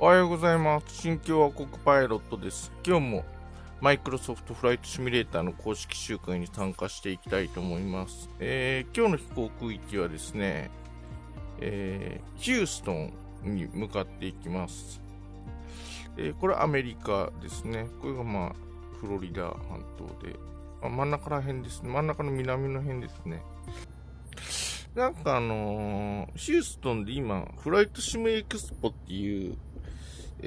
おはようございます。新共和国パイロットです。今日もマイクロソフトフライトシミュレーターの公式集会に参加していきたいと思います。今日の飛行区域はですね、ヒューストンに向かっていきます。これはアメリカですね。これがフロリダ半島で、真ん中ら辺ですね。真ん中の南の辺ですね。なんかヒューストンで今、フライトシムエクスポっていう、イ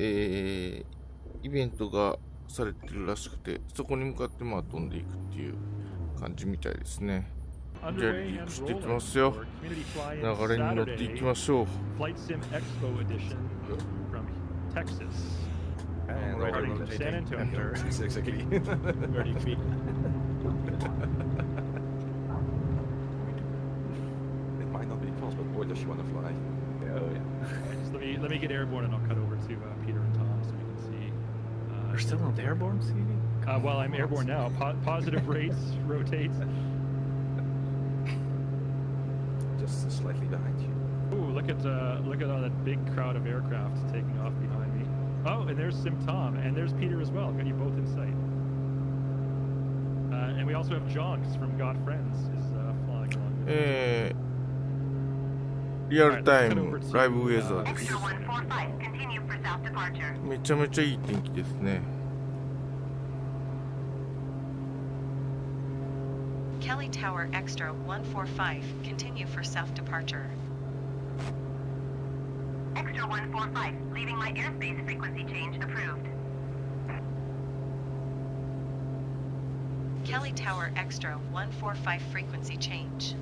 ベントがされてるらしくて、そこに向かって飛んでいくっていう感じみたいですね。じゃあ離陸していきますよ。流れに乗っていきましょう。FlightSimExpo edition from Texas. And Regarding San Antonio. Exactly. 30 feet. It might not be close, but boy, does she want to fly. Oh, yeah. Just let me get airborne and I'll cut over to Peter and Tom so we can see. You're still not airborne, CD? Well, I'm airborne now. Positive rates, rotate. Just slightly behind you. Ooh, look at all that big crowd of aircraft taking off behind me. Oh, and there's Sim Tom, and there's Peter as well. Got you both in sight. And we also have Jonks from God Friends is flying along with us. リアルタイムライブウェザーです。 Extra 145, continue for south departure. めちゃめちゃいい天気ですね。Kelly Tower Extra 145, continue for south departure. Extra 145, leaving my airspace frequency change approved. Kelly Tower Extra 145 frequency change.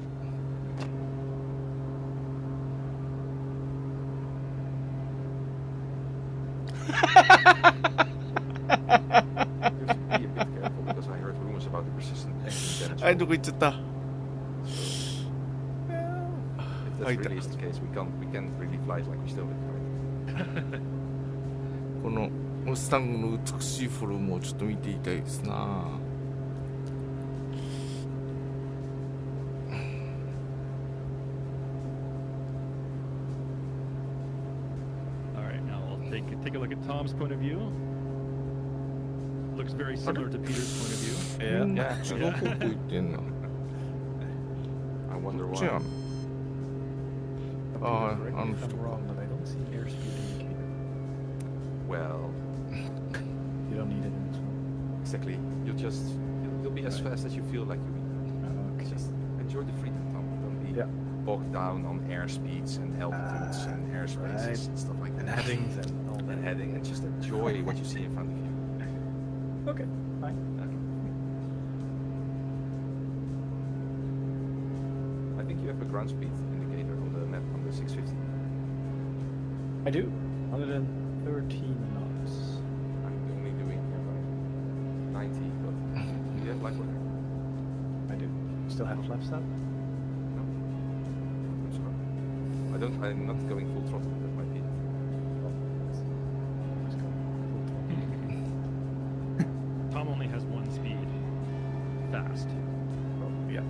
Just be a bit careful because I heard rumors about the persistent engine damage. はい、どこ行っちゃった。 If that really is the case, we can't really fly it like we still did, right? このムスタングの美しいフォルムをちょっと見ていたいですな。Take a look at Tom's point of view. Looks very similar to Peter's point of view. みんな違う方向行ってんな。 I wonder こっちや why. ん。 Correct me if I'm wrong, but I don't see an airspeed indicator. Well, You don't need it in this one. exactly. You'll be as fast as you feel like you be. Okay. Just enjoy the freedom, Tom. Don't be Yeah. bogged down on airspeeds and altitudes and airspaces right. and stuff like that. And headings and all that. And heading, and just enjoy what you see in front of you. Okay, fine. I think you have a ground speed indicator on the map on the 650. I do. 113 knots. I'm only doing 90, but do you have black weather? I do. Still have flaps up? No. I'm sorry. I'm not going full throttle. That might be. Tom only has one speed. Fast. Yeah.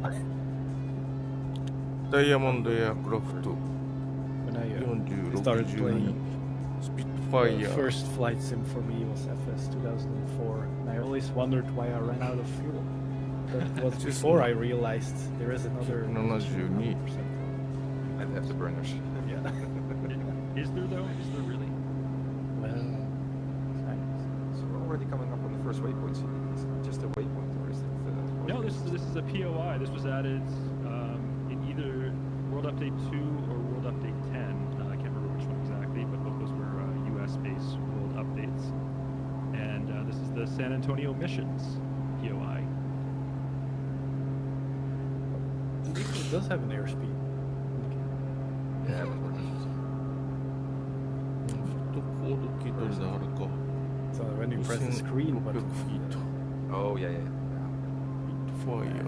ダイヤモンドエアクラフト When I 40、 started 62 playing, スピットファイ the ヤー first flight sim for me was FS 2004, and I always wondered why I ran out of fuel. That was Just before I realized there is another 72 And afterburners. Yeah. Is there though? Is there really? Well, thanks. So we're already coming up on the first waypoint. So is it just a waypoint, or is it? No, this is a POI. This was added in either World Update 2 or World Update 10. I can't remember which one exactly, but both those were US-based World Updates. And this is the San Antonio Missions POI. It does have an airspeed. Yeah, but we're どこだけどれだあれか So when you press the screen 2600 button, フィート Oh yeah, yeah. ファイヤー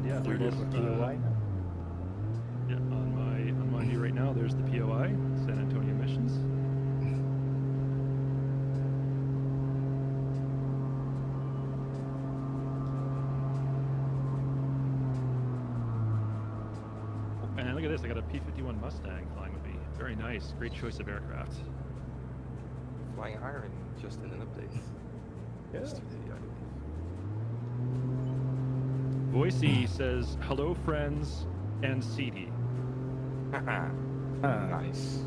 Yeah, これ there it is. POI now. Yeah, on my view right now, there's the POI, San Antonio Missions. And look at this, I got a P-51 Mustang flying with me. Very nice. Great choice of aircraft. Flying higher and just in an update. Yeah. Yesterday, I Voicey says, hello, friends, and CD. believe. Nice.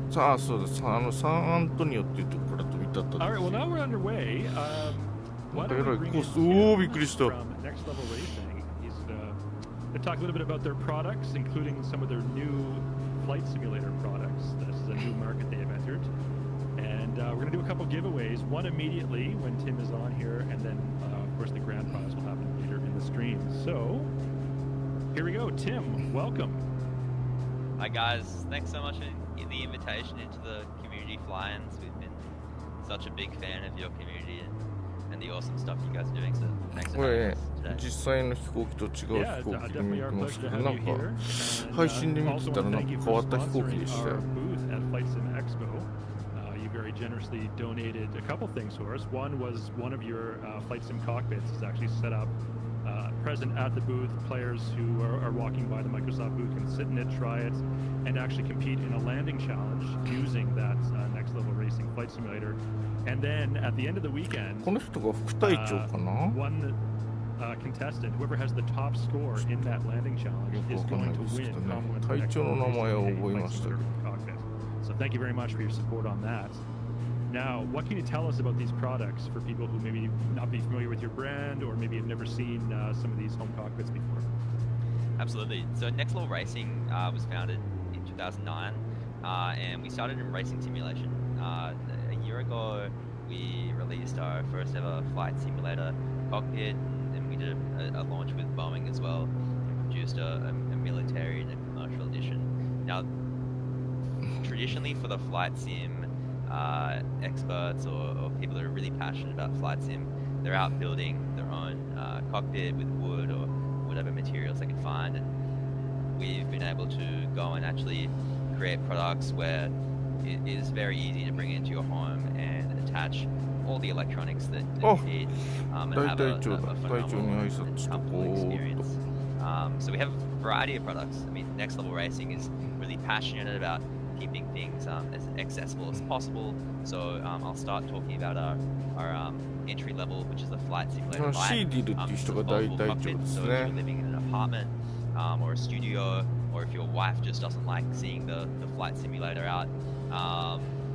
さあ、そうです。サンアントニオっていうところから飛び立った All right, well, んです now よ。 we're underway. Why don't we bring in おー、びっ Tim くりした。 from Next Level Racing? He's going to talk a little bit about their products, including some of their new flight simulator products. This is a new market they have entered. And we're going to do a couple giveaways, one immediately when Tim is on here, and then, of course, the grand prize will happen later in the stream. So, here we go. Tim, welcome. Hi guys, thanks so much for the invitation into the community fly-ins. We've been such a big fan of your community and the awesome stuff you guys are doing, so thanks こ for れ having us today. 実際の飛行機と違う Yeah, 飛行 it's 機で見 definitely て our ます pleasure け to ど、 have な you んか here. And, 配信で見て also たら want な to ん thank you か for 変わった飛行機 sponsoring でした our よ。 booth at FlightSimExpo. You very generously donated a couple things for us. One was one of your flight sim cockpits is actually set up present at the booth. Players who are walking by the Microsoft booth can sit in it, try it, and actually compete in a landing challenge using that Next Level Racing flight simulator. And then at the end of the weekend, この人が副隊長かな one contestant, whoever has the top score in that landing challenge, よく is わかんな going い to ですけ win どね。 compliments of 隊 Next 長の Level 名前は Racing 覚え flight ましたけ simulator ど。 cockpit. So thank you very much for your support on that. Now, what can you tell us about these products for people who maybe not be familiar with your brand or maybe have never seen some of these home cockpits before? Absolutely. So Next Level Racing was founded in 2009, and we started in racing simulation. A year ago, we released our first ever flight simulator cockpit, and we did a launch with Boeing as well, and produced a military and a commercial edition. Now, traditionally for the flight sim experts or people that are really passionate about flight sim, they're out building their own cockpit with wood or whatever materials they can find, and we've been able to go and actually create products where it is very easy to bring into your home and attach all the electronics that Oh, you need and have a phenomenal and comfortable experience. So we have a variety of products. I mean, Next Level Racing is really passionate about keeping things as accessible as possible. So I'll start talking about our entry level, which is a flight simulator light. シーディルっていう It's 人 a が大 foldable 隊長 cockpit, です so if ね you're。living in an apartment or a studio, or if your wife just doesn't like seeing the flight simulator out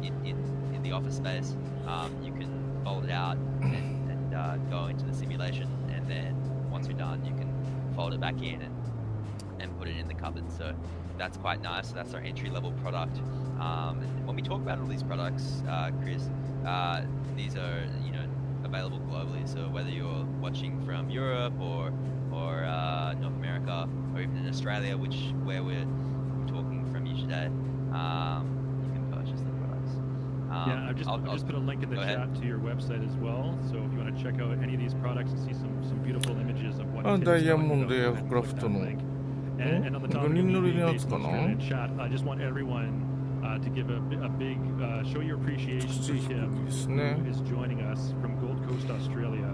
in the office space, you can fold it out and go into the simulation, and then once you're done, you can fold it back in and put it in the cupboard. So that's quite nice. So that's our entry-level product. And when we talk about all these products, Chris, these are available globally. So whether you're watching from Europe or North America, or even in Australia, where we're talking from you today, you can purchase the products. Yeah, I've just put a link in the chat to your website as well. So if you want to check out any of these products and see some beautiful images of what Tim is ダイヤ talking モン about, ドエア go ahead ク and ラ click フ that トの link. And on the topic 4 of 人乗りのや EV つ based か in な Australia and chat, I just want everyone to give a big show your appreciation to Tim, who is joining us from Gold Coast, Australia,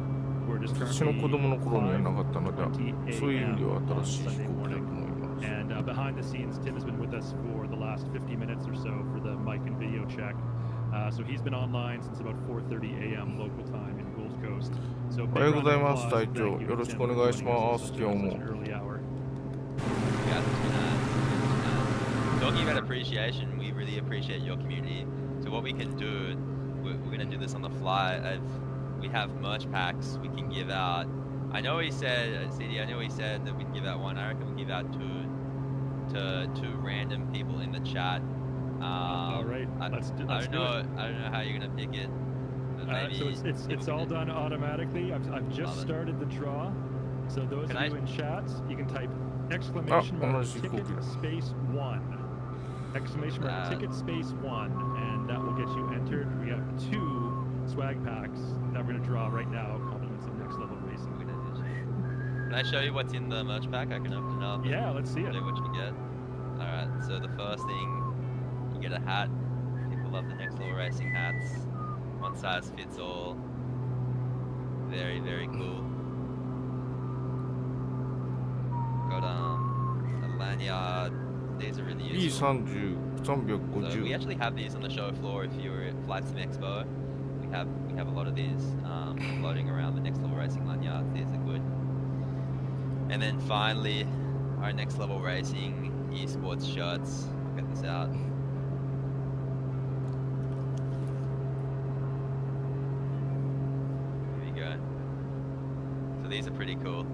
where it is 私の子供の頃にはなかったので、 5:20そういう意味で a.m. は on 新しい飛 Sunday 行機だと morning. 思います。 And behind the scenes, Tim has been with us for the last 50 minutes or so for the mic and video check. So he's been online since about 4:30 a.m. local time in Gold Coast. So おはようございます、 big round 隊 of applause. 長。 Thank you よ to ろし Tim くお for 願いし joining ま us す、 at 今 such 日 an も。 early hour. Talking about appreciation, we really appreciate your community. So what we can do, we're going to do this on the fly. We have merch packs we can give out. I know he said, CD, I know he said that we'd give out one. I reckon we'll give out two to random people in the chat. All right, I let's do don't know. it. I don't know how you're going to pick it. But maybe So it's all done automatically. I've just Love it. started the draw. So those Can of I- you in chat, you can type exclamation mark honestly, ticket cool. space 1. Exclamation mark Uh, ticket space 1, and that will get you entered. We have 2 swag packs that we're going to draw right now, compliments of Next Level Racing. Can I show you what's in the merch pack? I can open it up. Yeah, let's see it. Show you what you get. Alright, so the first thing, you get a hat. People love the Next Level Racing hats. One size fits all. Very, very cool. Got a lanyard, These are really useful. B30、So we 350。 actually have these on the show floor if you're at FlightSimExpo. We have a lot of these floating around the next level racing lanyards. These are good. And then finally, our next level racing esports shirts. Get this out. Here we go. So these are pretty cool.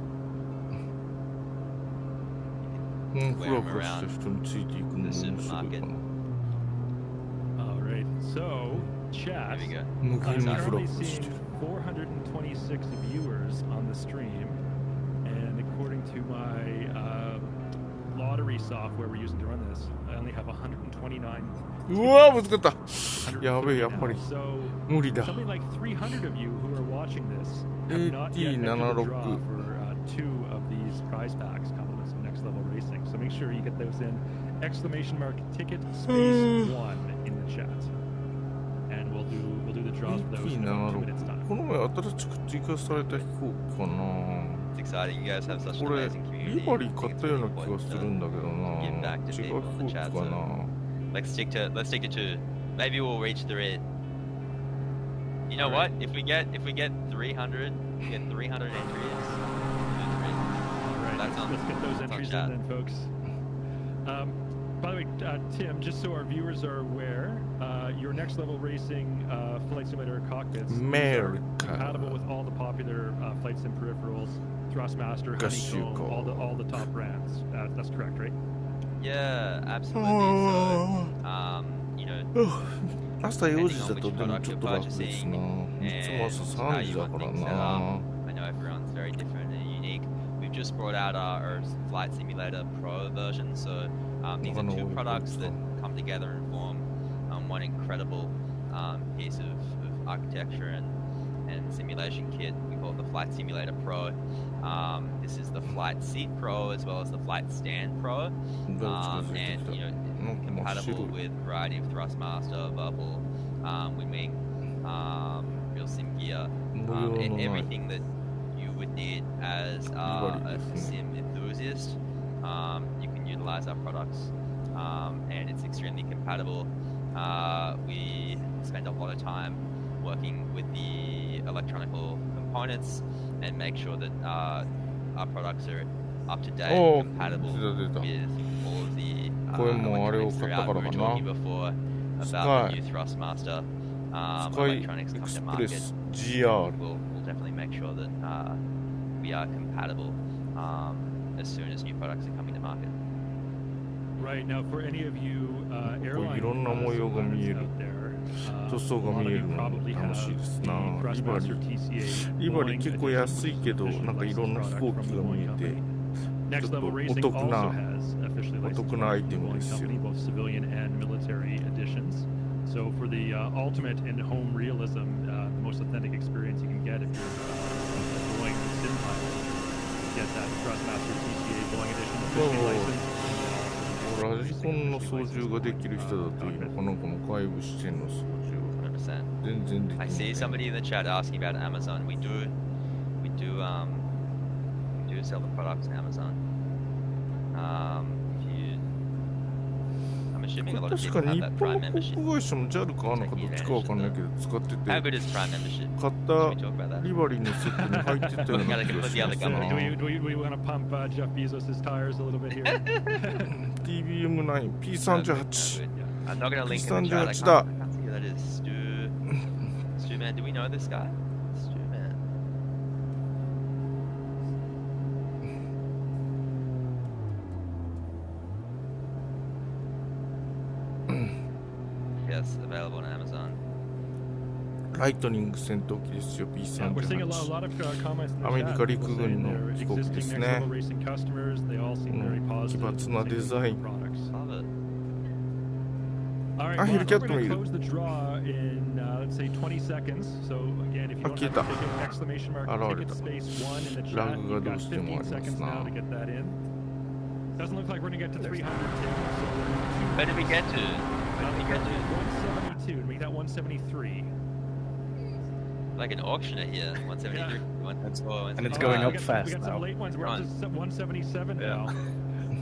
フラフラした人についていくのも面白いかな。 All right, so chat. Here we go. 無限に I'm フラ currently フラして seeing る。 426 viewers on the stream, and according to my lottery software we're using to run this, I only have 129. うわー、ぶつかった。やべえ、やっぱり So 無理だ。 something like 300 of you who are watching this have not yet entered the draw for two of these prize packs, compliments of Next Level Racing. So make sure you get those in exclamation mark ticket space 1 in the chat, and we'll do the draws for those in about 2 minutes time. この前新しく追加された飛行機かな。 It's exciting. You guys have such an これ amazing リ community. バリ I ー think 買 it's ったよう really な気が important する to んだけど give な。 back to 違 people う in 飛 the 行 chat. 機か So な。 let's stick to 2. Maybe we'll reach 3. You know what? If we get 300, we get 300 entries. All right, That's on- let's get those that's on entries in chat. then, folks. By the way, Tim, just so our viewers are aware, your Next Level Racing Flight Simulator cockpits these are compatible with all the popular flight sim peripherals, Thrustmaster, Honeycomb, all the top brands. That's correct, right? Yeah, absolutely. So, you know, 朝4時だとでもちょっと楽ですな。いつも and 朝 how 3時 you だ want から things set な。 up. I know everyone's very different and unique. We've just brought out our Flight Simulator Pro version. So these are two products that come together and form one incredible piece of architecture and simulation kit. We call it the Flight Simulator Pro. This is the Flight Seat Pro as well as the Flight Stand Pro, and you know, compatible with a variety of Thrustmaster, Bubble, Wingwing, real sim gear, everything that you would need as a sim enthusiast. You can utilize our products, and it's extremely compatible. We spend a lot of time working with the electronical components and make sure that our products are up to date, and compatible with all of the electronics throughout. We were talking before about the new Thrustmaster electronics coming to market. We'll definitely make sure that we are compatible as soon as new products are coming to market. Right, now for any of you airline いろんな模様が見える。 out there, 塗装が見えるの楽しいですな。リバリー結構安いけど、なんかいろんな飛行機が見えて、ちょっとお得なアイテムですよ。 both civilian and military editions. So for the ultimate and home realism, the most authentic experience you can get if you're a Boeing sim pilot, get that Thrustmaster TCA Boeing edition officially licensed. ラジコンの操縦ができる人だといいのかな、この外部視点の操縦は。 100%. 全然できな I い。 see somebody in the chat asking about Amazon. We do sell the products on Amazon. I'm assuming a lot of 確 people か have 日 that 本 Prime の membership. 航空会社も JAL かなんかどっちかわかんないけど使ってて、 How good is Prime membership? 買っ Should we た talk about that? リバリーのセットに入ってたような気がします So な。 do we want to pump Jeff Bezos' tires a little bit here? TBM9、P38。 I'm not going to link in the chat. I can't see who that is. Stu Man, do we know this guy? Stu Man. Yes, available on Amazon. ライトニング戦闘機ですよ、Yeah, we're seeing a P38。 lot of comments in the アメリ chat. カ陸 People 軍 saying の they're 飛行機で existing す Next ね Level。Racing customers. They all seem very 奇 positive. 抜なデザイン。 products. Love it. All right, Ah, well, here, we're get going me. to close the draw in, let's say, 20 seconds. So, again, if you don't have Akita. the ticket, exclamation mark, Alright. ticket space 1 in the chat. Lag You've got がどうしても 15 ありますな。 seconds now to get that in. Doesn't look like we're going to get to 300, Tim. So Where did we get to? Where did we get to? 172 to make that 173. Like an auctioneer here. 173. And it's Oh, going we up got- fast We got some now. late ones. We're up to 177 Yeah. now.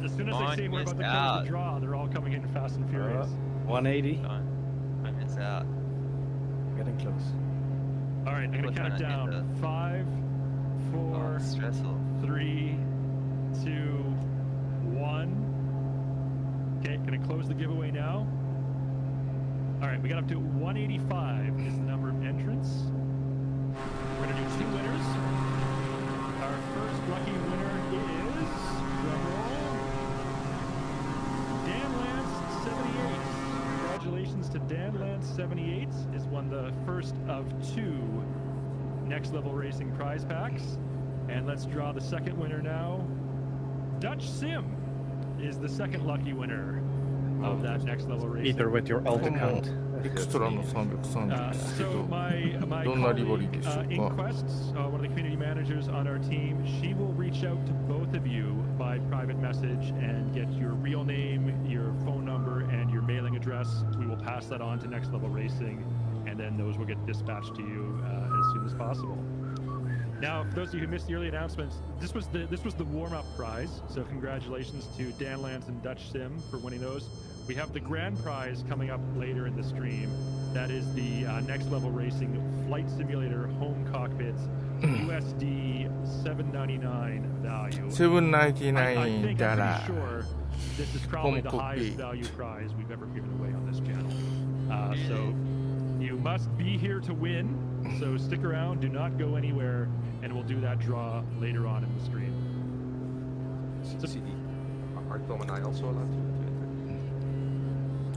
As soon as they say we're about to close the draw, they're all coming in fast and furious. 180. Don't miss out. Getting close. All right, I'm gonna count it down. 5, 4, Stressful. 3, 2, 1. Okay, gonna close the giveaway now. All right, we got up to 185 is the number of entrants. We're gonna do 2 winners. Our first lucky winner is, drumroll, Dan Lance 78. Congratulations to Dan Lance 78 is won the first of 2 Next Level Racing prize packs. And let's draw the second winner now. Dutch Sim is the second lucky winner of that Next Level Racing. Either with your alt account. エクストラの330ですけ So ど、 my どんなリボリーでしょうか。 Inquest, one of the community managers on our team, she will reach out to both of you by private message and get your real name, your phone number, and your mailing address. We will pass that on to Next Level Racing, and then those will get dispatched to you as soon as possible. Now, for those of you who missed the early announcements, this was the warm-up prize. So congratulations to Dan Lance and Dutch Sim for winning those. We have the grand prize coming up later in the stream. That is the Next Level Racing Flight Simulator Home Cockpit USD $799 value. I think I'm pretty sure this is probably the highest value prize we've ever given away on this channel. So you must be here to win. So stick around, do not go anywhere, and we'll do that draw later on in the stream. CD. Are Tom and I also allowed to enter?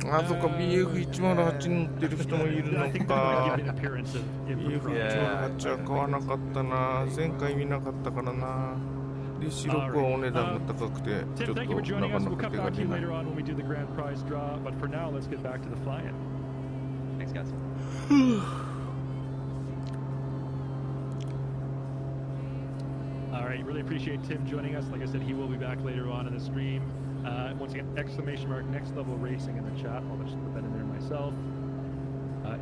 あ、そっか、BF108 に乗ってる人もいるの I think か。 they're gonna give an appearance of BF108 は買わなかったな。前回見なかったからな。で、白くはお値段が高くて、ちょ Tim, っと thank you for な joining か us. な We'll か cut 手が back to 出 you ない。 later on when we do the grand prize draw. But for now, let's get back to the fly-in. Thanks, guys. All right, really appreciate Tim joining us. Like I said, he will be back later on in the stream. Once again, exclamation mark Next Level Racing in the chat. I'll just put that in there myself.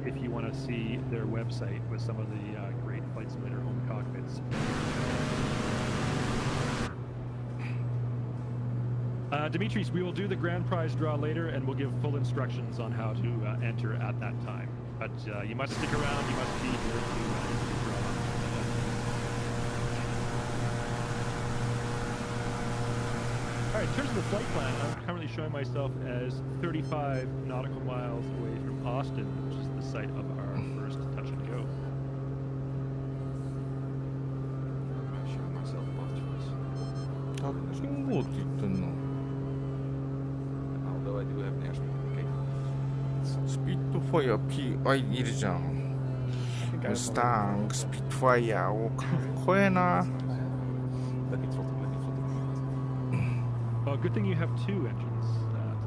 If you want to see their website with some of the great Flight Simulator home cockpits. Dimitris, we will do the grand prize draw later, and we'll give full instructions on how to enter at that time. But you must stick around. You must be here to draw. All right, in terms of the flight plan, I'm currently showing myself as 35 nautical miles away from Austin, which is the site of our first touch and go. I'm showing myself both choice. タッチン号って言ってんの。 Although I do have an airspeed indicator. スピットファイア P、あ、いるじゃん。ムスタング、スピットファイア、お、かっこええな。 Let me throttle. Well, good thing you have 2 engines,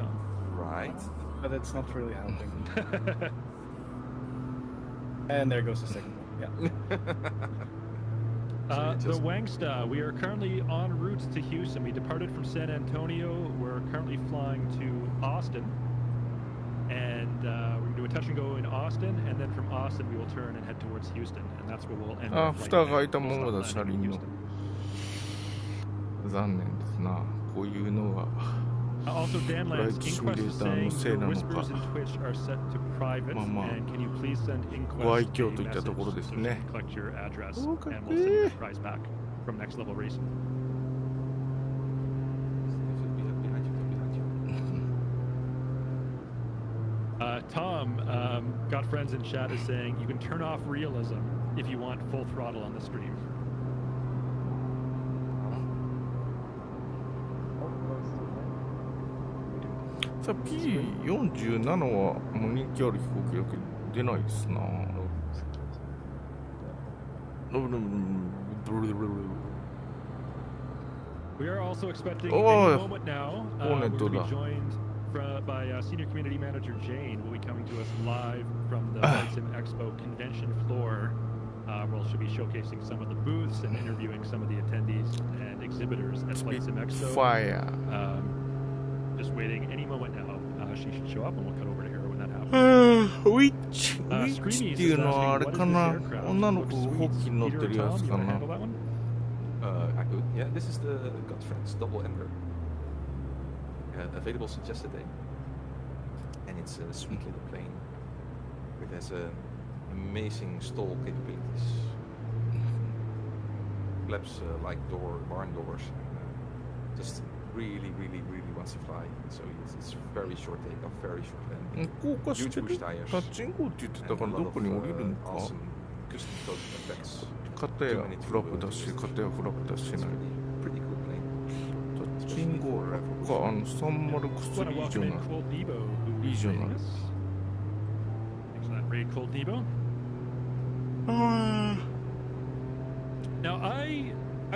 Tom. Right. But it's not really helping. And there goes the second one. Yeah. The Wangsta, we are currently en route to Houston. We departed from San Antonio. We're currently flying to Austin. And we're going to do a touch and go in Austin. And then from Austin, we will turn and head towards Houston. And that's where we'll end あ、 our 蓋が開い flight. たま We'll まだ stop 車 landing 輪 in の。 Houston. 残念ですな。こういうのが。 Also, Dan Lance, Flight Inquest is Simulator saying のせい your なのか。 whispers in Twitch are set to private. まあまあ、 And can you please send ご愛 Inquest 嬌 a といったところ message です so she ね。 can collect your address, おー、かっ and こ we'll い send you い。 the prize back from Next Level Racing. Behind you. Tom, got friends in chat is saying you can turn off realism if you want full throttle on the stream. さあ P47 はもう人気ある飛行機だけど出ないですな。We are also expecting Oh, any moment now. We're going to be Hornet. joined by Senior Community Manager Jane, will be coming to us live from the FlightSimExpo convention floor. Where she'll be showcasing some of the booths and interviewing some of the attendees and exhibitors at FlightSimExpo. ファイア。 Just waiting any moment now. She should show up and we'll cut over to her when that happens. ウィッチっていうのはあれかな。女の子がホッキーに乗ってるやつかな。 I could. Yeah, this is the Godfriend's double ender. available since yesterday, and it's a sweet little plane. It has amazing stall capabilities. Flaps like barn doors. Just really wants to fly. So it's very short takeoff, very short landing. 高架し Huge てる push tires. タッチンゴって言ってた and か a ら lot ど of こに降りるのか awesome custom coded effects. 片やフラップ出して片やフラップ出して It's ない pretty cool plane. タッチンゴか30クス Want to リージ welcome ョ in ナル Cold Nebo, who is Regional. raiding us. Thanks for that raid, Cold Nebo. Now, I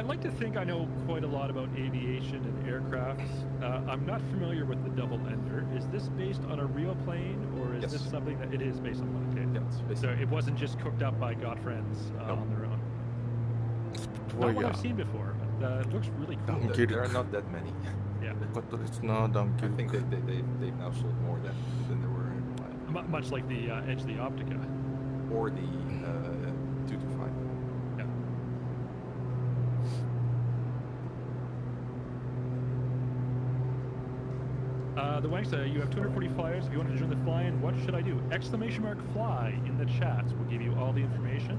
like to think I know quite a lot about aviation and aircraft. I'm not familiar with the double ender. Is this based on a real plane, or is Yes. this something that it is based on one? Okay. Yeah, it's based So on- it wasn't just cooked up by Godfriends No. on their own. フ Not ァイ what ヤ I've ー seen before, but it looks really cool. Dang. There are not that many. Yeah. よかったですなダンケ I ル think ク they've now sold more than there were, Much like the Edge of the Optica. or the 225. Yeah. The Wanks, you have 240 flyers. If you want to join the fly-in, what should I do? Exclamation mark fly in the chats will give you all the information.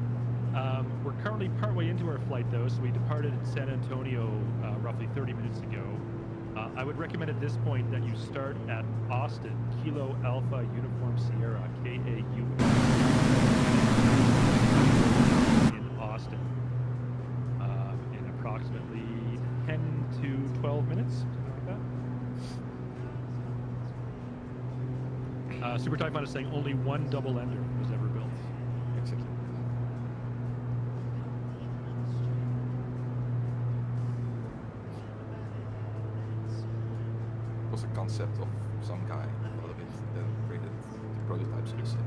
We're currently partway into our flight, though, so we departed San Antonio roughly 30 minutes ago. I would recommend at this point that you start at Austin, Kilo Alpha Uniform Sierra, KAU. In Austin. In approximately 10 to 12 minutes, something like that. Super Typhon is saying only one double ender was ever built. Exactly. It was a concept of some guy thought of it, then created the prototypes, so to say.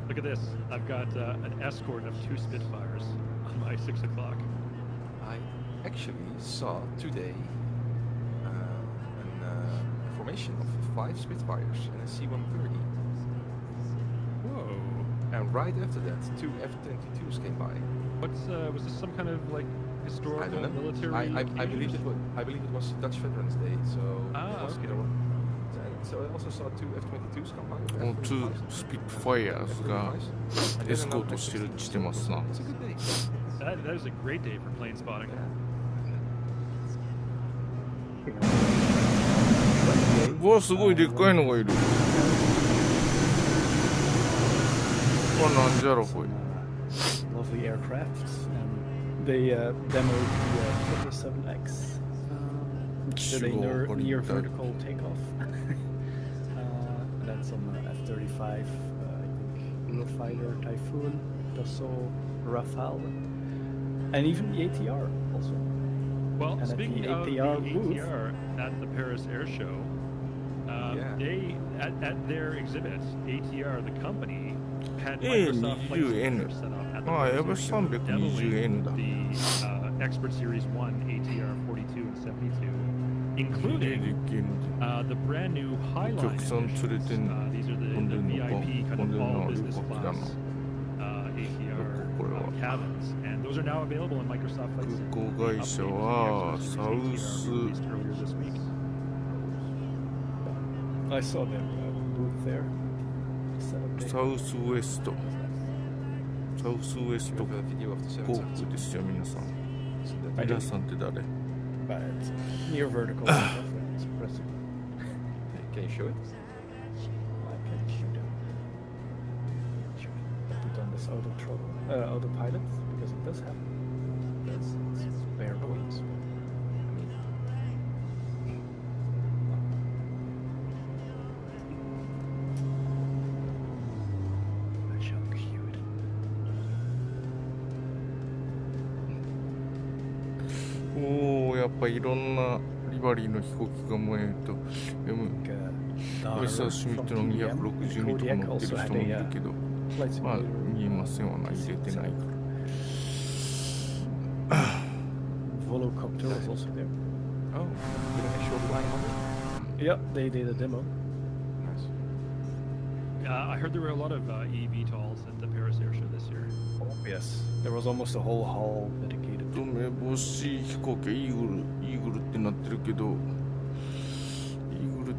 Look at this. I've got an escort of 2 Spitfires on my 6 o'clock. I actually saw today a formation of 5 Spitfires and a C-130. Whoa. And right after that, 2 F-22s came by. Was this some kind of like I historical don't know. military? I occasion or believe it was Dutch Veterans Day, so Ah, yes, okay. there were- so I also saw 2 F-22s come by. この2スピットファイヤーズが F-35s. エスコートしてるしてますな It's a good day. That is a great day for plane spotting.うわすごいでっかいのがいるうわなんじゃろこれ Lovely aircrafts, and they demoed the 47X. Did a near vertical takeoff. That's on the F-35, I think Eurofighter, Typhoon, Dassault, Rafale, and even the ATR also. Well, And at speaking the of the ATR booth- ATR at the Paris Air Show, Yeah. they at their exhibit, ATR, the company, had Microsoft Flight A20N. Simulator set up at the Ah, Paris ja, Air Show, B320N da. demoing the Expert Series 1 ATR 42 and 72, including the brand new Highline お客さん連れてん editions. These are the 飛んでんのか VIP 飛 kind んで of んの all はよ business くわからん class ATR これは cabins, and those are now available in Microsoft Flight 空 Sim. 港会社は The サ updated ウ ATR ス released earlier this week. I saw their booth there. Setup day. サウスウエストサウスウエス You ト have a video of the 航 777. 空ですよ皆さん Isn't that 皆さんって誰 But it's near vertical takeoff, and it's impressive. Can you show it? I can shoot it. I put on this autopilot because it does have it's bare bones. I shall cute. おおやっぱいろんなリバリーの飛行機が燃えると MSFS ミットの262とか乗ってる人もいるけど Flight まあ simulator. 見えませんわな入れてないから Volocopter is also there. Oh, with an actual flying model? Yeah, they did a demo. Nice. I heard there were a lot of eVTOLs at the Paris Air Show this year. Oh, yes. There was almost a whole hall dedicated 目星飛行機イーグルってなってるけどイーグルっ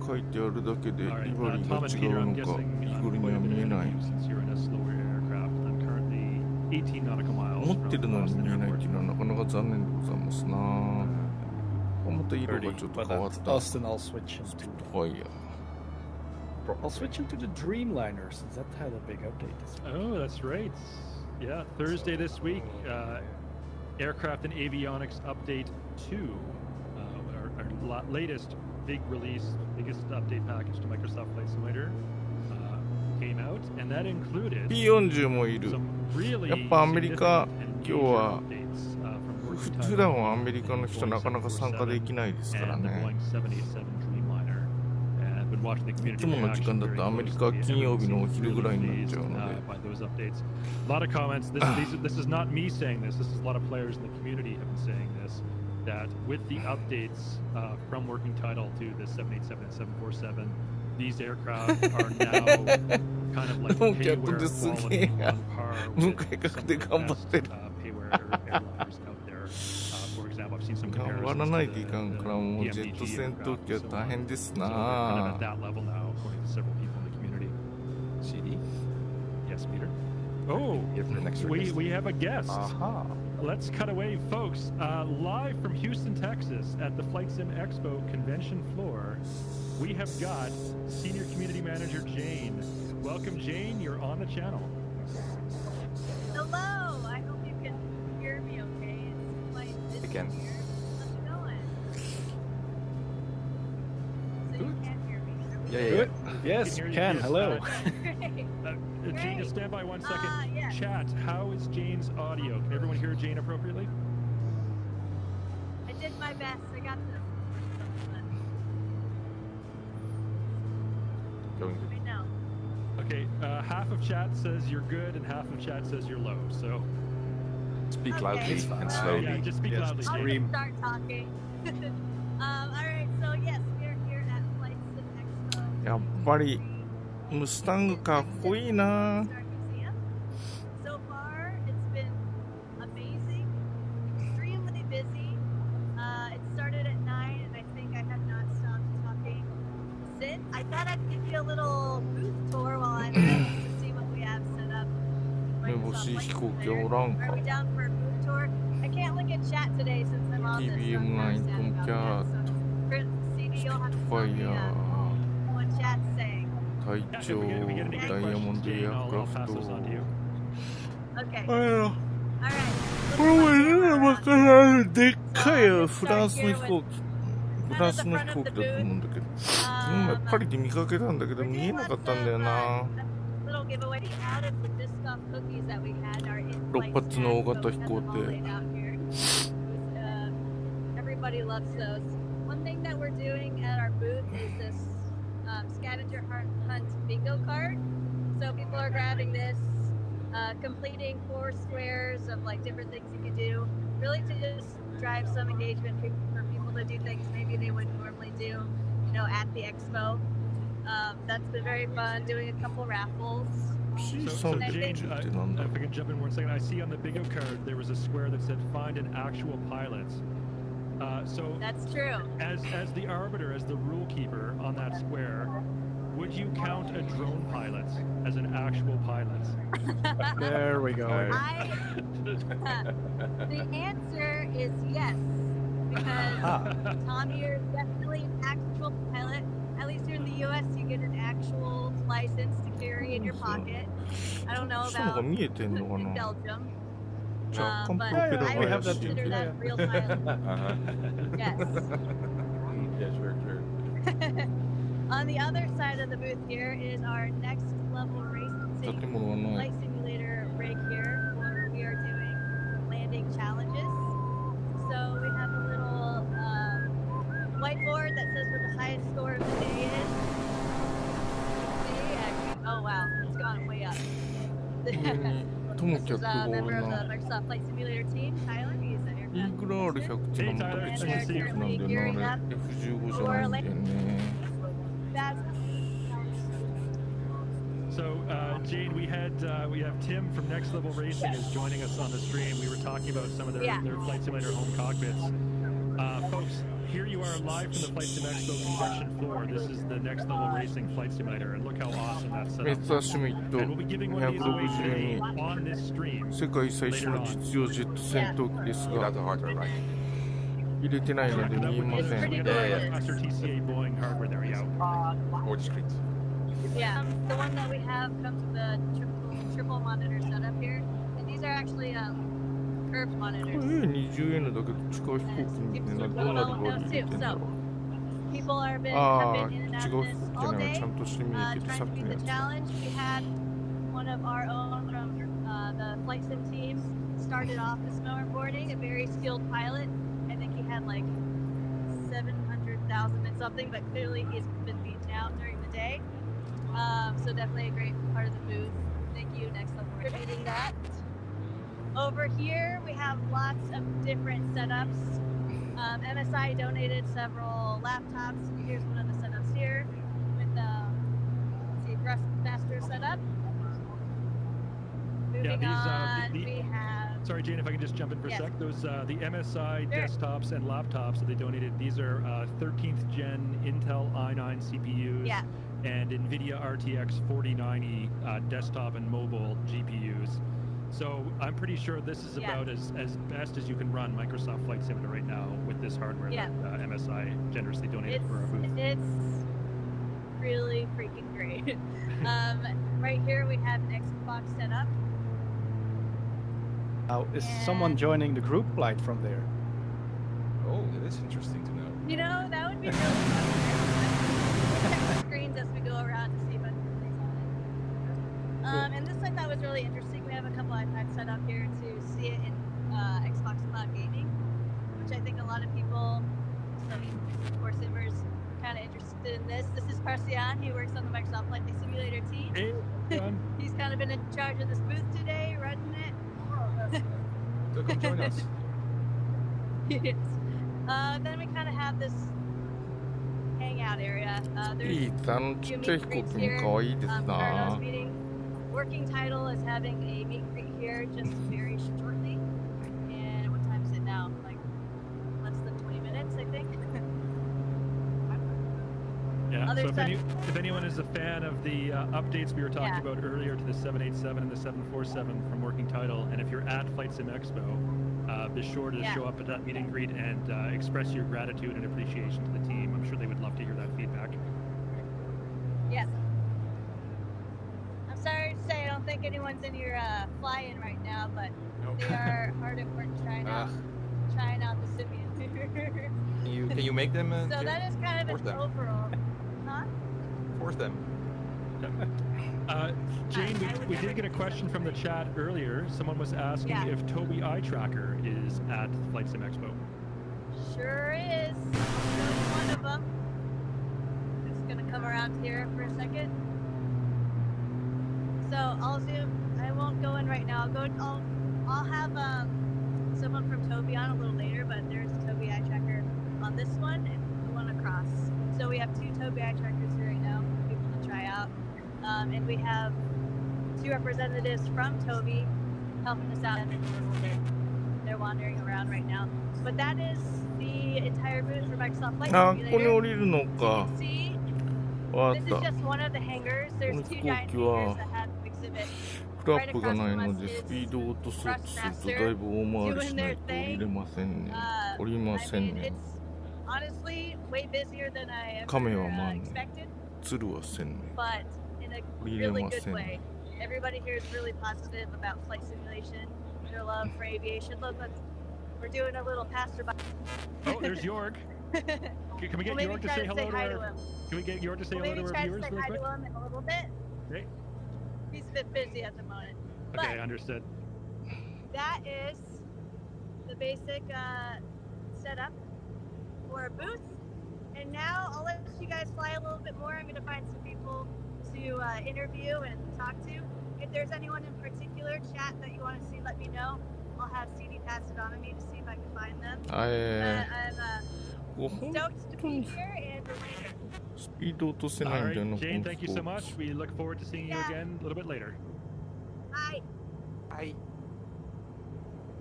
書いてあるだけで All リ right, バリー Tom が and 違 Peter, う I'm のか guessing 日暮里に quite は a 見 bit え ahead な of い。 you since you're in a slower aircraft. I'm currently 18 nautical miles 思ってる from のに Boston 見えないって Airport. いうのはなかなか残念でございますな。また色が 30, ちょっと but 変わっ at た。 Austin, I'll switch スピ into. ットファイヤー。 I'll switch into the Dreamliner since that had a big update this week. Oh, that's right. Yeah, Thursday this week. Aircraft and Avionics Update 2, our latest big release, biggest update package to Microsoft Flight Simulator, came out, and that included P40 もいる。 some really やっぱアメリカ significant and 今日 major は updates, from 普段はアメリカの人なかなか参加できないですから and the ね。 Boeing 787 Dreamliner. And been watching the い community つもの時間だとアメリカは金曜日のお昼ぐらいになっちゃうので。 by those updates. A lot of comments. This is not me saying this. This is a lot of players in the community have been saying this. That with the updates from working title to the 787 and 747, these aircraft are now kind of like payware quality on par with some of the best payware airliners out there. For example, I've seen some 頑 comparisons 張ら to ない the, とい the かんからもうジェッ PMDG ト戦闘 aircraft 機は and so 大 on. 変です So they're kind of な at。that level now, according to several people in the community. CD. Yes, Peter. Oh, Here for the next request. we have a guest. Aha. Let's cut away, folks. Live from Houston, Texas, at the FlightSimExpo convention floor, we have got Senior Community Manager Jane. Welcome, Jane. You're on the channel. Hello. I hope you can hear me okay. It's quite busy can. here. How's it going? So you can't hear me. Yeah. Good. Yes, Can we hear you, can. yes. Hello. Great. Jane, just stand by 1 second. Yes. Chat, how is Jane's audio? Can everyone hear Jane appropriately? I did my best. I got this. Going to. I know. Okay, half of chat says you're good and half of chat says you're low. So, Speak Okay. loudly It's and fine. slowly. yeah, just speak Yes. loudly, I'll Jane. Scream. just start talking. All right. So yes, we're here at FlightSimExpo. やっぱりムスタングかっこいいな。 So far, it's been amazing, extremely busy. It started at 9, and I think I have not stopped talking since. I thought I'd give you a little booth tour while I'm there to see what we have set up. めぼしい飛行機はおらん Are か we。down for a booth tour? I can't look at chat today since I'm on this. So I'm kind of sad about that. So, for CD, you'll have to ファ tell イ me ヤー、 what chat's saying. 隊 Yeah, 長、 if we get any ダイヤモン questions, ドエ Jane, ア I'll クラ pass フ those on to you. ト。 Okay. あら、 All right. これもね、わからん。でっかいよ、フランスの飛行機。フランスの飛行機だと思うんだけど。やっぱりで見かけたんだけど、見えなかったんだよな。 Little giveaway out of the disc off cookies that we had are in 6発の大型飛行艇。 Everybody loves those. One thing that we're doing at our booth is this scavenger hunt bingo card. So people are grabbing this, completing 4 squares of like different things you could do, really to just drive some engagement for people to do things maybe they wouldn't normally do, you know, at the expo. That's been very fun, doing a couple raffles. So Jane, 330ってなんだ if I can jump in 1 second, I see on the bingo card there was a square that said find an actual pilot. So That's true. as the arbiter, as the rule keeper on that square, would you count a drone pilot as an actual pilot? There we go. The answer is yes, because Tom here is definitely an actual pilot. At least here in the U.S., you get an actual license to carry in your pocket. I don't know 下のが about 見えてんのか in な。 Belgium, 若干プ but ロペラ I が would 怪しい。 consider that real pilot. Uh-huh. Yes. Yeah, sure. On the other side of the booth here is our next level racing 建物はない flight。simulator rig here, where we are doing landing challenges. So we have a little whiteboard that says what the highest score of the day is. See, actually, oh wow, it's gone way up. 上にトモ This キャ is ット a がお member る of the な。 Microsoft Flight Simulator team, Tyler. He's an イ aircraft ーグラール producer. 100ってのはまた別の飛行機なんだよな、あれ。F15 じゃないんだよね。 That's So Jane, we have Tim from Next Level Racing is joining us on the stream. We were talking about some of their, Yeah. their Flight Simulator home cockpits. Folks, here you are live from the FlightSimExpo convention floor. This is the next level racing flight simulator, and look how awesome that メ setup ッツァ is. シュミット And we'll be giving one of these away today 262 on this stream. 世界最初の実用ジェット戦闘機です Without が the hardware, right? 入れてないので見えませ We ん got the faster TCA Boeing hardware there, yeah. More discreet. Yeah, the one that we have comes with a triple monitor setup here, and these are actually curved これ monitors. A20N だけど違う飛行機みたいなどうなるか入れてんだろう People have been ああ in 違 and う out 飛 of 行 this 機 all なの day, ちゃんとして見えててさっ trying き to の beat や the つ challenge. We had one of our own from the flight sim team started off the snowboarding, a very skilled pilot. I think he had like 700,000 and something, but clearly he's been beaten out during the day. So definitely a great part of the booth. Thank you, Next Level, for reading that. Over here, we have lots of different setups. MSI donated several laptops. Here's one of the setups here with let's see, faster setup. Moving these, on, we have. Sorry, Jane, if I can just jump in for a Yes. sec. Those the MSI Sure. desktops and laptops that they donated. These are 13th gen Intel i9 CPUs Yeah. and NVIDIA RTX 4090 desktop and mobile GPUs. So I'm pretty sure this is Yeah. about as best as you can run Microsoft Flight Simulator right now with this hardware Yeah. that MSI generously donated for our booth. It's really freaking great. Right here we have an Xbox setup. Now, is someone joining the group flight from there? Oh, that is interesting to know. You know, that would be really fun. Check the screens as we go around to see if anything's on it. And this I thought was really interesting. We have a couple iPads set up here to see it in Xbox Cloud Gaming, which I think a lot of people, some core simmers, kind of interested in this. This is Parsian. He works on the Microsoft Flight Simulator team. Hey, John. He's kind of been in charge of this booth today, running it. So come join us. Yes. Then we kind of have this hangout area. いい There's あのちっちゃい飛行機も可愛いです for な those meeting. Working title is having a meet and greet here just very shortly. And what time is it now? Like less than 20 minutes, I think. Yeah, so Other if anyone is a fan of the updates we were talking Yeah. about earlier to the 787 and the 747 from Working Title, and if you're at FlightSimExpo, be sure to Yeah. show up at that meet and greet and express your gratitude and appreciation to the team. I'm sure they would love to hear that feedback. Yes. I'm sorry to say I don't think anyone's in your fly-in right now, but No. they are hard at work trying out the simulator. Can you make them? So that is kind of Force an them. overall. Huh? Force them. Jane, I would we never did get a do question from the chat earlier. Someone was asking Yeah. if Tobii Eye Tracker is at FlightSimExpo. Sure is. I'll show you one of them. Just gonna come around here for a second. So I'll zoom. I won't go in right now. I'll have someone from Tobii on a little later, but there's a Tobii Eye Tracker on this one and the one across. So we have two Tobii Eye Trackers here right now for people to try out. And we have two representatives from Tobii helping us out in a little bit. They're wandering around right now. But that is the entire booth for Microsoft Flight あここに Simulator. 降りるの As you か can see, わか this っ is た just one of the hangars. There's two giant hangars that have exhibit. フラップがないのでスピードを落とそうとするとだいぶ大回りしないと降りれませんね降りま I せん mean, ね it's honestly way busier than I ever カメはまあね expected, 鶴はせんね but in a 降りれ really ま good せん way. ね Everybody here is really positive about flight simulation, their love for aviation. Look, we're doing a little passerby. Oh, there's York. Can we get We'll maybe York to try say to hello say to hi to our? him. Can we get York to say We'll hello maybe to our try to viewers say real hi quick? to him in a little bit. Okay. He's a bit busy at the moment. Okay, But understood. that is the basic setup for a booth. And now I'll let you guys fly a little bit more. I'm going to find some people to interview and talk to. If there's anyone in particular, chat, that you want to see, let me know. I'll have CD pass it on to me to see if I can find them. あ I'm もう本 stoked to 当 be に here and スピード落とせない All んだよ right, な Jane, この thank you 飛 so 行 much. 機 We look forward to seeing you Yeah. again a little bit later. hi. I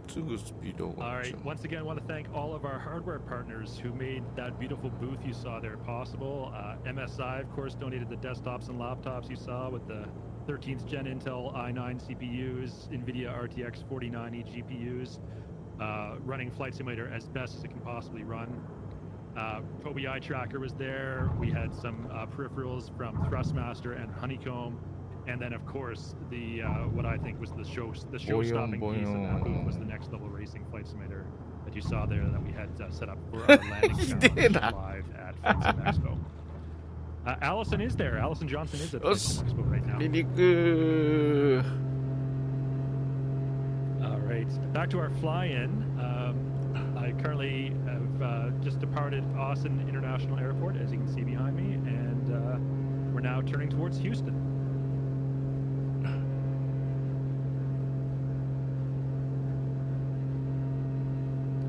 すぐスピードが All 落ち right. る。 Once again, I want to thank all of our hardware partners who made that beautiful booth you saw there possible. MSI, of course, donated the desktops and laptops you saw with the 13th gen Intel i9 CPUs, NVIDIA RTX4090 GPUs, running Flight Simulator as best as it can possibly run. Tobii Eye Tracker was there. We had some peripherals from Thrustmaster and Honeycomb. And then, of course, the what I think was the show-stopping piece of that booth was the Next Level Racing Flight Simulator that you saw there that we had set up for our landing challenge live at FlightSimExpo. Allison is there. Allison Johnson is at FlightSimExpo right now. 離陸 All right, back to our fly-in. I currently have just departed Austin International Airport, as you can see behind me, and we're now turning towards Houston.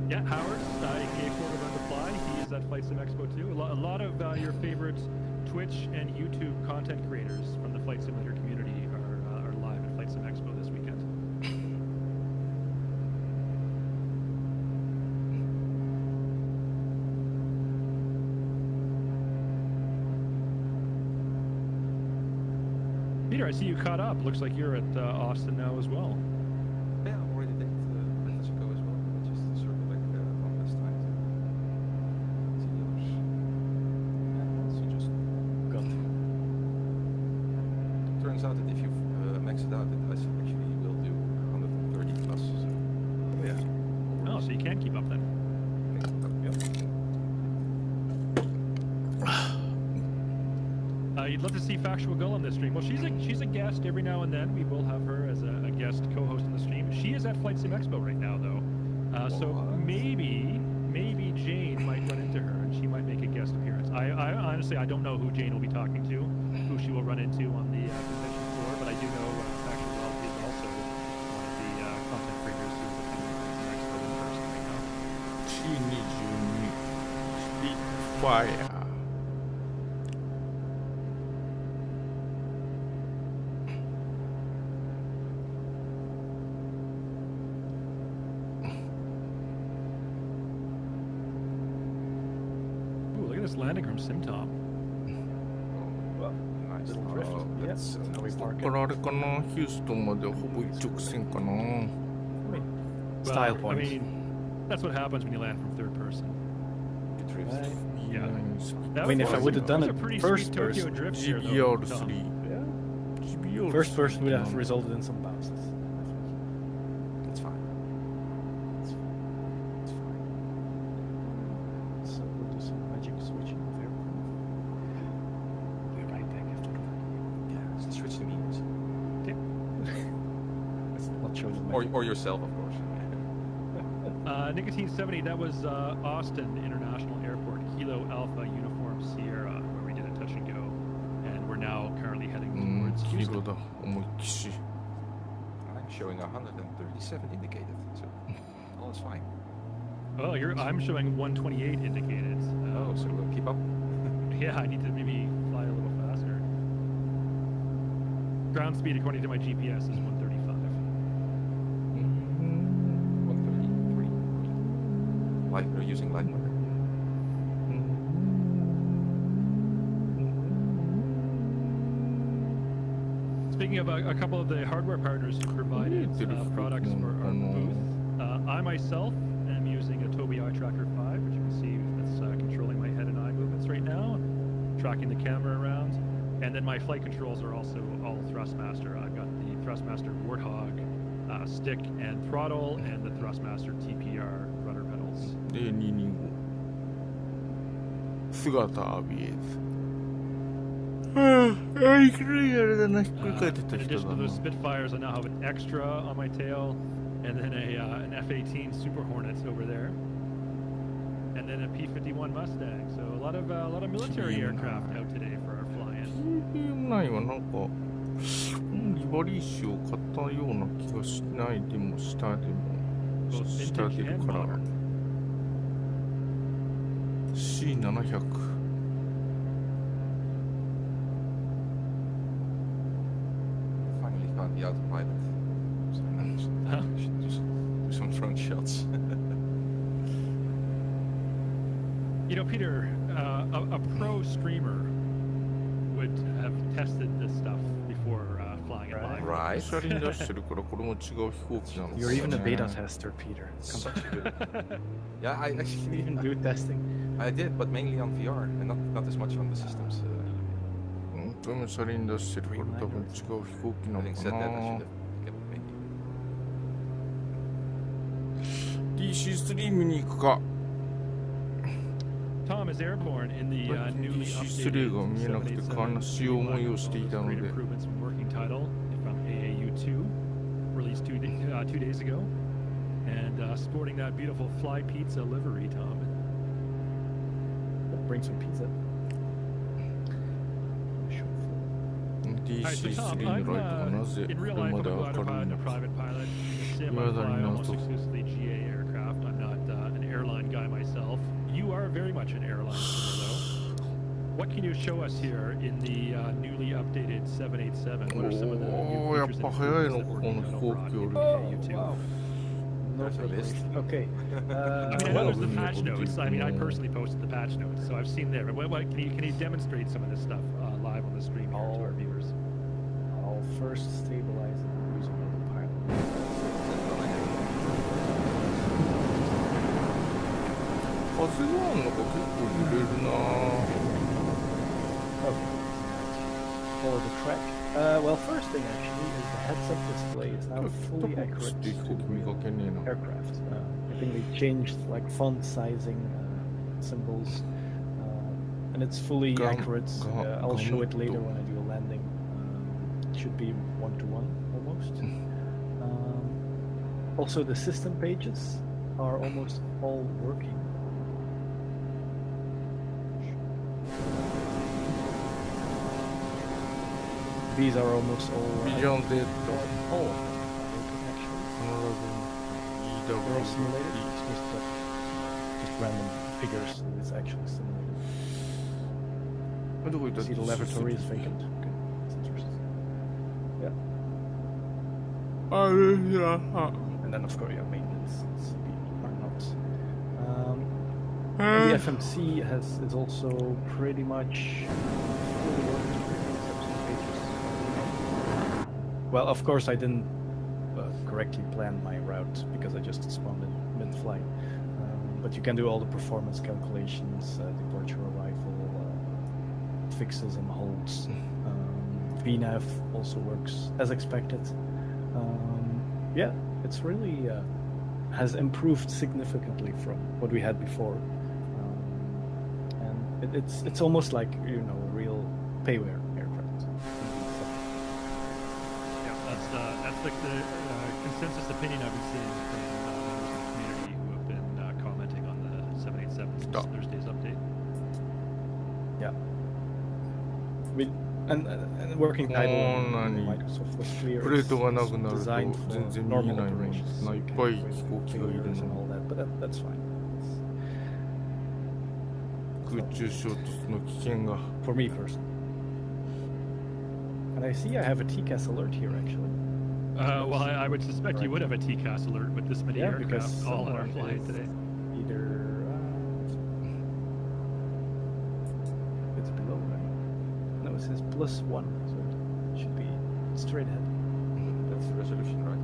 Yeah, Howard, aka Florida Run to Fly, he is at FlightSimExpo too. A lot of your favorite Twitch and YouTube content creators from the Flight Simulator community are live at FlightSimExpo this weekend. Peter, I see you caught up. Looks like you're at Austin now as well. Yeah, I'm already there to let us go as well. Just circle back one last time to see yours. Yeah, also just got. Turns out that if you max it out, it actually will do 130 plus. So Yeah. Oh, so you can keep up then. You'd love to see Factual Gull on this stream. Well, she's a guest every now and then. We will have her as a guest co-host on the stream. She is at FlightSimExpo right now, though. So maybe Jane might run into her and she might make a guest appearance. I honestly I don't know who Jane will be talking to, who she will run into on the convention floor, but I do know Factual Gull is also one of the content creators who is attending FlightSimExpo in person right now. C22 スピッファイア This landing from Simtom. well, nice. Little drift. That's How we こ park こ it. からあれかなヒューストンまでほぼ一直線かな Style I point. mean, that's what happens when you land from third person. you drift. Right. Yeah. I mean, if I would have done was it a pretty first sweet Tokyo person, drift here, though, Tom. GBR3 Yeah. GBR3 First person would have resulted in some bounces. It's fine. It's fine. It's fine. So we'll do some magic switching of aircraft. Be right back after that. Yeah, just switch to me. Okay. Let's not show the Or yourself, of course. Nicotine 70, that was Austin International Airport, Kilo Alpha Uniform Sierra, where we did a touch and go. And we're now currently heading うん towards 黄 Houston. 色だ思いっきし I'm showing 137 indicated, so all is fine. Oh, I'm showing 128 indicated. Oh, so we'll keep up. Yeah, I need to maybe fly a little faster. Ground speed, according to my GPS, is 135. 133. Light, we're using light mode. Speaking of a couple of the hardware partners who provided products for our booth, I myself am using a Tobii Eye Tracker 5, which you can see that's controlling my head and eye movements right now, tracking the camera around. And then my flight controls are also all Thrustmaster. I've got the Thrustmaster Warthog stick and throttle, and the Thrustmaster TPR rudder pedals. で225姿浴びえずいきなりあれだなひっくり返ってた In 人 addition だ to な those Spitfires, I now have an extra on my tail, and then an F-18 Super Hornet over there, and then a P-51 Mustang. So a lot of military aircraft out today for our fly-in. GM9 はなんかリバリー紙を買ったような気がしないでも下でも Both 下 vintage 出る and から modern. C700 Finally found the autopilot. So now we should just do some drone shots. You know, Peter, a pro streamer would have tested this stuff before flying it live. Right. 車輪出してるからこれも違う飛行機なのかな You're even a beta tester, Peter. Come Such a good. Yeah, I on. You actually even do testing. I did, but mainly on VR and not as much on the systems. これも車輪出してるから多分違う飛行機なの Having か said that, I な should have kept maybe. DC3 見に行くか Tom is airborne in the newly DC3 が見えなくて悲しい思いをしていたので improvements from working title from AAU2, released two days ago, and sporting that beautiful fly pizza livery, Tom. Bring some pizza. Alright, so Tom, DC3 のライトがなぜ in こ real れ life, ま I'm で a 明るい pilot, の a か private pilot. Sim, I 未だ fly に謎 almost exclusively GA aircraft. I'm not an airline guy myself. You are very much an airline swimmer, though. What can you show us here in the newly updated 787? What are some of the new やっ features ぱ and 早い improvements の that か we're この working 飛 on 行 over 機よ on り AAU2? No There's a list. preparation. Okay. I mean, I know Well, there's the patch notes. I mean, I personally posted the patch notes, so I've seen there. But what can you demonstrate some of this stuff live on the stream here to our viewers? I'll first stabilize and use another pilot. 風があんのか結構揺れるな Okay. Follow the track. Well, first thing actually is the heads-up display is now fully accurate って飛行機 to 見かけねえな aircraft. I think they changed like font sizing, symbols, and it's fully accurate. I'll show it later when I do a landing. It should be 1-to-1 almost. Also, the system pages are almost all working. These are almost all. ビジョンデッド All of them are working actually. 必 They're all ず simulated. It's just random figures. It's actually simulated. どこ行った See the lavatory is vacant. Okay, that's interesting. Yeah, あれや and then of course yeah, maintenance CB are not. And the FMC is also pretty much fully working. Except some pages. Well, of course I didn't correctly plan my route because I just spawned in mid-flight. But you can do all the performance calculations, departure, arrival, fixes and holds. VNAV also works as expected. Yeah, it's really has improved significantly from what we had before, and it's almost like a real payware aircraft. Yeah, that's the consensus opinion I've been seeing from members of the community who have been commenting on the 787 since Stop. Thursday's update. Yeah. And working title in こんなに Microsoft was clear. プレートがなく It's なると designed 全 for 然見え normal ないのに operations. ないっ So ぱ you い can't 飛行機がいる failures and の all that, but that's fine. 空中衝突の危険が For me personally. And I see I have a TCAS alert here actually. Well, I would suspect you would have a TCAS alert with this many Yeah, aircraft because all on our someone flight is today. Either it's below, right? No, it says +1, so it should be straight ahead. That's the resolution, right?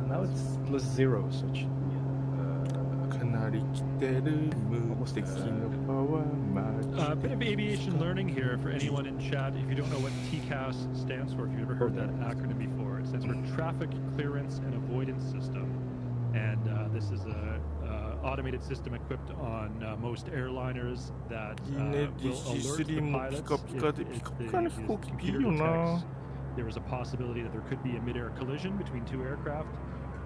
Now it's +0, so it should be. かなり来てる無敵のパワーマー A bit of aviation learning here for anyone in chat. If you don't know what TCAS stands for, if you've ever heard that acronym before, it stands for Traffic Clearance and Avoidance System. And this is a automated system equipped on most airliners that いいね will alert the DC3 もピ pilots カピカで if ピカ the ピカの飛行機っていいよ computer な detects there is a possibility that there could be a mid-air collision between two aircraft,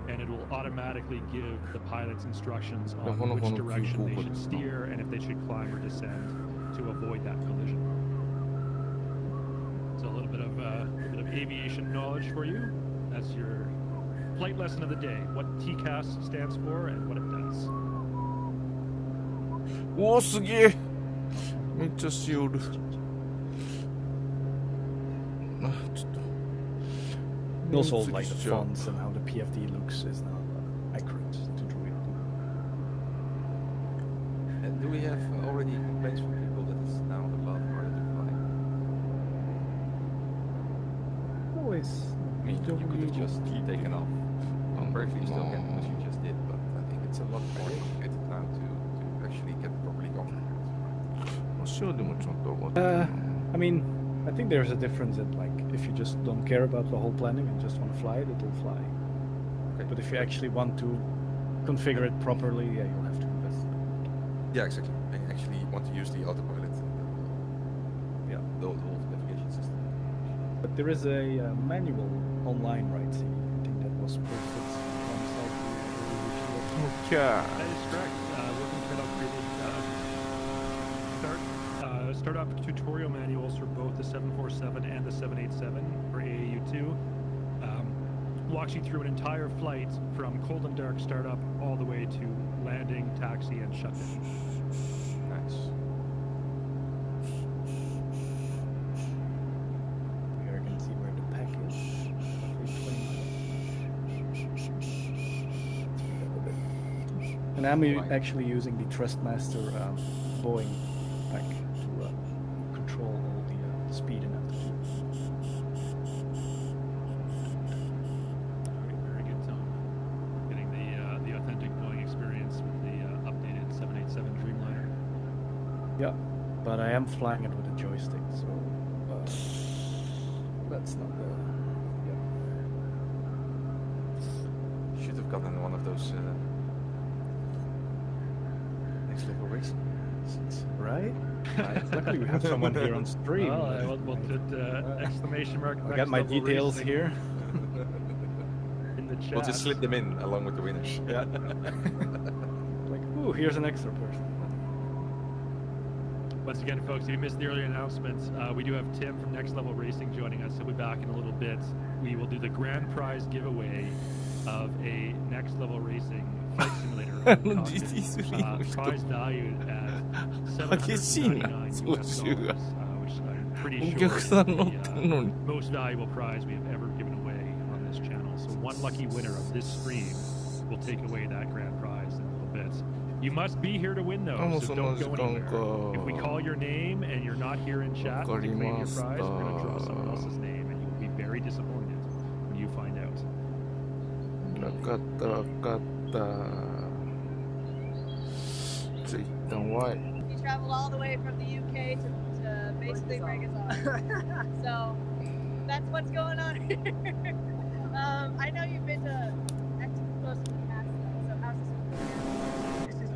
and it will automatically give the pilots instructions on which direction they should steer and if they should climb or descend to avoid that collision. So a little bit of aviation knowledge for you. That's your flight lesson of the day. What TCAS stands for and what it does. おおすげえめっちゃしおるあちょっと And also, like the fonts and how the PFD looks is now accurate to Druid. And do we have already complaints from people that it's now a lot harder to fly? Always. I mean, you could have just taken off. Perfectly, you still can, as you just did, but I think it's a lot more complicated now to actually get properly configured. I mean, I think there's a difference in like if you just don't care about the whole planning and just want to fly it, it'll fly. Okay. But if you actually want to configure it properly, yeah, you'll have to invest. Yeah, exactly. I actually want to use the autopilot, Yeah. the whole navigation system. But there is a manual online right sim. I think that was posted on the site. Yeah. That is correct. Working Cradle created start-up tutorial manuals for both the 747 and the 787 for AAU2. Walks you through an entire flight from cold and dark startup all the way to landing, taxi, and shutdown. Nice. Here you can see where the pack is. And I'm actually using the Trustmaster Boeing pack to control all the speed and altitude. Very good, Tom. Getting the authentic Boeing experience with the updated 787 Dreamliner. Yeah, but I am flying it with a joystick, so that's not the. Yeah. Should have gotten one of those next level racing seats. Right? Luckily, we have someone here on stream. Well, we'll put exclamation mark. I got my next level details racing here. in the chat. We'll just slip them in along with the winners. Yeah. Like, ooh, here's an extra person. Once again, folks, if you missed the earlier announcements, we do have Tim from Next Level Racing joining us. He'll be back in a little bit. We will do the grand prize giveaway of a Next Level Racing flight simulator. Prize valued at $799 US dollars, which I'm pretty sure is the most valuable prize we have ever given away on this channel. So one lucky winner of this stream will take away that grand prize in a little bit. You must be here to win those, so don't go anywhere. If we call your name and you're not here in chat to claim your prize, we're going to draw someone else's name, and you will be very disappointed when you find out. わかったわかった。じゃあ一旦 Y。 He traveled all the way from the UK to basically Regazon. So that's what's going on here. I know you've been to Expo close to the past, though, so how's this one? This is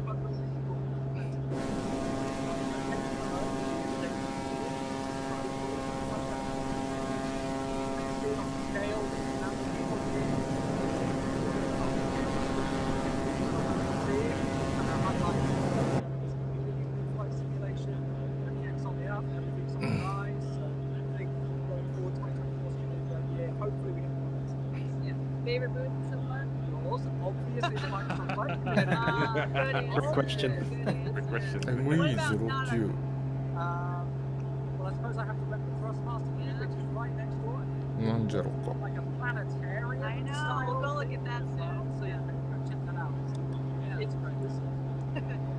favorite booth so far? Good question. Good question. ME09. Well, I suppose I have to rep the Thrustmaster, which is right next door. なんじゃろうか。 Like a planetarium. I know. style. We'll go look at that soon. So yeah, go check that out. Yeah, it's great.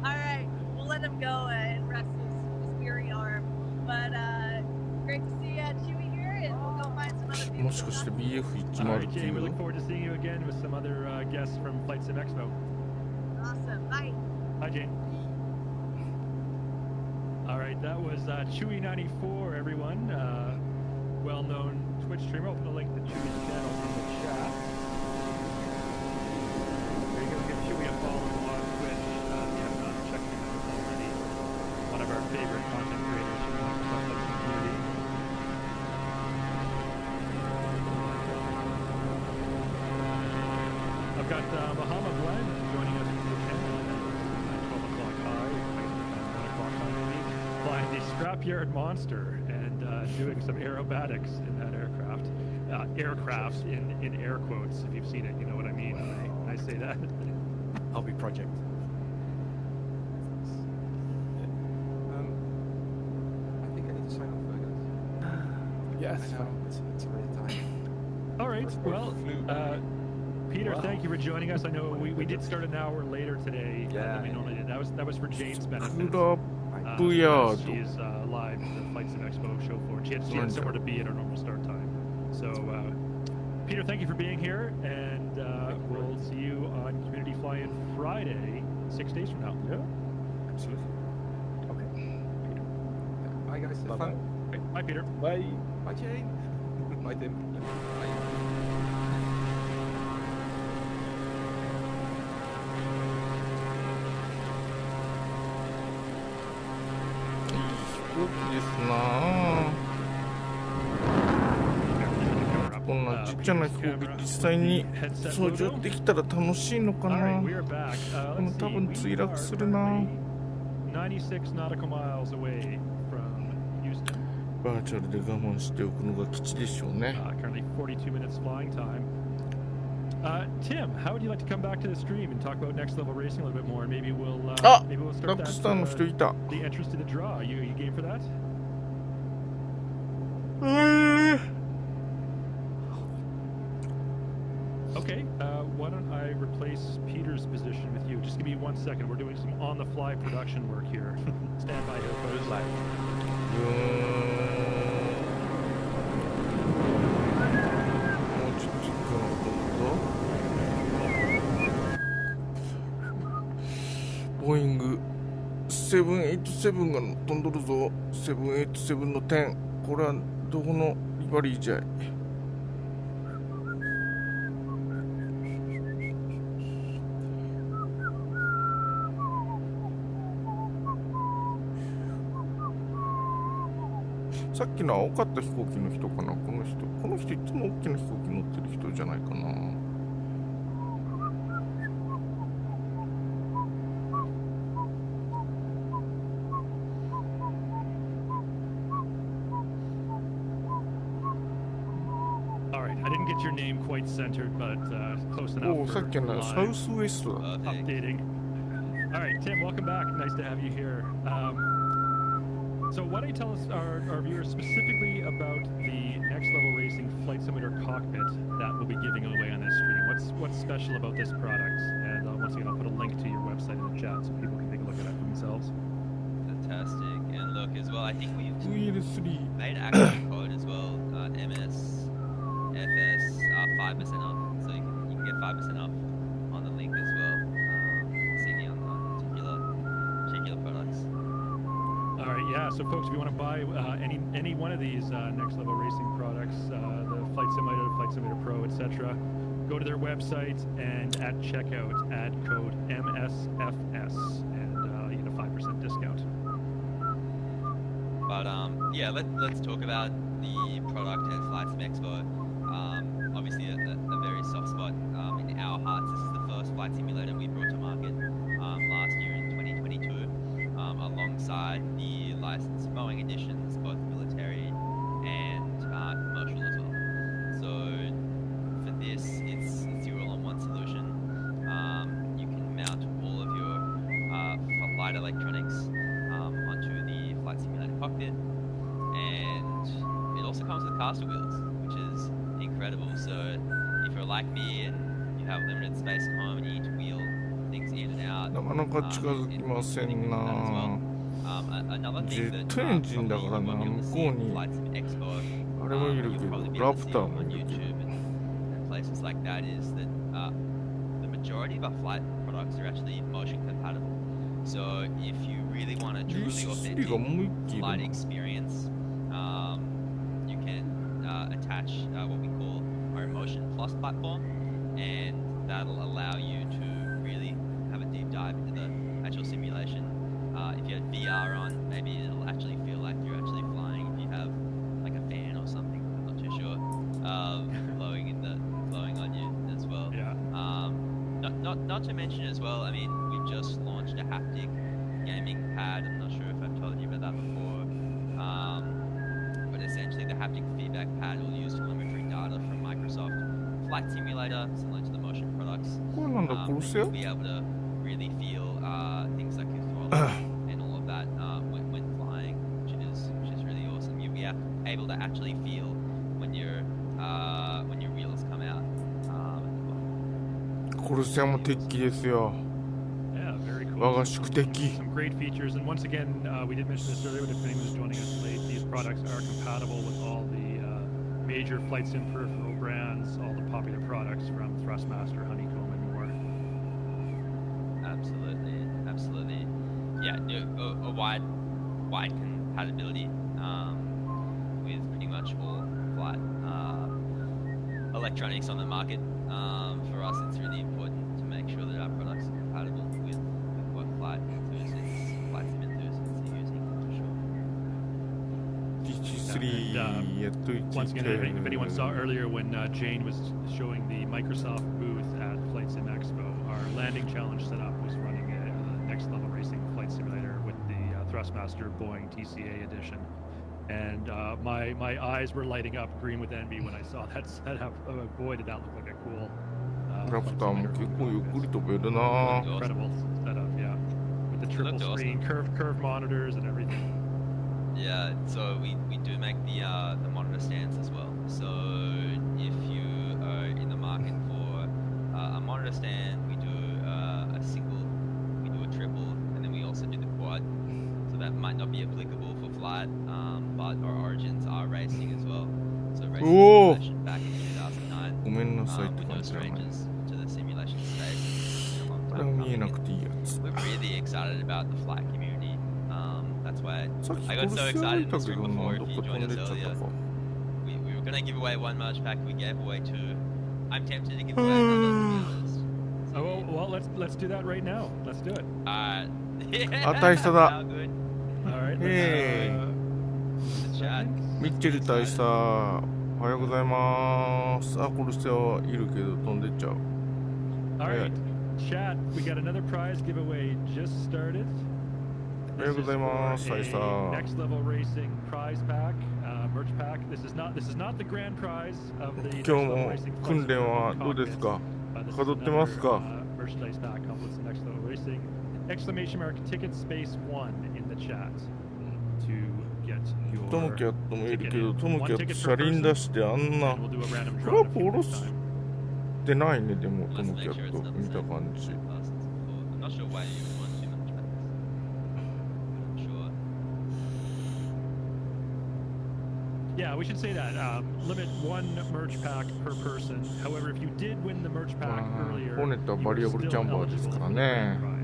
All right, we'll let him go and rest his weary arm. But great to see Chewy here, and we'll go find some other people. もしかして All right, Jay, we look BF109? forward to seeing you again with some other guests from FlightSimExpo. Awesome. Bye. Hi, Jane. All right, that was Chewy94, everyone. Well-known Twitch streamer. I'll put a link to Chewy's channel in the chat. There you go. Give Chewy a follow on Twitch if you have not checked him out already. One of our favorite content creators from the Microsoft Flight community. I've got Muhammad Len joining us from Japan at 12 o'clock high, 1 o'clock high maybe, flying the Scrapyard Monster and doing some aerobatics in that aircraft. Aircraft in air quotes, if you've seen it, you know what I mean when I say that. I'll be project. I think I need to sign off, guys. Yes. I know, it's already time. All right. Well, Peter, thank you for joining us. I know we did start an hour later today than we normally did. That was for Jane's benefit. クラップヤー She ド。 is live at the FlightSimExpo show floor. She had somewhere to be at her normal start time. So, Peter, thank you for being here, and we'll see you on Community Fly-In Friday, 6 days from now. Yeah. Absolutely. Okay. Peter. Bye, guys. Have Bye-bye. fun. Bye, Peter. Bye. Bye, Jane. Bye, Tim. Bye. いい飛行機ですなあ。こんなちっちゃな飛行機実際に操縦できたら楽しいのか All な。 right, we are back. でも Let's 多 see. 分 We 墜落する are な。 96 nautical miles away from Houston. バーチャルで我慢しておくのが基地でしょうね。 Currently 42 minutes flying time. Tim, how would you like to come back to the stream and talk about next level racing a little bit more? And maybe we'll あ、 maybe we'll ラ start ック that スターの人いた。 the entrance to the draw. You game for that? Okay. Why don't I replace Peter's position with you? Just give me 1 second. We're doing some on-the-fly production work here. Stand by here, folks. もうちょっと時間を取ると。ボーイング787が飛んどるぞ。787の10。これはどこのリバリーじゃい。さっきの青かった飛行機の人かな、この人。この人いつも大きな飛行機乗ってる人じゃないかな。All right. I didn't get your name quite centered, but close enough. おお、さっきの for サウスウエストだ。 updating. All right, Tim, welcome back. Nice to have you here. So why don't you tell us, our viewers, specifically about the next level racing flight simulator cockpit that we'll be giving away on this stream? What's special about this product? And once again, I'll put a link to your website in the chat so people can take a look at it for themselves. Fantastic. And look as well, I think we've VL3。 made an actual code as well. MSFS 5% off. So you can get 5% off on the link as well. CD on particular products. All right, yeah. So, folks, if you want to buy any one of these next level racing products, the Flight Simulator, Flight Simulator Pro, etc., go to their website and at checkout add code MSFS, and you get a 5% discount. But yeah, let's talk about the product at FlightSimExpo. Obviously, a very soft spot in our hearts. This is the first flight simulator we brought to market last year in 2022, alongside the licensed Boeing editions, both military and commercial as well. So for this, it's your all-in-one solution. You can mount all of your flight electronics onto the flight simulator cockpit, and it also comes with caster wheels, which is incredible. So if you're like me and you have limited space at home and you need to wheel things in and out, なかなか近づきませんな。 another ジェ thing ッ that トエンジンだからな、向こうに FlightSimExpo あれもいるけ you'll ど、 probably be ラ able to プ see ター on もいるけ YouTube ど。 and places like that is that the majority of our flight products are actually motion compatible. So if you really want a truly DC3 がもう一機いる flight な。 experience, you can attach what we call our Emotion Plus platform, and that'll allow you to really have a deep dive into the actual simulation. If you had VR on, maybe it'll actually feel like you're actually flying. If you have like a fan or something, I'm not too sure, blowing on you as well. Yeah. Not to mention as well, I mean, we've just launched a haptic gaming pad. I'm not sure if I've told you about that before. But essentially the haptic feedback pad will use telemetry data from Microsoft Flight Simulator, similar to the motion products. これなんだ、殺せ You'll よ。 be able to really feel things like your throttle and all of that when flying, which is really awesome. You'll be able to actually feel when your wheels コルセアも鉄器ですよ。 Yeah, very cool. 我が宿敵。 Some great features, and once again, we did mention this earlier, but if anyone was joining us late, these products are compatible with all the major flight sim peripheral brands, all the popular products from Thrustmaster, Honeycomb, and more. Absolutely, absolutely. Yeah, a wide compatibility with pretty much all flight electronics on the market. For us, it's really important to make sure that our products are compatible with what flight sim enthusiasts are using, for sure. PC3 やっといて Once again, if anyone saw earlier when Jane was showing the Microsoft booth at FlightSimExpo, our landing challenge setup was running a next level racing flight simulator with the Thrustmaster Boeing TCA edition. And my eyes were lighting up green with envy when I saw that setup. Oh, boy, did that look like a cool ラプターも flight 結 simulator. 構ゆっくり飛べるな。 Incredible setup, yeah. With the triple looked screen, curved monitors and everything. Yeah, so we do make the monitor stands as well. So if you are in the market for a monitor stand, we do a single, we do a triple, and then we also do the quad. So that might not be applicable for flight, but our origins are racing as well. So racing Whoa. simulation back in 2009. ごめんなさいって We're 感 no じじゃない。 strangers to the simulation space. It's been a long これ time は見え coming, なくていいやつ。 we're really excited about the flight community. That's why さっき I コ got ル so セア excited い in た the け stream どな、 before. ど If っ you か飛ん joined でっ us ちゃった earlier, か。 we were gonna give away one merch pack. We gave away two. I'm tempted to give away another, to be honest. Oh, well, let's do that right now. Let's do it. Alright. Yeah. あ、大佐だ。 How good. All right. Hey. The chat. ミッチェル大佐、おはようございます。あ、コルセアいるけど飛んでっちゃう。 All right, chat. We got another prize giveaway just started. おはようございます、大 This is 佐。 for a Next level racing prize pack, merch pack. This is not the grand prize of the next 今日 level も racing 訓練はどうですか？ This is 飾ってますか？ another, merchandise pack compliments of next level racing. Exclamation mark ticket space 1 in the chat to get your トムキャットもいるけど、 ticket ト in. ム One キャッ ticket ト per 車輪 person, 出してあんな and we'll do a random フ draw ラ in a ップ few 下ろ minutes す time. ってないね、でもト Let's ムキ make ャ sure ッ it's ト not the 見た same 感じ。 classes before. I'm not sure why you would want too much packs. I'm sure. Yeah, we should say that. Limit one merch pack per person. However, if you did win the merch pack まあ earlier, ホーネットは you バリ are アブル still チャンバーです eligible か for ら the ね。 grand prize.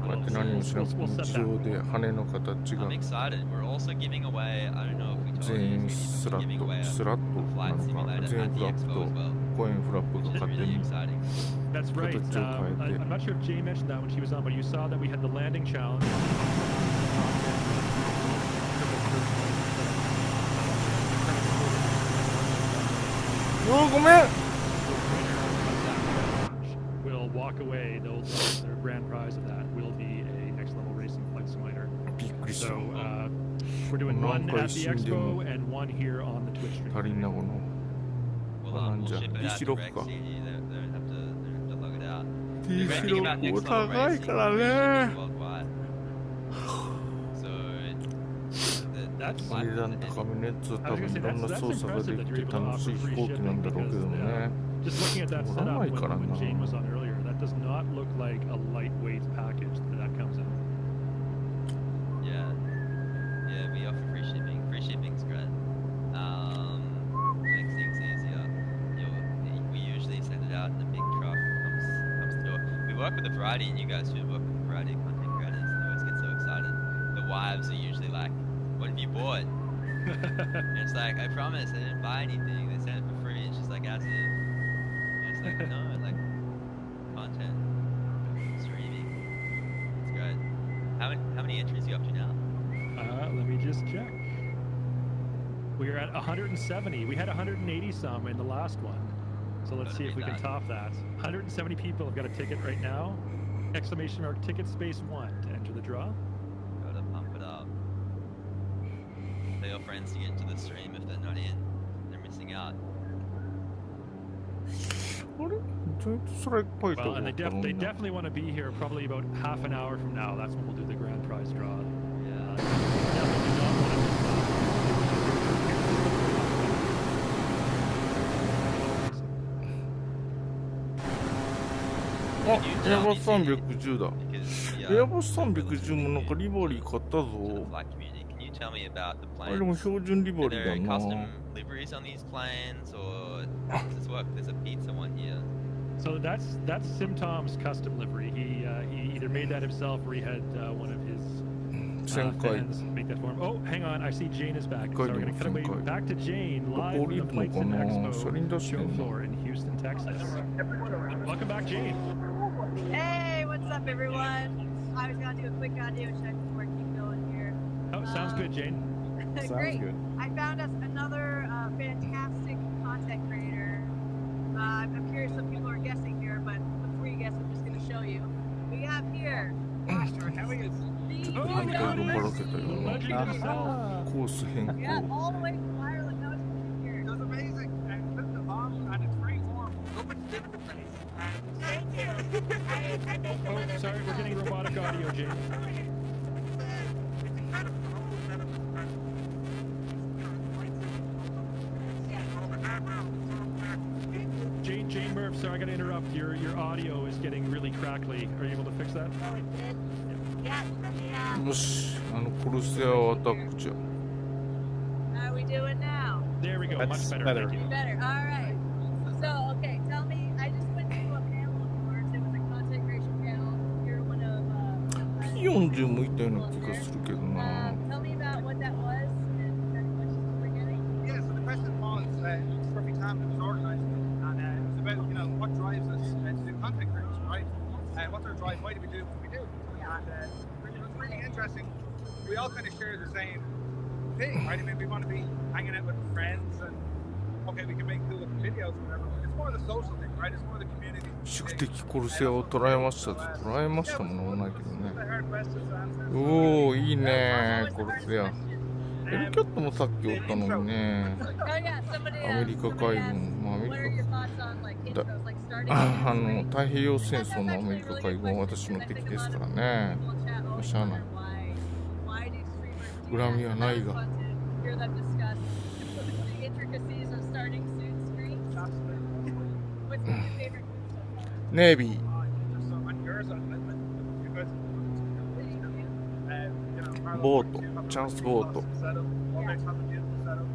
こうやって何もしなくても自動で羽の形が I'm excited. We're also giving away, I don't know if we told 全 you, 員 we're スラ giving ッ away ト、 a スラットな flight のか simulator 全 at フ the ラップ expo と as well. コインフラップ Which が is 勝手 really に exciting. That's right. I'm not sure if Jay mentioned that when she was on, but you saw that we had the landing challenge. ごめん Will walk away. Their grand prize of that will be a next level racing flight simulator. びっくりした So we're doing one なんか at 一 the 瞬でも expo and one here on the Twitch stream. 足りんなこの We'll, Walang we'll dyan. ship it out T-Shirok direct ka. to you. They don't have to lug it out. T The great thing about next level 高い racing から is ね shipping worldwide. So That's 値段高めのやつは多分いろんな操作ができて楽しい飛行機なんだろうけどもね just looking at that 乗ら setup ない when, からな when Jane was on earlier, that does not look like a lightweight package that comes in. Yeah, we offer free shipping. Free shipping's great. Makes things easier. We usually send it out in a big truck. Comes to door. We work with a variety, and you guys should work with a variety of content creators. They always get so excited. The wives are usually like, "What have you bought?" And it's like, "I promise, I didn't buy anything. They sent it for free." And she's like, "As if." And it's like, no, like content, streaming. It's great. How many entries you up to now? Let me just check. We are at 170. We had 180 some in the last one. So let's see if we can top that. 170 people have got a ticket right now. Exclamation mark ticket space 1 to enter the draw. Gotta pump it up. Tell your friends to get into the stream if they're not in. They're missing out. あれちょっとストライクファイター Well, だ and ったの they に definitely want to be here probably about half an hour from now. That's when we'll do the grand prize draw. Yeah. Definitely do not want to miss that. can you エア tell バ me ス Jane, 310だ。 because エアバス310もなんかリボリー買った to the ぞ。 flight community, can you tell me about the あれでも planes? 標準リボ Are リー there だ custom な。 liveries on these planes, or how does this work? There's a pizza one here. So that's SimTom's custom livery. He either made that himself or he had one of his 1000回。 fans make that for him. Oh, hang on, I see Jane is back. So Good, we're gonna cut away 1000 back to Jane どこ live 降り from る the のかな。車輪 FlightSimExpo 出して show んの。 floor in Houston, Texas. Welcome back, Jane. Hey, what's up, everyone? I was gonna do a quick audio check before I keep going here. Oh, sounds good, Jane. Sounds Great. good. I found us another fantastic content creator. I'm curious if people are guessing here, but before you guess, I'm just going to show you. We have here. Foster, how are you? Oh, 何回もばらけたような。 Legend himself. コース変 Yeah, 更。 all the way from Ireland. How is it here? It was amazing. And put the bomb and it's very warm. Nobody's living the place. Thank you. Oh, sorry, we're getting robotic audio, Jane. Jane Murph, sorry, I gotta interrupt. Your audio is getting really crackly. Are you able to fix that? Oh, it did? Yeah. Let me, よし、コルセアアタックじゃ。 how are we doing now? There we go. That's Much better. better. Thank you. Better. All right. So, okay, tell me. I just went to a panel of yours. It was a content creation panel. You're one of. P40 もいたような気がするけどな。 Tell me about what that was and any questions you were getting. Yeah, so the question was, it's a perfect time it was organised, and it was about, what drives us to do content creation, right? What's our drive? Why do we do what we do? And it was really interesting. We all kind of share the same thing, right? I mean, we want to be hanging out with friends, and okay, we can make cool looking videos or whatever. But it's more the social thing, right? It's more the community. 宿敵コルセアを捉えましたって捉えましたものないけど The ね。 hard questions to answer. おお、いい What ね was コ the ル first セア。 question? エルキャットもさっきおったのにね。 Oh yeah, somebody アメリカ海 asked, 軍、まあアメ what are リ your カ thoughts on like だ intros, like starting 太平洋戦争のアメリカ海軍は私の敵ですからね。しゃあない。恨みはないが。 Hear them discuss the intricacies of starting soon screens. What's your favorite move so far? ネイビー。 So on yours, you guys, Marlo, ボート you have a チャンス really ボート awesome setup. Always have a beautiful setup.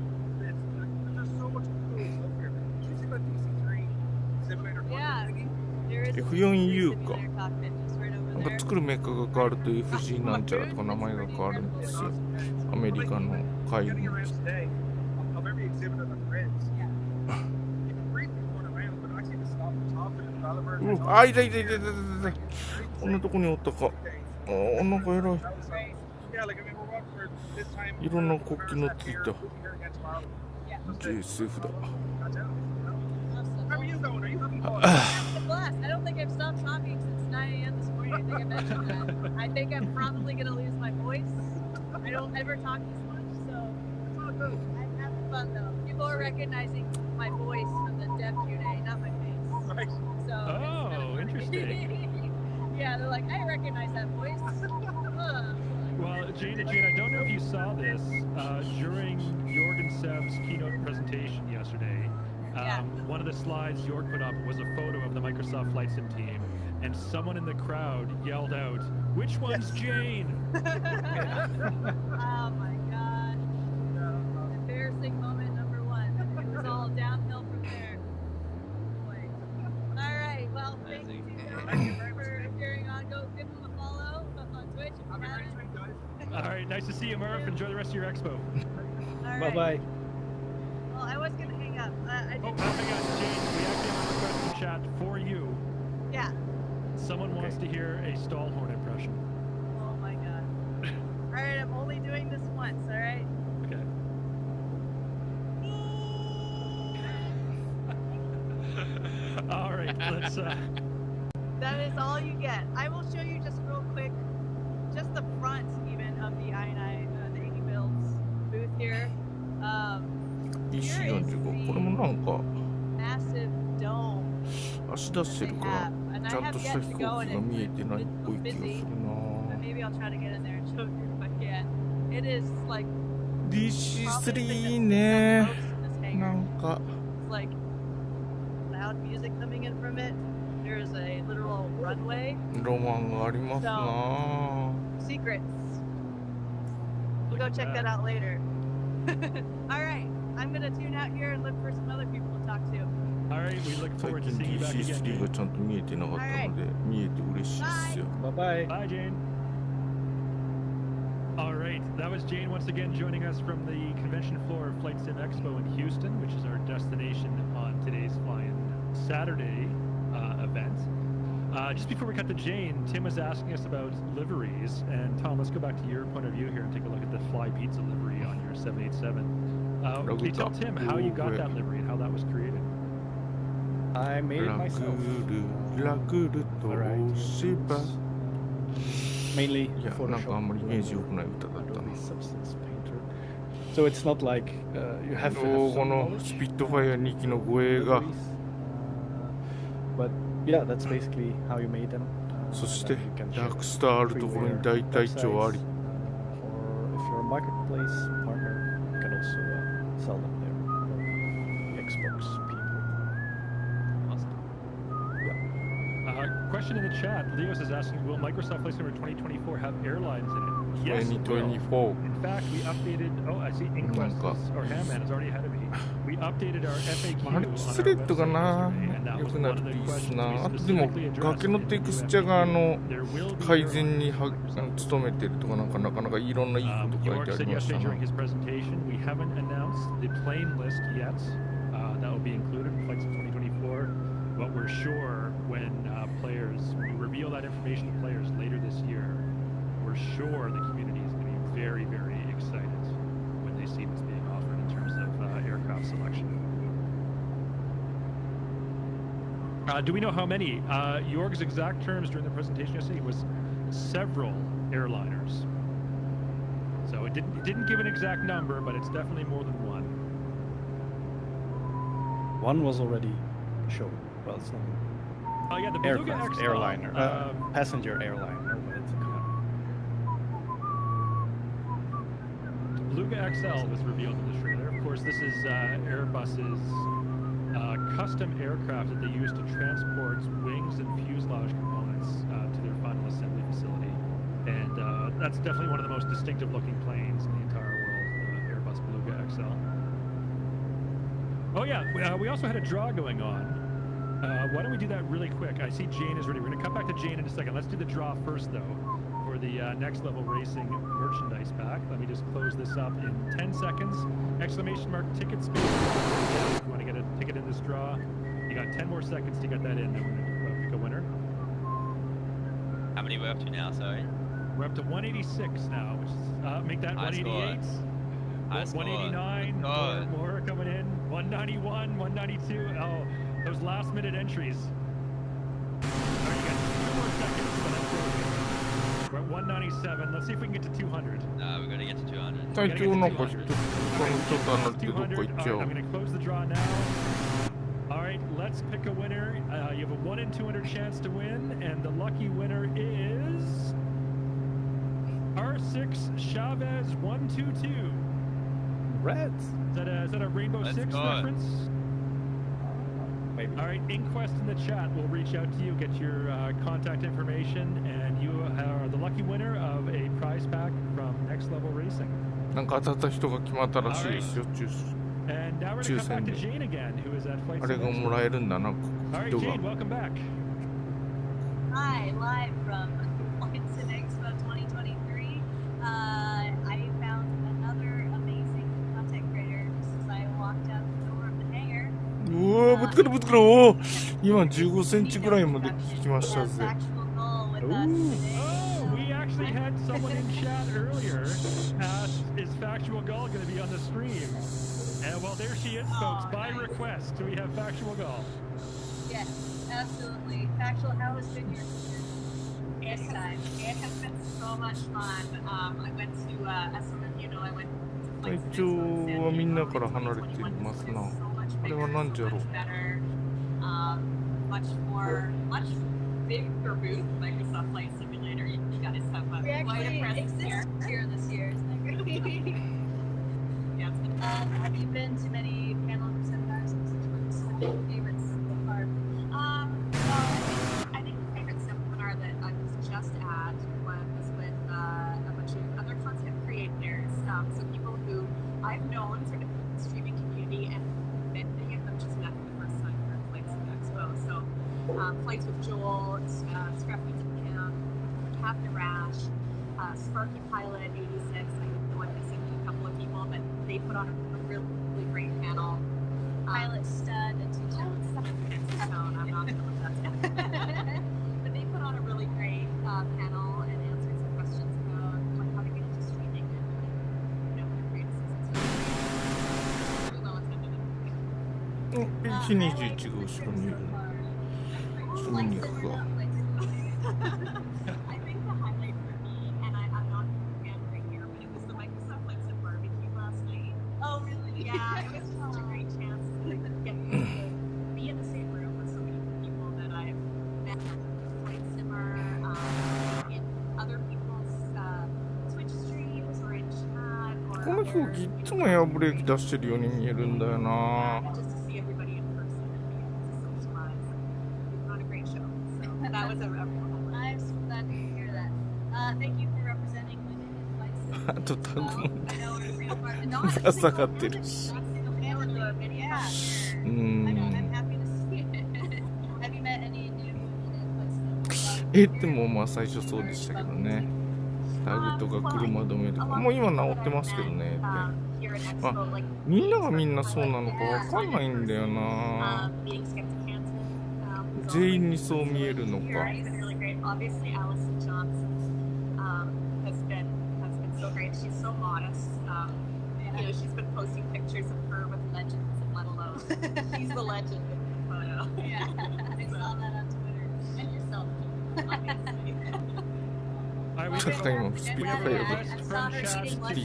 There's so much cool stuff here. Did you see that DC3 simulator? Yeah, there is a F4U か simulator cockpit just right over なんか there. 作るメーカーが変わると FG なんちゃらとか名前が変わるんですよ。アメリカの海 Getting 軍。 around today, of every exhibitor that there is, you can briefly run around, but actually to stop and talk to the developers. うん、あ、いたいたいたいたいたいた。こんなとこにおったか。あ、なんか偉い。 Yeah, like I mean, we're walking for this time. いろんな国旗のついた Here against Marlo. JSF だ。 How are you going? Are you having fun? It's a blast. I don't think I've stopped talking since 9 a.m. this morning. I think I mentioned that. I think I'm probably going to lose my voice. I don't ever talk this much, so I'm having fun though. People are recognizing my voice from the dev Q&A, not my face. Right. So Oh, interesting. Yeah, they're like, I recognize that voice. Well, Jane, I don't know if you saw this during Jorgen Seb's keynote presentation yesterday. Yeah. One of the slides Jorg put up was a photo of the Microsoft Flight Sim team, and someone in the crowd yelled out, "Which one's Jane?" Oh my gosh. Embarrassing moment number 1. It was all downhill from there. Boy. All right. Well, thank you for appearing on. Go give them a follow on Twitch if you haven't. All right, nice to see you, Murph. Enjoy the rest of your expo. All Bye right. bye. Well, I was gonna hang up. I Oh, didn't. hang on, Jane. We actually have a request in chat for you. Yeah. Someone wants to hear a Stallhorn impression. Oh my god. All right. I'm only doing this once. All right. Okay. All right, let's. That is all you get. I will show you just real quick, just the front even of the i9, the 80 builds booth here. EC45 これもなんか Massive dome 足出してるから and I ちゃん have とした yet 飛 to 行 go 機 in が it. 見えてないっぽい気がする But な maybe I'll try to get in there and show you if I can. It is like DC3 ね most in this な hangar. んか It's like loud music coming in from it. There's a literal runway. ロマンがありますなぁ。 Secrets. We'll go check that out later. All right, I'm gonna tune out here and look for some other people to talk to. All right, we look 最 forward to 近 seeing you back DC3 again. がちゃんと見えてなかったので、見えて嬉しいですよ。 Bye bye. Bye, Jane. All right, that was Jane once again joining us from the convention floor of FlightSimExpo in Houston, which is our destination on today's Flying Saturday event. Just before we cut to Jane, Tim was asking us about liveries, and Tom, let's go back to your point of view here and take a look at the Fly Pizza livery on your 787. Can you tell Tim how you got that livery and how that was created? I made it myself. ラクルとシバ。 Mainly いや、なんかあんまりイメージ良くない歌だったな。 Adobe Substance Painter. So it's not like you have to have こ some の knowledge スピットファイア2機の護衛が、 but yeah, that's basically how you made them. そして Then you can ダ ship ークスターあるところに大隊長あり、 or if you're a marketplace partner, you can also sell them there. The Xbox people. Awesome. Question in the chat, Leos is asking, will Microsoft Flight Simulator 2024 have airlines in it? Yes, it will. 2024 In fact, we updated. Oh, I see. Inquest or Hamman is already ahead of me. We updated our FAQ マルチスレッドがな良くなるといいっすな。あとでも崖のテクスチャが改善に努めてるとかなんかなかなかいろんないいこと書い York てあ said りました yesterday な。 during his presentation, we haven't announced the plane list yet. That will be included in Flight Sim 2024. But we're sure when players, we reveal that information to players later this year, we're sure the community is going to be very, very excited when they see this being offered in terms of aircraft selection. Do we know how many? Jorg's exact terms during the presentation yesterday was several airliners. So it didn't give an exact number, but it's definitely more than one. One was already shown. Well, it's not Oh yeah, the Beluga aircraft, XL, airliner, passenger airliner. What it's called. The Beluga XL was revealed in the trailer. Of course, this is Airbus's custom aircraft that they use to transport wings and fuselage components to their final assembly facility. And that's definitely one of the most distinctive looking planes in the entire world, the Airbus Beluga XL. Oh yeah, we also had a draw going on. Why don't we do that really quick? I see Jane is ready. We're going to come back to Jane in a second. Let's do the draw first, though, for the Next Level Racing merchandise pack. Let me just close this up in 10 seconds. Exclamation mark ticket space. If you want to get a ticket in this draw, you got 10 more seconds to get that in. Then we're going to pick a winner. How many we're up to now, sorry? We're up to 186 now, which is, make that High 188. High score. 189. Good. More coming in. 191, 192. Oh. Those last minute entries. All right, you got 2 more seconds, but that's good. We're at 197. Let's see if we can get to 200. We're going to get to 200. 隊長なんかちょっと他の人と離れてどっか 200. 行っちゃ All う right, I'm going to close the draw now. All right, let's pick a winner. You have a 1 in 200 chance to win, and the lucky winner is R6 Chavez 122. Reds. Is that a Rainbow Let's Six go. reference? Maybe. All right, Inquest in the chat will reach out to you, get your contact information, and you are the lucky winner of a prize pack from Next Level Racing. なんか当たった人が決まったらしいですよ。 And now we're going to come back to Jane again, who is at Flight あれがもらえるんだな、 All right, 人が。 Jane, welcome back. Hi, live from FlightSimExpo 2023. I found another amazing content creator just as I walked out the door of the hangar. うわー、ぶつかるぶつかる。おー、今15センチぐらいまで聞きましたぜ。 Oh, we actually had someone in chat earlier ask, is Factual Gull going to be on the stream? And well, there she is, folks. By request, we have Factual Gull. Yes, absolutely. Factual, how has been your It has been so much fun. I went to, as some of you know, I went to 隊長はみんなから離れていますな。あれは何時やろう。 much bigger booth, Microsoft Flight Simulator. You guys have We quite a actually presence here. exist here this year, isn't it great? Yeah, it's been Have you been to many panel seminars and such ones? What are your favorites so far? well, Flights with Joel, Scruffy Cam, Captain Rash, Sparky Pilot 86. I know I'm missing a couple of people, but they put on a really, really great panel. Pilot Stud and Two-Tone. Two-Tone, I'm not sure what that's but they put on a really great panel and answered some questions about like how to get into streaming and create a season. Really well attended. 121が後ろにいる。その肉が。I think the highlight for me, and I'm not a fan right here, but it was the Microsoft Flights and Barbecue last night. Oh, really? Yeah, it was just a great chance to get to be in the same room with so many people that I've met on Flight Simmer, in other people's Twitch streams or in chat or この飛行機いつもエアブレーキ出してるように見えるんだよな。 just to see everybody in person and be able to socialize. We put on a great show. So that was a real I'm so glad to hear that. Thank you for representing women in flights. あとタグも I know it's real hard to ぶら下がってるし。Yeah. I know, I'm happy to see it. Have you met any new women in flights? でもまあ最初そうでしたけどね。タグとか車止めとか。もう今治ってますけどね。みんながみんなそうなのかわかんないんだよな。全員にそう見えるのか。Obviously, Allison Johnson has been so great. She's so modest. She's been posting pictures of her with legends and let alone she's the legend in the photo. Yeah, I saw that on Twitter. And yourself, obviously. Just今スピー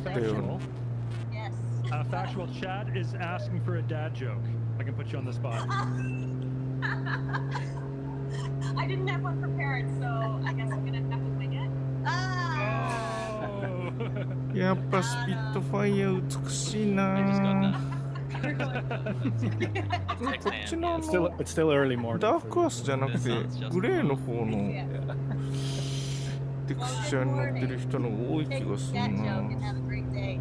ド変えよう。 Yes. Factual chat is asking for a dad joke. I can put you on the spot. I didn't have one prepared, so I guess I'm gonna have to wing it. Oh. やっぱスピットファイヤー美しいな。 こっちの It's still early morning. ダークアースじゃなくてグレーの方のテクスチャーに乗ってる人の方が多い気がする That joke な。 and have a great day.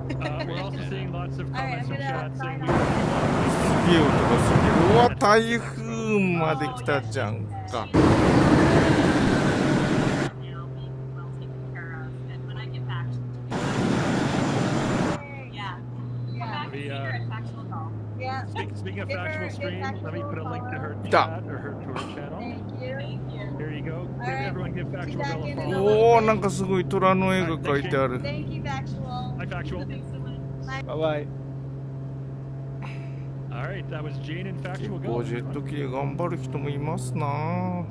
We're also seeing lots of comments in chat saying we すげえ音がするけど、うわ台風まで来たじゃんか。 Being well taken care of, and when I get back to yeah, back The, here at Factual Golf. Yeah. Speaking of Give her- factual give stream, let me Factual put a link to her Yeah. chat or her channel. Thank you. Here you go. Give right. everyone give Factual Be back Bell a in follow. おお、なんかすごい虎の絵が描いてある。 Thank you, Factual. Hi, Factual. Thanks so much. Bye bye. All right, that was Jane and 結 Factual 構 Go. ジェット機で頑張る人もいますな。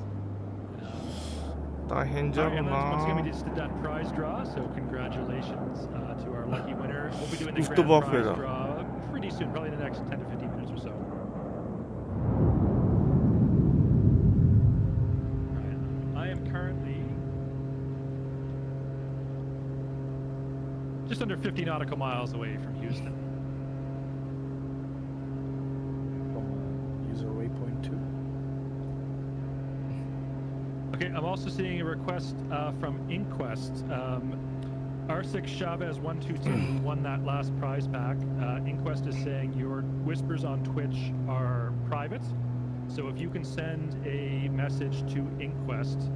大変じゃ All ろ right, う and once again, we な。 just did that prize draw, so congratulations to our lucky winner. We'll be doing the Lift grand off prize it. draw pretty soon, probably in the next 10 to 15 minutes or so. I am currently just under 50 nautical miles away from Houston. From user waypoint 2. Okay, I'm also seeing a request from Inquest. R6 Chavez 122 who won that last prize pack. Inquest is saying your whispers on Twitch are private. So if you can send a message to Inquest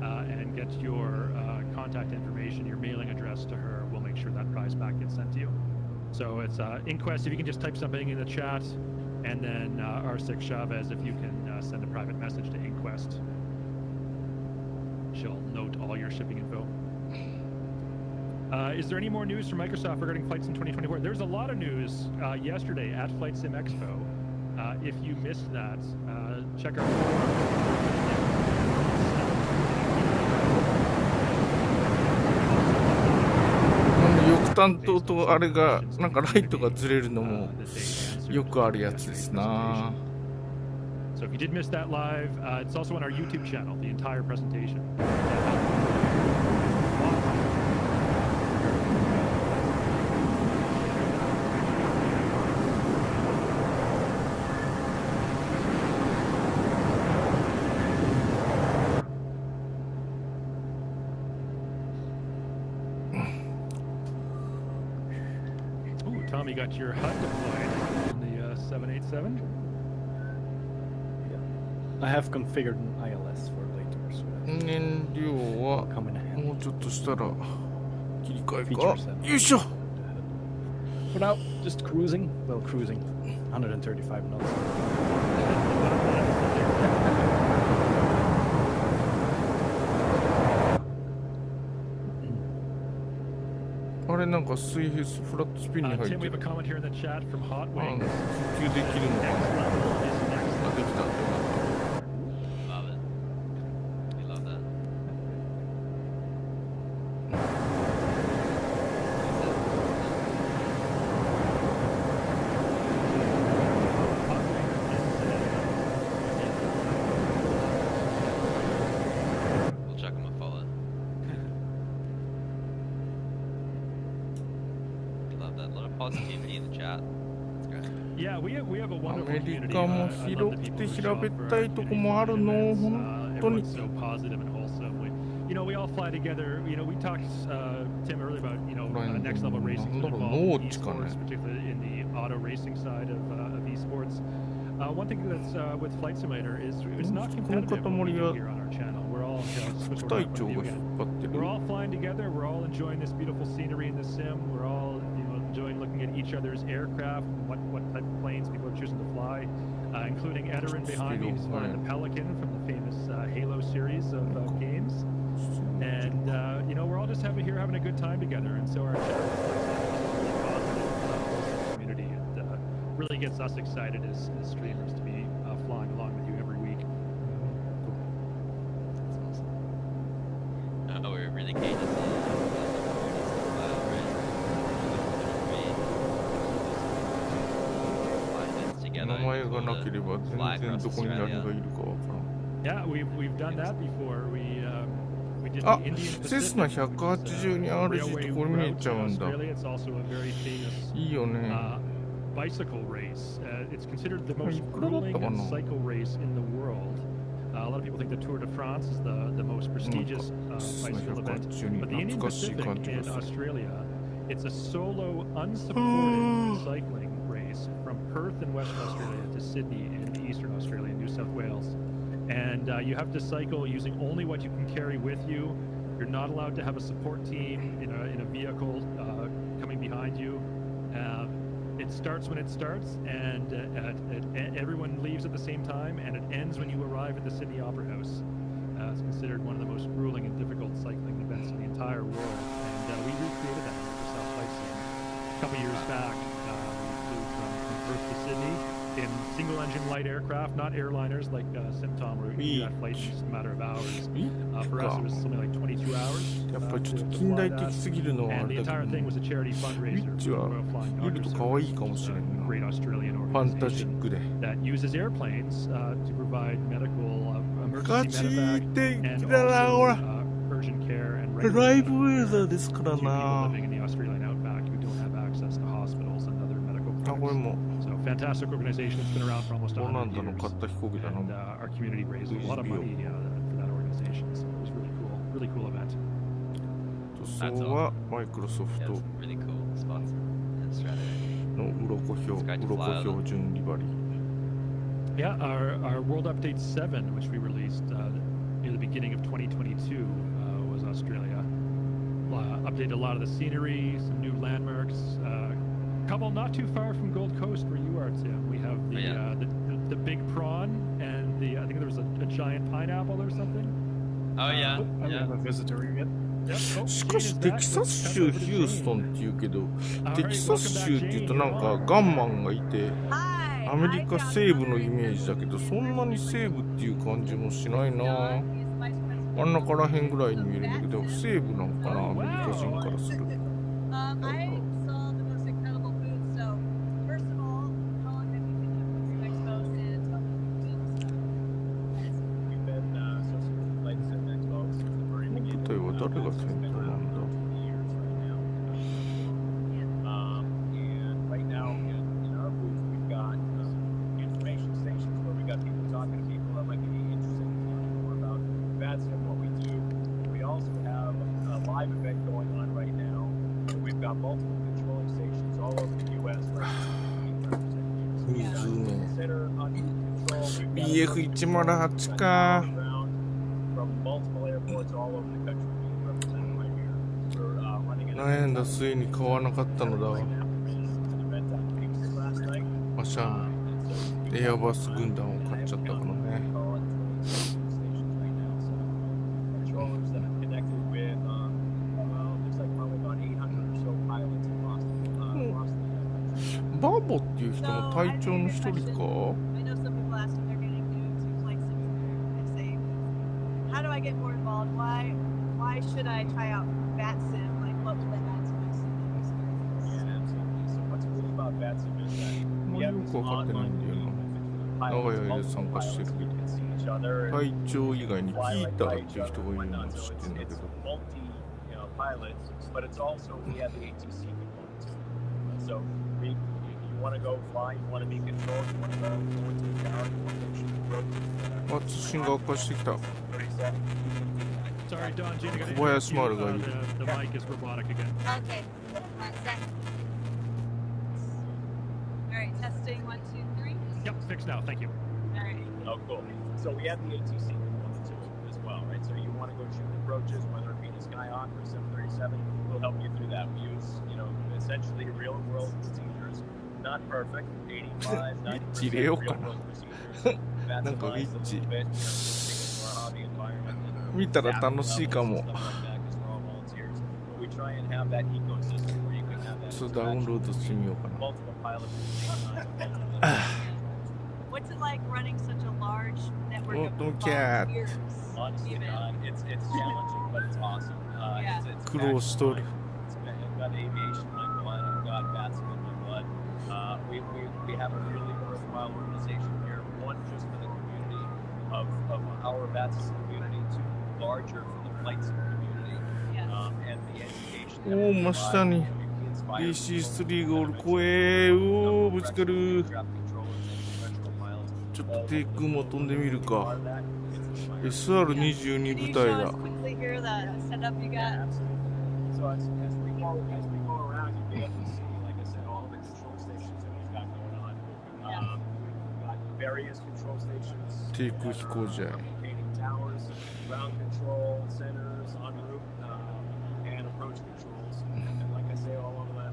and get your contact information, your mailing address to her, we'll make sure that prize pack gets sent to you. So it's Inquest, if you can just type something in the chat, and then R6 Chavez, if you can send a private message to Inquest. She'll note all your shipping info. Is there any more news from Microsoft regarding Flight Sim 2024? There's a lot of news yesterday at FlightSimExpo. If you missed that, check our forum. 翼担当とあれがなんかライトがずれるのもよくあるやつですな。 So if you did miss that live, it's also on our YouTube channel, the entire presentation. Ooh, Tommy got your HUD deployed on the 787. I have configured an ILS for later, so that 燃料 will は come in handy. もうちょっとしたら切り替えか。 Features and よいしょ。 For now, just cruising. Well, cruising. 135 knots. あれなんか水平フラットスピンに入って Tim, we have a る。 comment here in the chat from Hot あの Wings. 復旧できるのか Next な。 level is next あ、で level. きたんだ。 Love it. We love that. Hot We'll chuck him a follow. We love that. A lot of positivity in the chat. That's great. Yeah, we have a ア wonderful メリ community. カも I love 広 く the people て who 平 show べ up for った our いとこ community もあるの。 events. 本当に。 Everyone's so positive and wholesome. We all fly together. We talked, Tim, earlier about next level racing to involve esports, particularly in the auto racing side of esports. One thing that's with Flight Simulator is it's not competitive what we do here on our channel. We're all, switch 副 over 隊 to 長 you が again. 引っ張ってる。 We're all flying together. We're all enjoying this beautiful scenery in the sim. We're all, enjoying looking at each other's aircraft and what type of planes people are choosing to fly, including Ederin behind me, who's flying the Pelican from the famous Halo series of games. And we're all just having a good time together. And so our chat is really positive community. It really gets us excited as streamers to be flying along with you every week. That's awesome. We're really keen to see名前がなければ全然どこに何がいるかわからん。 Yeah, we've done that before. We did あ the Indian セスナ Pacific, 182 RG とこれ見えちゃうんだ。 Australia. It's also a very famous いいよね。 bicycle race. It's considered the most いくらだったかな？ grueling cycle race in the world. A lot of people think the Tour de France is the most prestigious bicycle event, but the Indian Pacific in Australia, it's a solo, unsupported cycling race from Perth in Western Australia to Sydney in Eastern Australia, New South Wales. And you have to cycle using only what you can carry with you. You're not allowed to have a support team in a vehicle coming behind you. It starts when it starts, and everyone leaves at the same time, and it ends when you arrive at the Sydney Opera House. It's considered one of the most grueling and difficult cycling events in the entire world, and we recreated that for South Flight Sim. A couple years back, we flew from Perth to Sydney in single-engine light aircraft, not airliners like SimTom, where you had flight in just a matter of hours. For us, it was something like 22 hours. やっぱりちょっと近代的すぎるのはあ And れ the だ entire け thing ど、 was a charity ウィ fundraiser ッチ for は Royal Flying 見る Doctor と可愛いかもし Service, れんな。 a great Australian ファンタジ organization ックで。 that uses airplanes to provide medical ガ emergency チ medevac 的 and だな、ほ also ら。 urgent care and ライ regular ブウェザーですから to people な。 living in the Australian outback who don't have access to hospitals and other medical あ、これ clinics. も So fantastic organization. It's been around for almost オーラン 100ドの years. 買った飛行機だな。 And our community raised a lot of money for that organization. So it was really cool event. 塗装はマイクロソフ Yeah, ト it's really cool spots in Australia. の鱗標準リバリー。 Yeah, our World Update 7, which we released near the beginning of 2022, was Australia. Updated a lot of the scenery, some new landmarks. A couple not too far from Gold Coast, where you are, Tim. We have the big prawn, and I think there was a giant pineapple or something. Oh yeah, I don't yeah. have a visitor yet. Yep. Oh, し Shane か is し back. テキサ Let's ス cut 州 over to ヒュース Shane. トンって言うけど All テ right, キサス welcome 州 back, って言う Jane. となん You're か on. ガンマンがいて Hi. アメリカ西部のイメージだけどそんなに西部っていう感じもしないな。真ん中らへんぐらいに見えるんだけど西部なんかな、アメリカ人からすると。 I saw the most incredible food. So, first of all, how long have you been at FlightSimExpo and tell me the food We've been associated with FlightSimExpo since the very この beginning. 舞台は誰が先頭なんだ。 Years right now. And right now in our booth we've got information stations where we got people talking to people that might be interested in learning more about VADSIM, what we do. We also have a live event going on right now. We've got multiple controlling stations all over the U.S. right now. We've got center control. We've BF108 か。悩んだ末に買わなかったのだわ。まあしゃあない。エアバス軍団を買っちゃったからね。バーボっていう人も隊長の一人か。 I know some people asked if they're getting new to Flight Simulator and say, how do I get more involved? Why should I try out VATSIM? Like, what would that add to my sim experience? Yeah, absolutely. So what's cool about VATSIM is that we have this online community with pilots, multiple pilots who can see each other. 隊長以外にピ fly ー like ター by って each いう other 人がい and るの whatnot. を知 So ってるんだけ it's ど。 multi, pilots, but it's also we have the ATC component too. So you want to go fly, you want to be in control, you want to go into the tower, you want to make sure the road. あ、通信が悪化してきた。 Sorry, Don, Gene, I got to Boy, interrupt you. smart guy. The mic is robotic again. Okay. 1 sec. All right, testing 1, 2, 3. Yep, fixed now. Thank you. All right. Oh, cool. So we have the ATC component too as well, right? So you want to go shoot approaches, whether it be the Skyhawk or 737, we'll help you through that. We use, essentially real-world procedures. Not perfect, 85, 90% real-world procedures. That's a little bit, our hobby environment. 見たら楽しいかも。 We try and have that ecosystem where you can have that ちょっとダウンロードしてみようかな。 multiple pilots at the same time. What's it like running such a large network of Don't cat. volunteers? Honestly, Even? it's challenging, but it's awesome. Yeah. It's 苦労しとる。 I've got aviation in my blood. I've got VATSIM in my blood. We have a really worthwhile organization here. One, just for the community of our VATSIM community. Two, larger for the flight sim community. Yeah. And the education. おお、真下に BC3 がおる。怖え。おお、ぶつかる。ちょっと低空も飛んでみるか。SR22 部 Can you 隊 show だ us。quickly here the setup you Yeah, got? absolutely. So as we go around, you'll be able to see, like I said, all the control stations that we've got going on. We've got various control stations. 低空飛行じゃい。 Communicating towers, ground control centers, en route, and approach controls. And like I say, all over the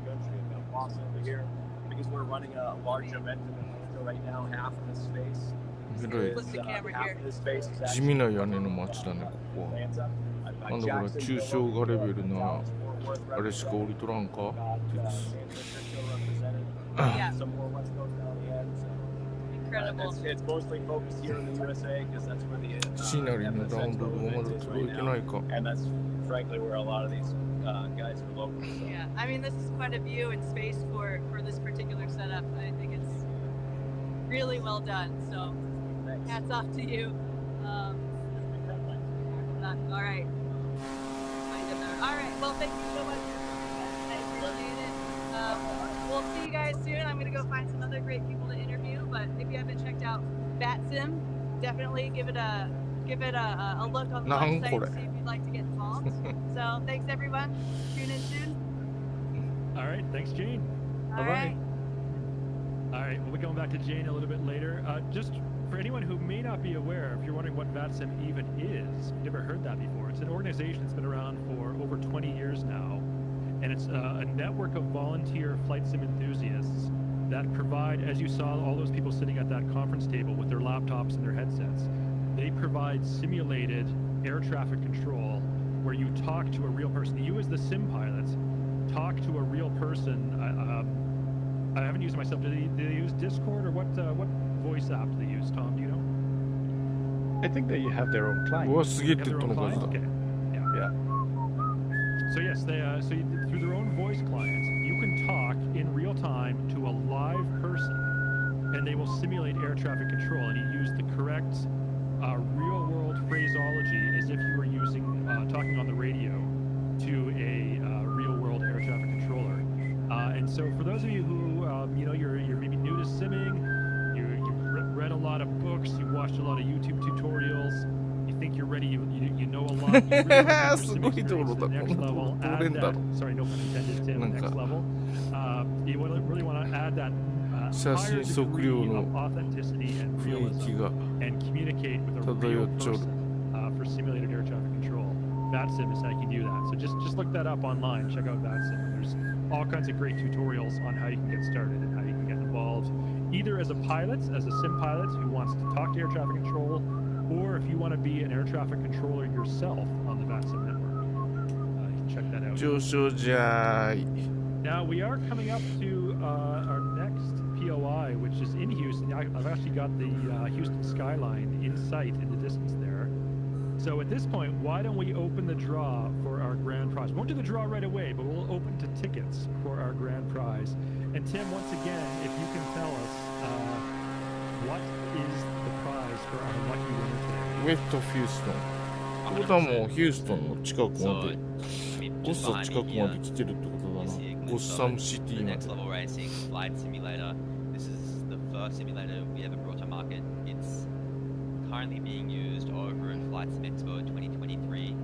country, we've got boss over here because we're running a large event in Atlanta right now. Half of the space. 広い。 Flip the camera Half here. of the space is 地 actually 味な屋根の街だね、ここは。 Atlanta. なんだこれ、抽象画レベルな、あれしか降りとらんか。 Yeah. Some more West Coast Valley Incredible. It's mostly focused here in the USA because that's where the シナリーのダウンロードがまだ MSFS is 届い right て now. ないか。 And that's frankly where a lot of these guys are local. So. Yeah. I mean, this is quite a view and space for this particular setup. I think it's really well done. So, Thanks. hats off to you. All right. All right. Well, thank you so much. I appreciate it. We'll see you guys soon. I'm going to go find some other great people to interview. But if you haven't checked out VATSIM, definitely give it a look on the website to see if you'd like to get involved. So thanks everyone. Tune in soon. All right, thanks, Jane. All right. All right, we'll be going back to Jane a little bit later. Just for anyone who may not be aware, if you're wondering what VATSIM even is, you've never heard that before. It's an organization that's been around for over 20 years now, and it's a network of volunteer flight sim enthusiasts that provide, as you saw, all those people sitting at that conference table with their laptops and their headsets. They provide simulated air traffic control where you talk to a real person. You as the sim pilots talk to a real person. I haven't used it myself. Do they use Discord or what voice app do they use, Tom? Do you know? I think they have their own う client. わ、すげえっ They て have 言 their った own の数 client? だ。 Okay. Yeah. So yes, through their own voice client, you can talk in real time to a live person, and they will simulate air traffic control, and you use the correct real-world phraseology as if you were using talking on the radio to a real-world air traffic controller. And so, for those of you who you're maybe new to simming, you've read a lot of books, you've watched a lot of YouTube tutorials. Think you're ready, you know a lot, you really want to take your sim experience to the next level, add that, sorry, no pun intended, Tim, next level. You really want to add that 写真測量の authenticity and 雰囲気 realism が and communicate with a 漂 real っちゃう。 person for simulated air traffic control. VATSIM is how you can do that. So just look that up online. Check out VATSIM. There's all kinds of great tutorials on how you can get started and how you can get involved, either as a pilot, as a sim pilot who wants to talk to air traffic control, or if you want to be an air traffic controller yourself on the VATSIM network. You can check that out. 上昇じゃーい。 Now we are coming up to our next POI, which is in Houston. I've actually got the Houston skyline in sight in the distance there. So at this point, why don't we open the draw for our grand prize? We won't do the draw right away, but we'll open to tickets for our grand prize. And Tim, once again, if you can tell us what is the prize for our lucky winner today? ウエストヒューストン。ここはもうヒューストンの近くまで、ゴッサ近くまで来てるってことだな。ゴッサムシティまで。 Next level racing flight simulator. This is the first simulator we ever brought to market. It's currently being used over at FlightSimExpo 2023,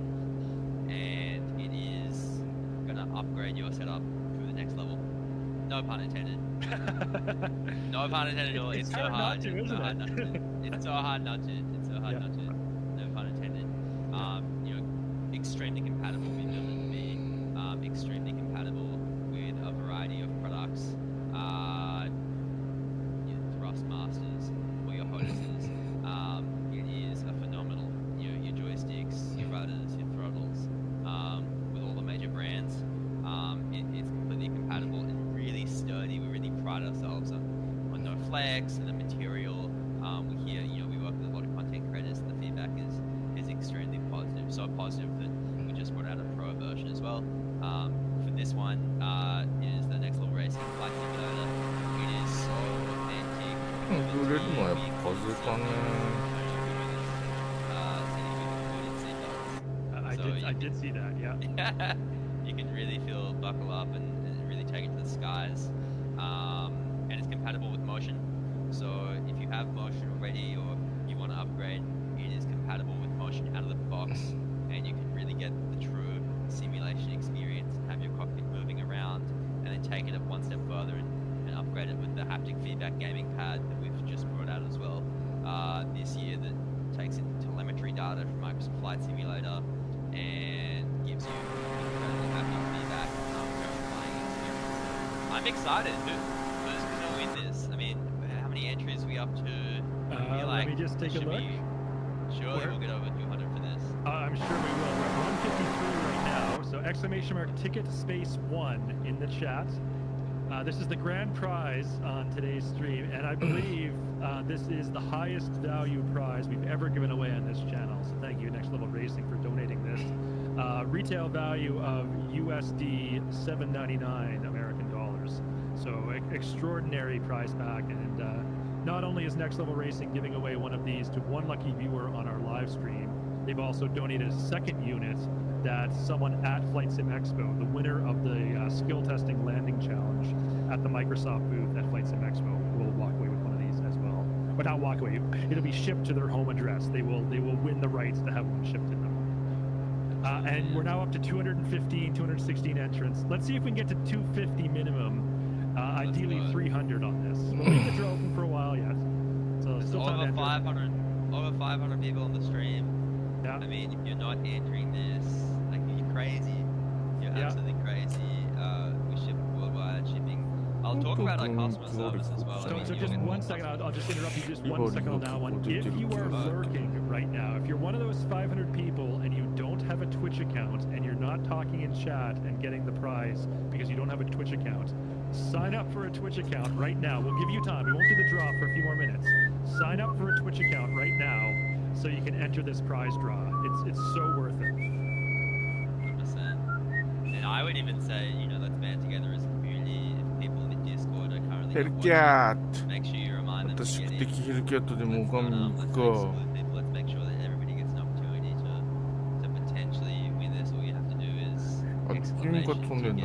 and it is gonna upgrade your setup to the next level. No pun intended. No pun intended at all. It's so hard. Not to, isn't it? It's so hard not to. It's so hard not to. No pun intended. You know, extremely compatible with built to be. Extremely compatible with a variety of products. Your Thrustmasters or your Hoduses. It is a phenomenal. Your joysticks, your rudders, your throttles. With all the major brands. It's completely compatible and really sturdy. We really pride ourselves on no flex and the material. We hear, we work with a lot of content creators, and the feedback is extremely positive. So positive that we just brought out a pro version as well. For this one, is the next level racing flight simulator. It is so authentic. 売れるのはやっぱ風かね。I did see that, yeah. You can really feel buckle up and really take it to the skies. And it's compatible with motion. So if you have motion already or you want to upgrade, it is compatible with motion out of the box. And you can really get the true simulation experience and have your cockpit moving around, and then take it one step further and upgrade it with the haptic feedback gaming pad that we've just brought out as well this year, that takes in telemetry data from Microsoft Flight Simulator and gives you incredible haptic feedback during flying experience. I'm excited. Who's going to win this? I mean, how many entries are we up to? I feel Let me just take a look. Surely we'll get over 200 for this. I'm sure we will. We're at 153 right now. So exclamation mark ticket space 1 in the chat. This is the grand prize on today's stream, and I believe this is the highest value prize we've ever given away on this channel. So thank you, Next Level Racing, for donating this. Retail value of USD $7.99 American dollars. So extraordinary prize pack, and not only is Next Level Racing giving away one of these to one lucky viewer on our live stream, they've also donated a second unit that someone at FlightSimExpo, the winner of the skill testing landing challenge at the Microsoft booth at FlightSimExpo, will walk away with one of these as well. But not walk away; it'll be shipped to their home address. They will win the rights to have one shipped to them. And we're now up to 216 entrants. Let's see if we can get to 250 minimum. Ideally 300 on this. We'll leave the draw open for a while yet. So There's still over time to enter. 500 people on the stream. Yeah. I mean, if you're not entering this, like, you're crazy. You're absolutely crazy. We ship worldwide shipping. I'll talk about our customer service as well. So just 1 second, I'll just interrupt you just 1 second on that one. If you are lurking right now, if you're one of those 500 people and you don't have a Twitch account and you're not talking in chat and getting the prize because you don't have a Twitch account, sign up for a Twitch account right now. We'll give you time. We won't do the draw for a few more minutes. Sign up for a Twitch account right now so you can enter this prize draw. It's so worth it. 100%. And I would even say, let's band together as a community. If people in the Discord are currently ヘルキャッ make sure you remind them to 私 get in. 的ヘルキャットでも画面 Let's か。 let's make sure that everybody gets an opportunity to potentially win this. All you have to do is あ、君が飛んでんだ。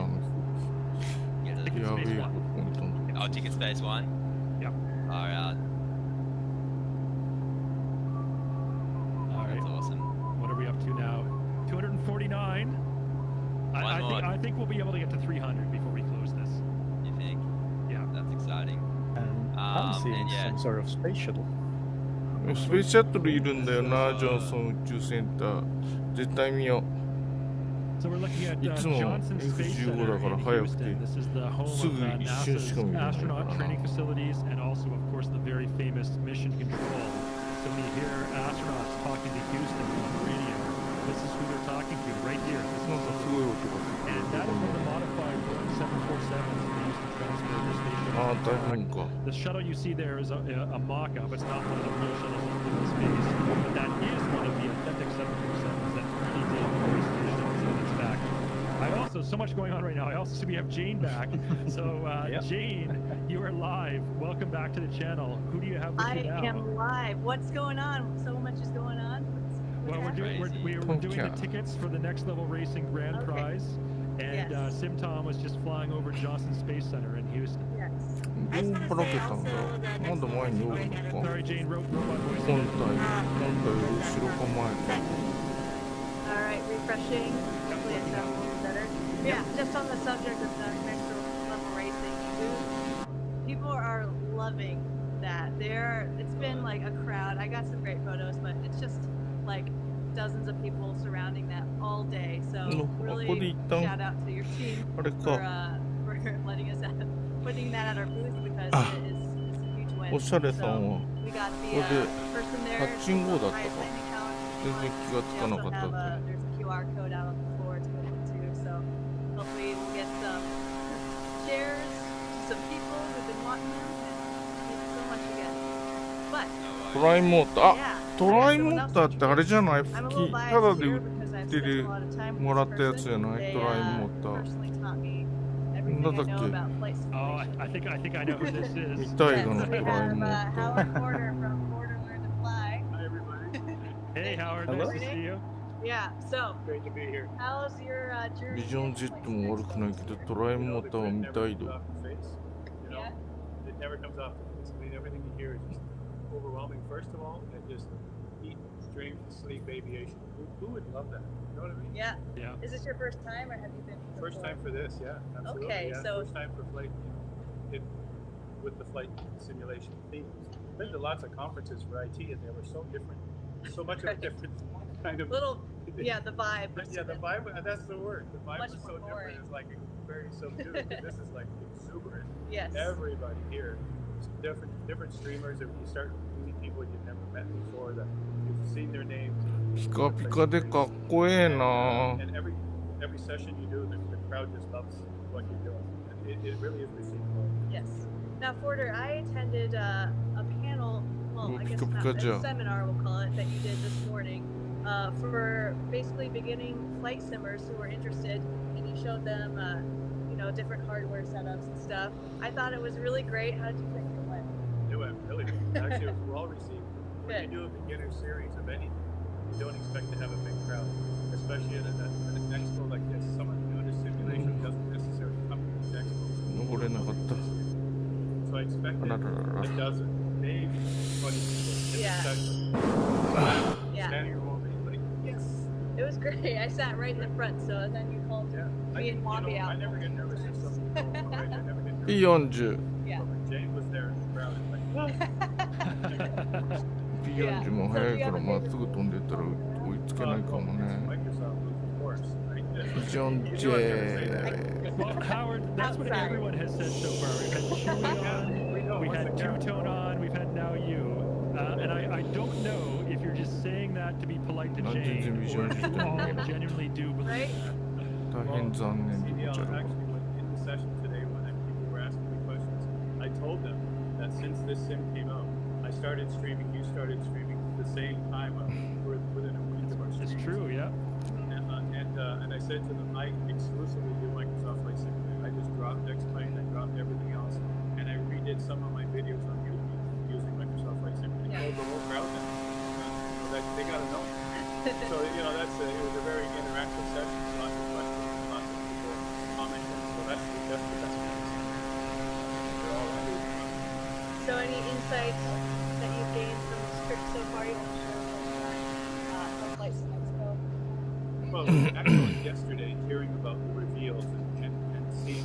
get it. やべえ、どこに飛んで Oh, ticket space 1? Yep. Alright. That's awesome. What are we up to now? 249. I think we'll be able to get to 300 before we close this. You think? Yeah. That's exciting. And I'm seeing and yeah, some sort of space shuttle. スペースシャトルいるんだよな、ジョンソン宇宙センター。絶対見よう。 So we're looking at いつも Johnson Space F15 だ Center から in 早くて Houston. This is the home す of ぐ一瞬 NASA's しか見れないから astronaut な。 training facilities and also, of course, the very famous mission control. So when you hear astronauts talking to Houston on the radio, this is who they're talking to right here. This なんか is すごい音が and that is one of the modified Boeing 747s in the Houston Transporter Station. ああ、大変か。 The shuttle you see there is a mock-up. It's not one of the real shuttles in space, but that is one of the authentic 747s that really did the station in its fact. I also, so much going on right now. I also see we have Jane back. So, Yep. Jane, you are live. Welcome back to the channel. Who do you have with I you now? am live. What's going on? So much is going on. Well, we're doing the tickets for the Next Level Racing Grand Okay. Prize, and Yes. Sim Tom was just flying over Johnson Space Center in Houston. Yes. どうばらけたんだろう。なんで前におるのか。 Sorry, Jane. Robot voice. 本体、後ろか前か。 All right, refreshing. Hopefully it sounds a little better. Yeah, just on the subject of the next level racing, people are loving that. It's been like a crowd. I got some great photos, but it's just like dozens of people surrounding that all day. So really shout out to your team for letting us putting that at our booth because it is a huge win. おしゃれさんは We got こ the れで person タ there. ッチン号だったか Highest landing count. 全然気がつ We かな also かった have んで there's a QR code out on the floor to go into, so hopefully we'll get some shares to some people who've been wanting them, and it's so much again. But トライモーター、あ、 yeah, トライモーターってあれじゃない I'm a 吹 little き、た biased だで here 売 because I've って spent る a lot of time with もら this ったやつじゃ person. ない They トライモーター personally taught me everything I know about flight Oh, simulation. I think I know who this 見 is. たい Yes, がな we トライ have モーター Howard Porter from Porter Learn to Fly. Hi, everybody. Hey, Howard. Hello. Nice to see you. Yeah, so Great to be here. how's your journey? ビジョン been Z to も悪くないけどトライ You モ know, ー the ターは grid 見 never たい comes ど off the face. You know, Yeah. it never comes off the face. I mean, everything you hear is just overwhelming. First of all, and just eat, drink, sleep, aviation. Who would love that? You know what I mean? Yeah. Yeah. Is this your first time or have you been before? First time for this, yeah. Absolutely. Okay, yeah. so- First time for flight, with the flight simulation themes. Been to lots of conferences for IT, and they were so different. So much of a different kind of. Little, yeah, the vibe. was Yeah, the different. vibe. That's the word. The vibe Much was so more different. boring. It's like very subdued. But this is like exuberant. Yes. Everybody here, different streamers. That you start meeting people you've never met before. That you've seen their names. ピカピカでかっこええな And every session you do, the crowd just loves what you're doing. And it really is received well. Yes. Now, Porter, I attended a panel, well, I guess not, a seminar, we'll call it, that you did this morning for basically beginning flight simmers who were interested, and you showed them, different hardware setups and stuff. I thought it was really great. How did you think it went? It went really good. Actually, it was well received. When Good. you do a beginner series of anything, you don't expect to have a big crowd, especially at an expo like this. Someone new to simulation doesn't necessarily come to these expos. 登れなかった So I expected a dozen, maybe 20 people in Yeah. the session. Yeah. Standing room, like, yes. It was great. I sat right in the front, so then you called Yeah. me and Womby I out. never get nervous if something goes wrong. I never get nervous. P40 Yeah. But when Jane was there in the crowd, it's like, P40 も速いからまっすぐ飛んでったら追いつけないかもね Microsoft, of course. Right? P40 Well, Howard, that's what Outside. everyone has said so far. We've had Chewy on, We know. we What's had the count? Two-Tone on, we've had now you. And I don't know if you're just saying that to be polite to Jane, or if you all genuinely do believe Right? that. 大変残念でござる Actually, in the session today, when people were asking me questions, I told them that since this sim came out, I started streaming, you started streaming at the same time. We're within a week of our It's streaming. true, yeah. And I said to them, I exclusively do Microsoft Flight Simulator. I just dropped X-Plane, I dropped everything else, and I redid some of my videos on YouTube using Microsoft Flight Simulator. Yeah. Told the whole crowd that, that they got to know. So it was a very interactive session. Lots of questions, lots of people commenting. So that's the best part. They're all happy. So any insights that you've gained from this trip so far you want to share with us from FlightSimExpo? Well, actually yesterday, hearing about the reveals and seeing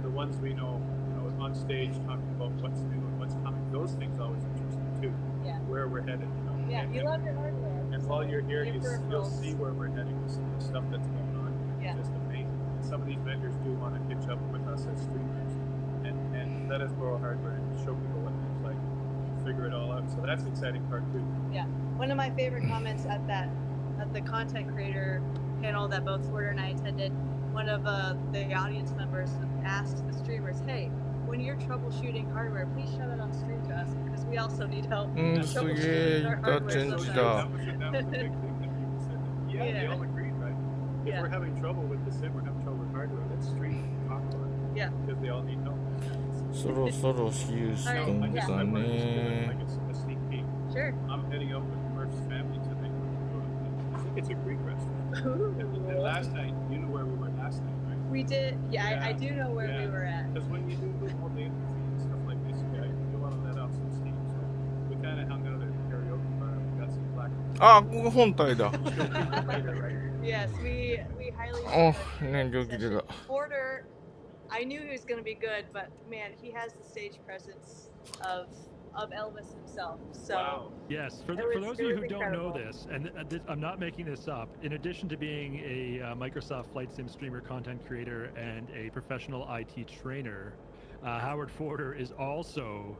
the ones we know, on stage talking about what's new and what's coming. Those things always interest me too. Yeah. Where we're headed. You know? Yeah, you love your hardware. And while you're here, Your you'll peripherals. see where we're heading with some of the stuff that's going on. Yeah. It's just amazing. And some of these vendors do want to catch up with us as streamers and let us borrow hardware and show people what it's like, figure it all out. So that's the exciting part too. Yeah. One of my favorite comments at the content creator panel that both Ford and I attended, one of the audience members asked the streamers, "Hey, when you're troubleshooting hardware, please show it on stream to us because we also need help troubleshooting our hardware So sometimes." that was the big thing that people said. That, yeah, they all agreed, right? If Yeah. we're having trouble with the sim, we're having trouble with hardware, let's stream and talk about it. Yeah. Because they all need help. そろそろヒューストン I だ wanted to do ね like a sneak peek. Sure. I'm heading out with Murph's family tonight. I think it's a Greek restaurant. And last night, you know where we were last night, right? We did. Yeah, I do know where Yeah. we were at. Because when you do all the interviews and stuff like this, you want to let off some steam. So we kind of hung out at a karaoke bar and we got some black. あ、ここ本体だ later, right? Yes, we highly. あ、燃料切れだ Porter, I knew he was going to be good, but man, he has the stage presence of Elvis himself. So Wow. Yes, for It those was of you who don't incredible. know this, and I'm not making this up, in addition to being a Microsoft Flight Sim streamer, content creator, and a professional IT trainer, Howard Forder is also,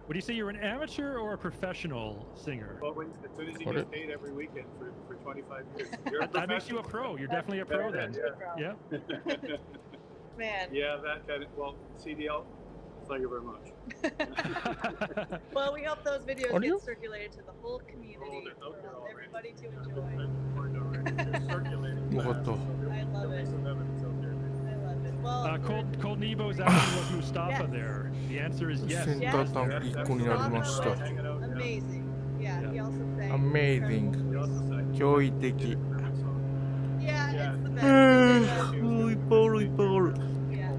would you say you're an amateur or a professional singer? Well, as soon as you get paid every weekend for 25 years, you're a That makes you a professional. pro. You're definitely a pro then. Yeah. Yeah. man. Yeah, that kind of, well, CDL, thank you very much. Well, we hope those videos Audio? get circulated to the whole community they're out there for already. everybody to enjoy. They're circulating. よかった I love it. Some evidence out there. I love it. Well, Cold Nevo's asking was Mustafa Yes. there. The answer is yes. センタータンク1個になりました amazing. Yeah, he also sang. Amazing He also said, 驚異的 perfect song. Yeah, Yeah. it's the う best. ーんいっぱいあるいっぱいある Yeah.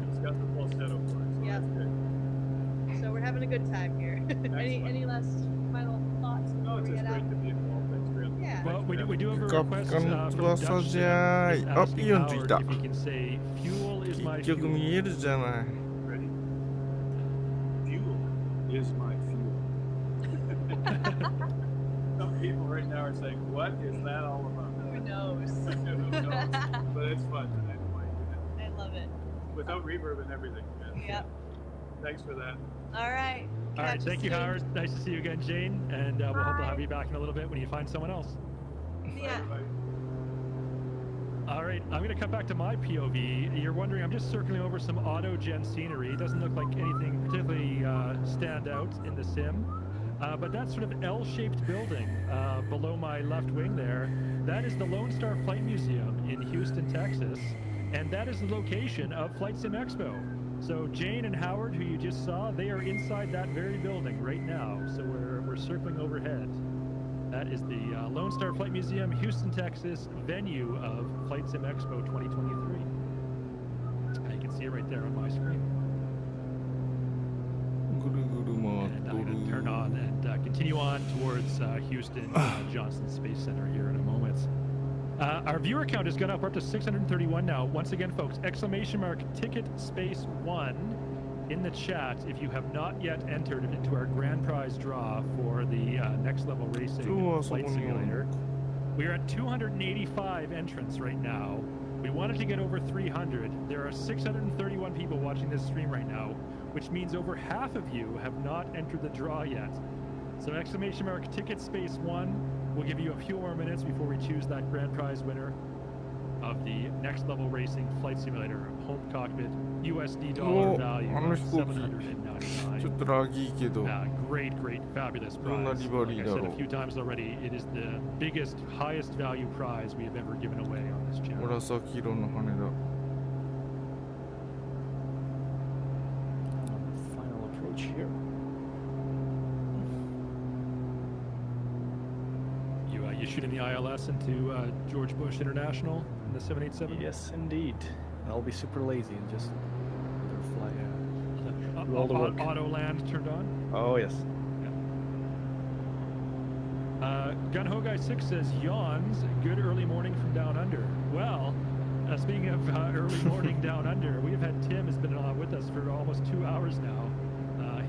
He's got the full setup for it, so Yeah. that's good. So we're having a good time here. any last final thoughts No, before it's we just get out? great to be involved. Thanks, Graham. Yeah. Well, we do have a ピカ request ピカ from の Dutch 翼じゃーい Sim あ、 asking ピヨンつい Howard た if he can say fuel is my 結局 fuel. 見えるじゃない Ready? Fuel is my fuel. Some people right now are saying, what is that all about? Who knows? Who knows? But it's fun. I know why you do I love it. that. Without reverb and everything. Man. Yep. Thanks for that. All right. All right, Catch thank you, soon. Howard. Nice to see you again, Jane. And we'll hope to Bye. have you back in a little bit when you find someone else. See ya. Bye. All right, I'm going to come back to my POV. You're wondering, I'm just circling over some auto-gen scenery. It doesn't look like anything particularly stand out in the sim. But that sort of L-shaped building below my left wing there, that is the Lone Star Flight Museum in Houston, Texas. And that is the location of FlightSimExpo. So Jane and Howard, who you just saw, they are inside that very building right now. So we're circling overhead. That is the Lone Star Flight Museum, Houston, Texas, venue of FlightSimExpo 2023. And you can see it right there on my screen. ぐるぐる回っ And と I'm る going to turn on and continue on towards Houston Johnson Space Center here in a moment. Our viewer count has gone up. We're up to 631 now. Once again, folks, exclamation mark ticket space 1 in the chat if you have not yet entered into our grand prize draw for the next level racing flight simulator. We are at 285 entrants right now. We wanted to get over 300. There are 631 people watching this stream right now, which means over half of you have not entered the draw yet. So exclamation mark ticket space 1. We'll give you a few more minutes before we choose that grand prize winner of the next level racing flight simulator home cockpit USD dollar value of 799. ちょっとラギーけど Great, fabulous どんな prize. リバリ Like ー I だ said ろ a few times already, it is the biggest, highest value prize we have ever given away on this う channel. 紫色の羽だ Final approach here. You shooting the ILS into George Bush International in the 787? Yes, indeed. I'll be super lazy and just let her fly. Do all the work. Auto land turned on? Oh, yes. Gun Ho Guy 6 says, yawns, good early morning from down under. Well, Speaking of early morning down under, we've had Tim has been with us for almost 2 hours now.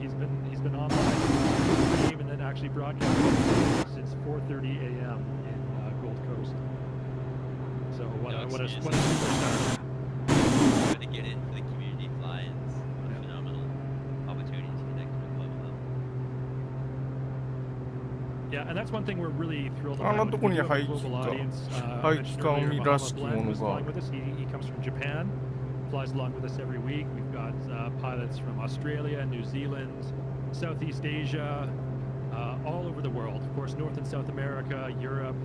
He's been online and then actually broadcasting since 4:30 a.m. in Gold Coast. So what a superstar. To get in for the community fly-ins, what a phenomenal opportunity to connect with a global level. Yeah, and that's one thing we're really thrilled あんな about. とこに We do have a 排気 global か audience. 排気管 Mentioned earlier, らしき Muhammad も Blen の was が flying with us. He comes from Japan, flies along with us every week. We've got pilots from Australia, New Zealand, Southeast Asia, all over the world. Of course, North and South America, Europe.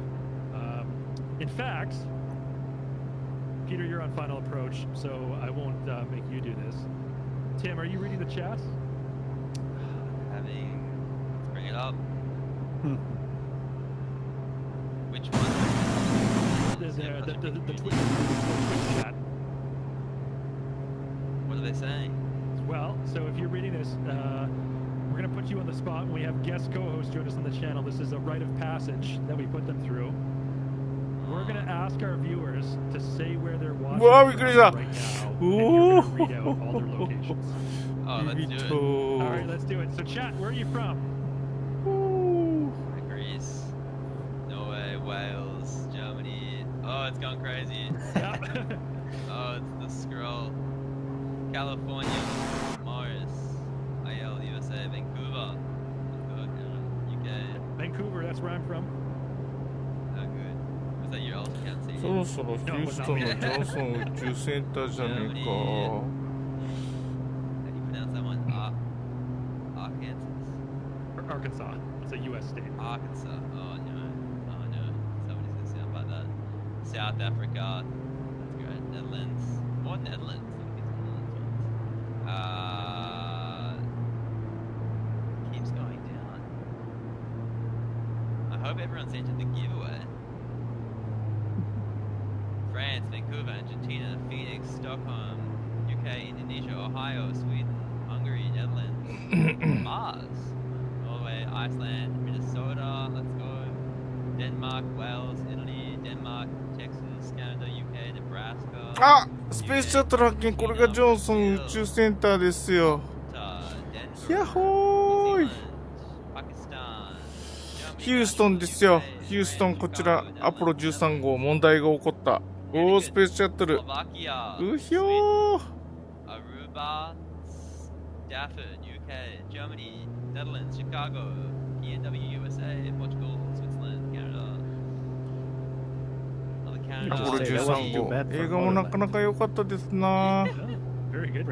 In fact, Peter, you're on final approach, so I won't make you do this. Tim, are you reading the chat? Let's bring it up. Which one? The Twitch chat. What are they saying? Well, so if you're reading this, we're going to put you on the spot when we have guest co-hosts join us on the channel. This is a rite of passage that we put them through. We're going to ask our viewers to say where they're watching Wow, from we got right now, and you're going to read out all their locations. Oh, let's do it. All right, let's do it. So, chat, where are you from? Greece, Norway, Wales, Germany. Oh, it's gone crazy. Yeah. Oh, it's the scroll. California, Morris, IL, USA, Vancouver, UK. Vancouver, that's where I'm from. Oh, good. Was that your ultra count CD? そろそろヒューストンのジョンソン宇宙センターじゃねえか。 How do you pronounce that one? Arkansas? Arkansas. It's a U.S. state. Arkansas. Oh no. Oh no. Somebody's gonna sound like that. South Africa. That's great. Netherlands. More Netherlands. Keeps going down. I hope everyone's entered the giveaway. France, Vancouver, Argentina, Phoenix, Stockholm, UK, Indonesia, Ohio, Sweden, Hungary, Netherlands, Mars, Norway, Iceland, Minnesota, let's go. Denmark, Wales, Italy, Denmark, Texas, Canada, UK, Nebraska. あ、スペースシャトル発見。これがジョンソン宇宙センターですよ。ヤッホーイ。ヒューストンですよ。ヒューストン、こちらアポロ13号問題が起こった。おー、スペースシャトル。うひょー。Aruba, Stafford, UK, Germany, Netherlands, Chicago, PNW, USA, Portugal, Switzerland, Canada. アポロ13号。映画もなかなか良かったですな。Very good.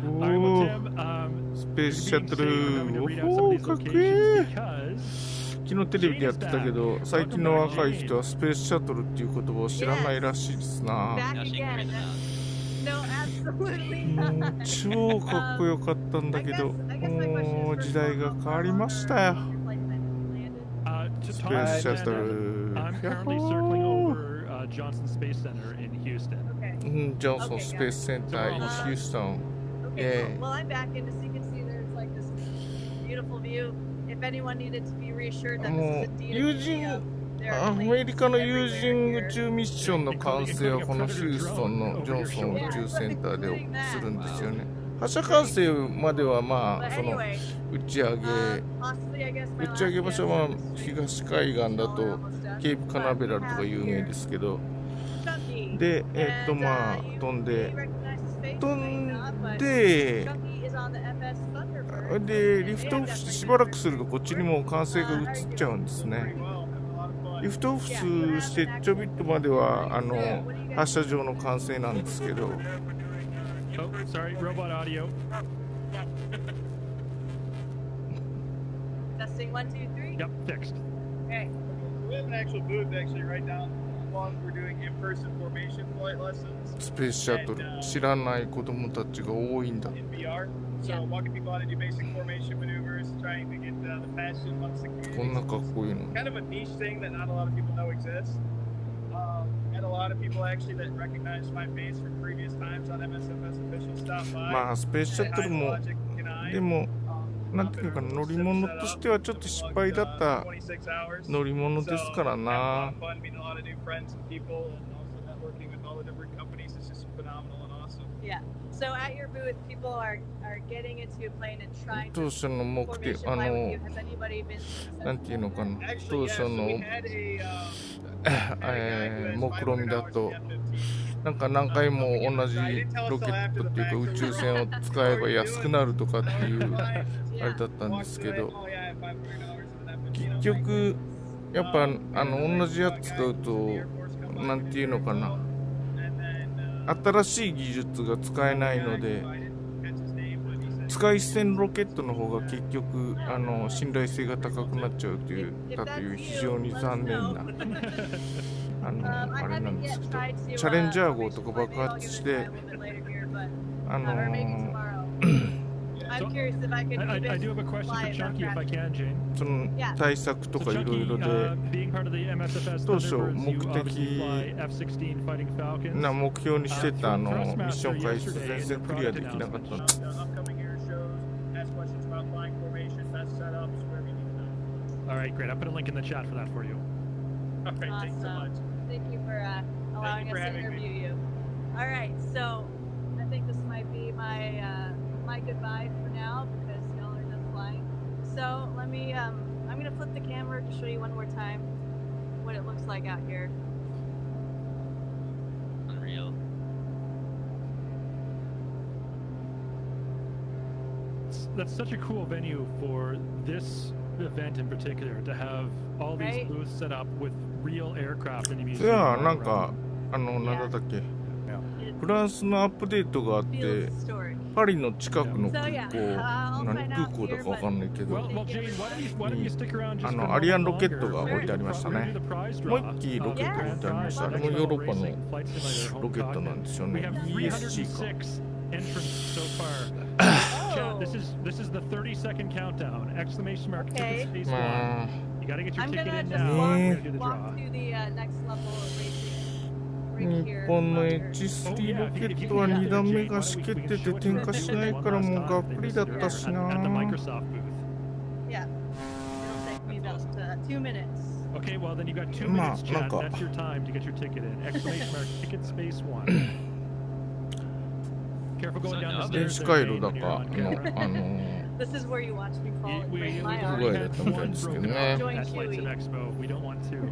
おー、スペースシャトル。おー、かっこいい。昨日テレビでやってたけど、最近の若い人はスペースシャトルっていう言葉を知らないらしいですな。超かっこよかったんだけど、もう時代が変わりましたよ。スペースシャトル。Johnson Space Center in Houston. ジョンソンスペースセンター in Houston. Okay, well, I'm back in, so you can see there's like this beautiful view. If anyone needed to be reassured that this is indeed a video, there ア are メリ planes カの everywhere 有人 here. 宇宙ミッションの完成はこのヒューストンのジョンソン宇宙センターでするんですよね。発射管制まではまあその打ち上げ場所は東海岸だとケープカナベラルとか有名ですけど、でまあ飛んででリフトオフしてしばらくするとこっちにも管制が移っちゃうんですね。リフトオフしてちょびっとまでは発射場の管制なんですけど。Oh, sorry, robot audio. Testing 1, 2, 3. Yep, fixed. Okay. We have an actual booth actually right down along. We're doing in-person formation flight lessons. スペースシャトル知らない子供たちが多いんだ。In VR. So walking people how to do basic formation maneuvers, trying to get the passion amongst the community. こんなかっこいいの。Kind of a niche thing that not a lot of people know exists. And a lot of people actually that recognize my face from previous times on MSFS official stop by. まあスペースシャトルもでもなんていうか乗り物としてはちょっと失敗だった乗り物ですからな。working with all the different companies is just phenomenal and awesome. Yeah. So at your booth, people are getting into a plane and trying 当 to 初の目的 formation fly with you. Has anybody been なんていうのかな、 Actually, 当 yeah, 初 so we の had a 目論見だ $500 と F-15. なんか何回も同じロケットっていうか宇宙船を使えば安くなるとかっていうあれだったんですけど、 Oh yeah, $500 for that 結局やっぱ同じやつ使うとなんていうのかな、新しい技術が使えないので使い捨てのロケットの方が結局信頼性が高くなっちゃうという非常に残念なあれなんですけど、チャレンジャー号とか爆発してI'm curious if I could I even do have a question fly for it Chunky if I can, Jane. その対策と So かいろい Chunky, ろで being part of the MSFS 当初 Thunderbirds, 目 you obviously 的 fly F-16 Fighting Falcons. な目標にしてたミッ Thrustmaster ション回数 yesterday 全 in 然 their クリア product できなかった announcement. Upcoming air shows, ask questions about flying formation, best setups, wherever you need to know. All right, great. I'll put a link in the chat for that for you. All right, thanks so much. Awesome. Thank you for allowing for us to having me. interview you. All right, so I think this might be my my goodbye for now because y'all are done flying. So let me I'm gonna flip the camera to show you one more time what it looks like out here. Unreal. That's such a cool venue for this event in particular to have all these Right? booths set up with real aircraft in the じ museum. ゃあ all なんか around. なんだっけ It フランスのアップデートがあって feels historic. パリの近くの So 空 yeah, 港 I'll 何 find 空 out 港だ here, かわか but んないけど Well, Jane, why don't you stick around just for a アリアン moment ロケットが longer? 置いてありましたね。 We're gonna do the prize もう draw. 一機ロケットが置いてありました。あれもヨーロッパの Flight Simulator ロケット Home なんですよ We ね。 have ESG か。 306 entrants so far. Chat, this is the 30-second countdown! Exclamation mark! Okay. Ticket space ま one. あ You gotta get your I'm ticket gonna in just now. walk, We're gonna do the walk draw. to the next level of racing right 日 here. 本の under. H3 ロケットは2段目がしけってて点火しないからもうがっくりだったしな。 At the Microsoft booth. Yeah. It'll take me about 2 minutes. Okay, well then you got 2 Ma, minutes, chat. naka. That's your time to get your ticket in. Exclamation mark! Ticket space one. Careful going down the 電 stairs 子 there, 回 Jane, 路だ when you're か on camera. This is where you watch me fall and We break my already arm. 不具合だ had ったみたい one ですけど broken ね。 arm at Join Chewy. FlightSimExpo. We don't want two.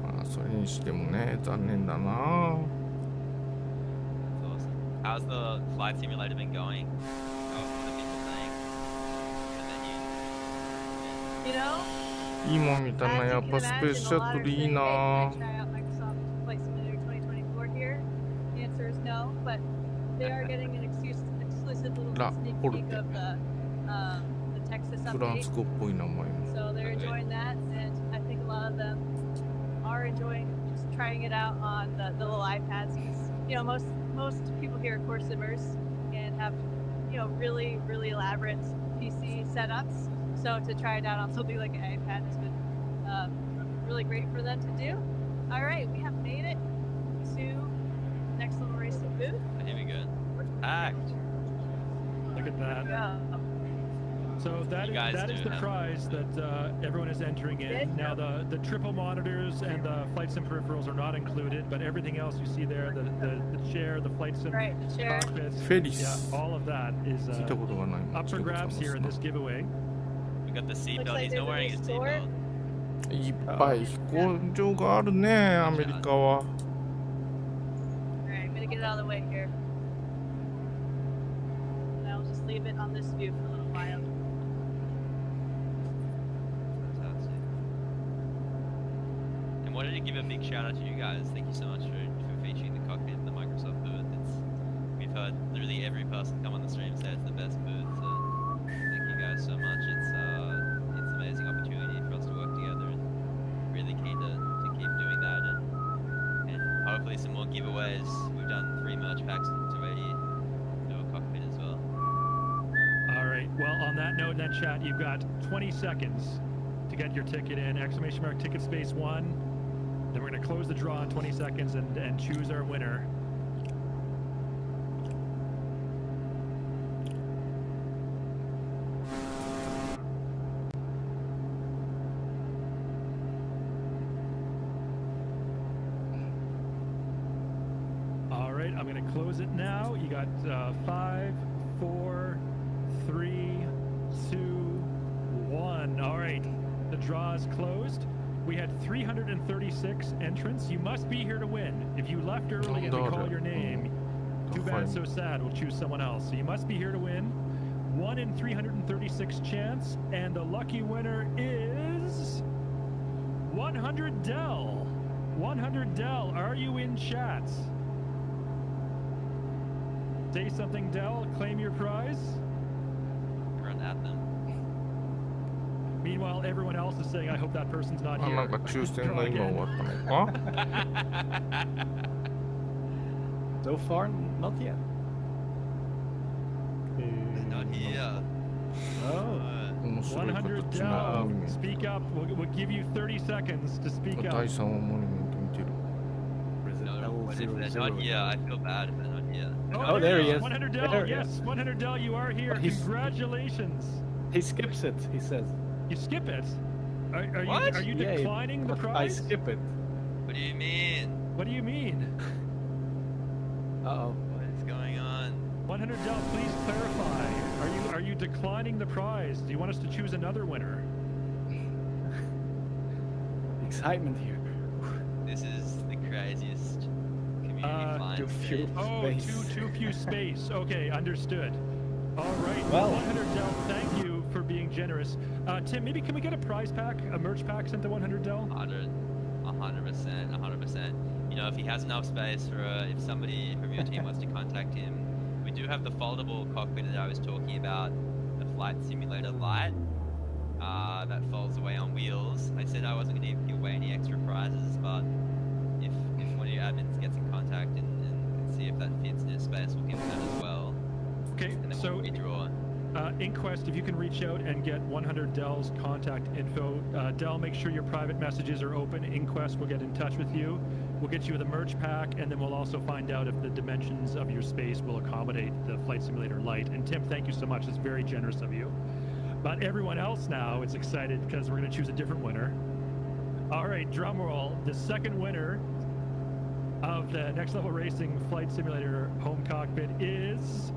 まあそれにしてもね残念だな。 That's awesome. How's the flight simulator been going? How's the people saying? The venue? You know, いいもん見たな。 as や you っ can ぱスペー imagine, ス a シャ lot ト are ルいい saying, hey, な。 can I try out Microsoft Flight Simulator 2024 here? The answer is no, but they are getting an exclusive little La sneak Porte. peek of the Texas フラン update. ス語っぽい名前も。 So they're enjoying that, and I think a lot of them are enjoying just trying it out on the little iPads. 'Cause, you know, most people here are core simmers and have, you know, really elaborate PC setups. So to try it out on something like an iPad has been really great for them to do. All right, we have made it to next level racing booth. Here we go. Packed. Look at that. Go. So You guys that is do the have- prize that everyone is entering in. Now the triple monitors and the flight sim peripherals are not included, but everything else you see there, the chair, the flight sim Right, the chair. cockpits, フェリス yeah, all of that is 聞いたことがないもん。 up for grabs here in this giveaway. We got the Looks seatbelt. like He's there's not a wearing his store. seatbelt. いっぱい飛行場があるね、アメリカは。 All right, I'm gonna get it out of the way here. And I'll just leave it on this view for a little while. Fantastic. And wanted to give a big shout out to you guys. Thank you so much for featuring the cockpit in the Microsoft booth. We've heard literally every person come on the stream say it's the best booth. So thank you guys so much. It's an amazing opportunity for us to work together, and really keen to keep doing that, and hopefully some more giveaways. We've done 3 merch packs already. Do a cockpit as well. All right. Well, on that note, then chat, you've got 20 seconds to get your ticket in. Exclamation mark ticket space one. Then we're gonna close the draw in 20 seconds and choose our winner. close it now. You got 5, 4, 3, 2, 1. All right, the draw is closed. We had 336 entrants. You must be here to win. If you left early and we call your name, too bad, so sad. We'll choose someone else. So you must be here to win. 1 in 336 chance, and the lucky winner is 100 Dell. 100 Dell, are you in chat? Say something, Dell. Claim your prize. Run at them. Meanwhile, everyone else is saying, I hope that person's not あ、 here. なんか抽選が今終わったのか So far, not yet. Not here. Oh. 面白い100形のモニュ Dell. メント Speak up. We'll give you 30 seconds to speak 第 up. 3話モニュメント見てる No, but if they're not here, I feel bad if they're not here. Oh, there he is. 100 Dell. There, Yes, 100 Dell, you are here. But he's- Congratulations. He skips it, he says. You skip it. Are What? you Yeah, declining the I prize? skip it. What do you mean? What do you mean? Uh-oh. What is going on? 100 Dell, please clarify. Are you declining the prize? Do you want us to choose another winner? Excitement here. This is the craziest community flying. Too few stage. Oh, space. too few space. Okay, understood. All right. Well- 100 Dell, thank you for being generous. Tim, maybe can we get a prize pack, a merch pack sent to 100 Dell? 100%. You know, if he has enough space for if somebody from your team wants to contact him, we do have the foldable cockpit that I was talking about, the Flight Simulator Lite, that folds away on wheels. I said I wasn't going to give away any extra prizes, but if one of your admins gets in contact and see if that fits in his space, we'll give him that as well. Okay, And then so we'll redraw. Inquest, if you can reach out and get 100 Dell's contact info. Dell, make sure your private messages are open. Inquest will get in touch with you. We'll get you the merch pack, and then we'll also find out if the dimensions of your space will accommodate the Flight Simulator Lite. And Tim, thank you so much. It's very generous of you. But everyone else now is excited because we're going to choose a different winner. All right, drum roll. The second winner of the Next Level Racing Flight Simulator home cockpit is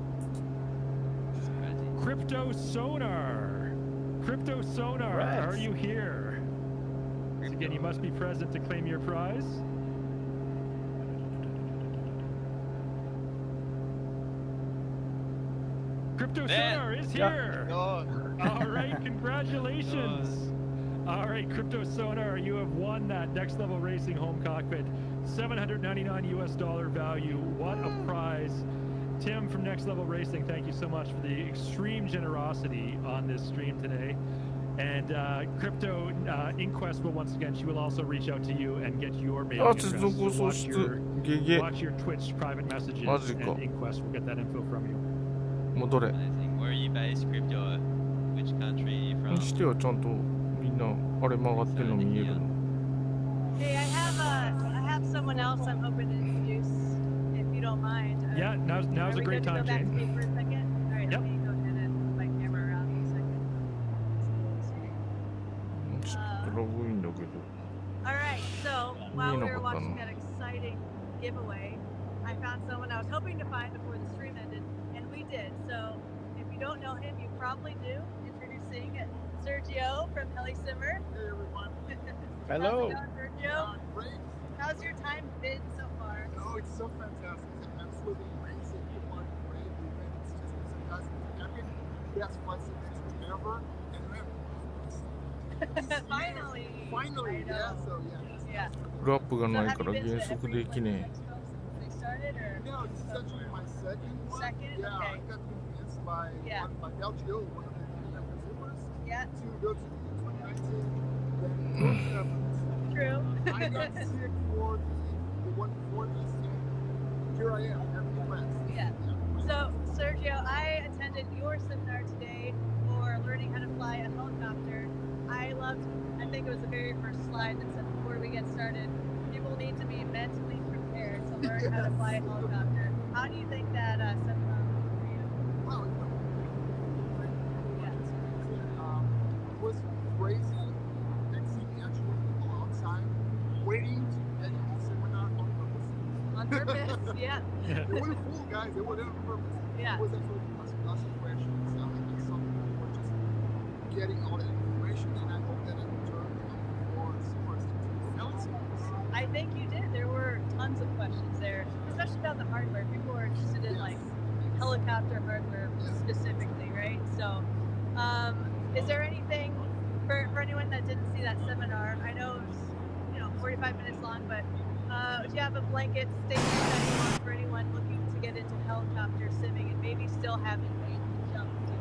Crypto Sonar. Crypto Sonar, Right. are you here? So again, you must be present to claim your prize. Crypto Man. Sonar is Yeah. here. Oh. All right, congratulations. All right, Crypto Sonar, you have won that Next Level Racing home cockpit. $799 US value. What a prize. Tim from Next Level Racing, thank you so much for the extreme generosity on this stream today. And Crypto Inquest will once again, she will also reach out to you and get your mailing あ、 address. 接続 So 喪 watch 失 your, ゲゲ watch your Twitch private messages, マジか。 and Inquest will get that info from you. 戻れ Amazing. Where are you based, Crypto? Which country are you に from? してはちゃんとみんなあれ曲がってるの見えるの Hey, I have someone else I'm hoping to introduce, if you don't mind. Yeah, now's Are a we great good to time, go back to Jane. me for a second? All right, Yep. let me go ahead and move my camera around for a second. ちょっとログインだけど All right, so while we were Nino watching Butano. that exciting giveaway, I found someone I was hoping to find before the stream ended, and we did. So if you don't know him, you probably do. Introducing Sergio from Simmer. Hey everyone. How's Hello. it going, Sergio? Great. How's your time been so far? No, it's so fantastic. It's absolutely amazing. What a great event. It's just a fantastic epic. Best flight event ever. And Finally. Finally, I yeah. know. So yeah. Yeah. フラップが So ない have か you ら been 減 to 速 every できね They started, or? No, this is actually my second one. Second? Yeah, Okay. I got convinced by Yeah. by LGO, one of the consumers, Yeah, to go to 2019. Then true. I got sick for the one before this, and here I am, having a blast. Yeah. So, Sergio, I attended your seminar today for learning how to fly a helicopter. I think it was the very first slide that said before we get started, people need to be mentally prepared to learn how to fly a helicopter. How do you think that seminar went for you? Wow, Yeah. it was crazy and seeing actual people outside waiting to get into the seminar on purpose. On purpose? Yeah. They weren't full, guys. They were there on purpose. Yeah. It was actually lots of questions. And some people were just getting all that information, and I hope that it turned more source to sell series. I think you did. There were tons of questions there, especially about the hardware. People were interested in like helicopter hardware specifically, right? So, is there anything for anyone that didn't see that seminar? I know it was 45 minutes long, but do you have a blanket statement that you want for anyone looking to get into helicopter simming and maybe still haven't made the jump to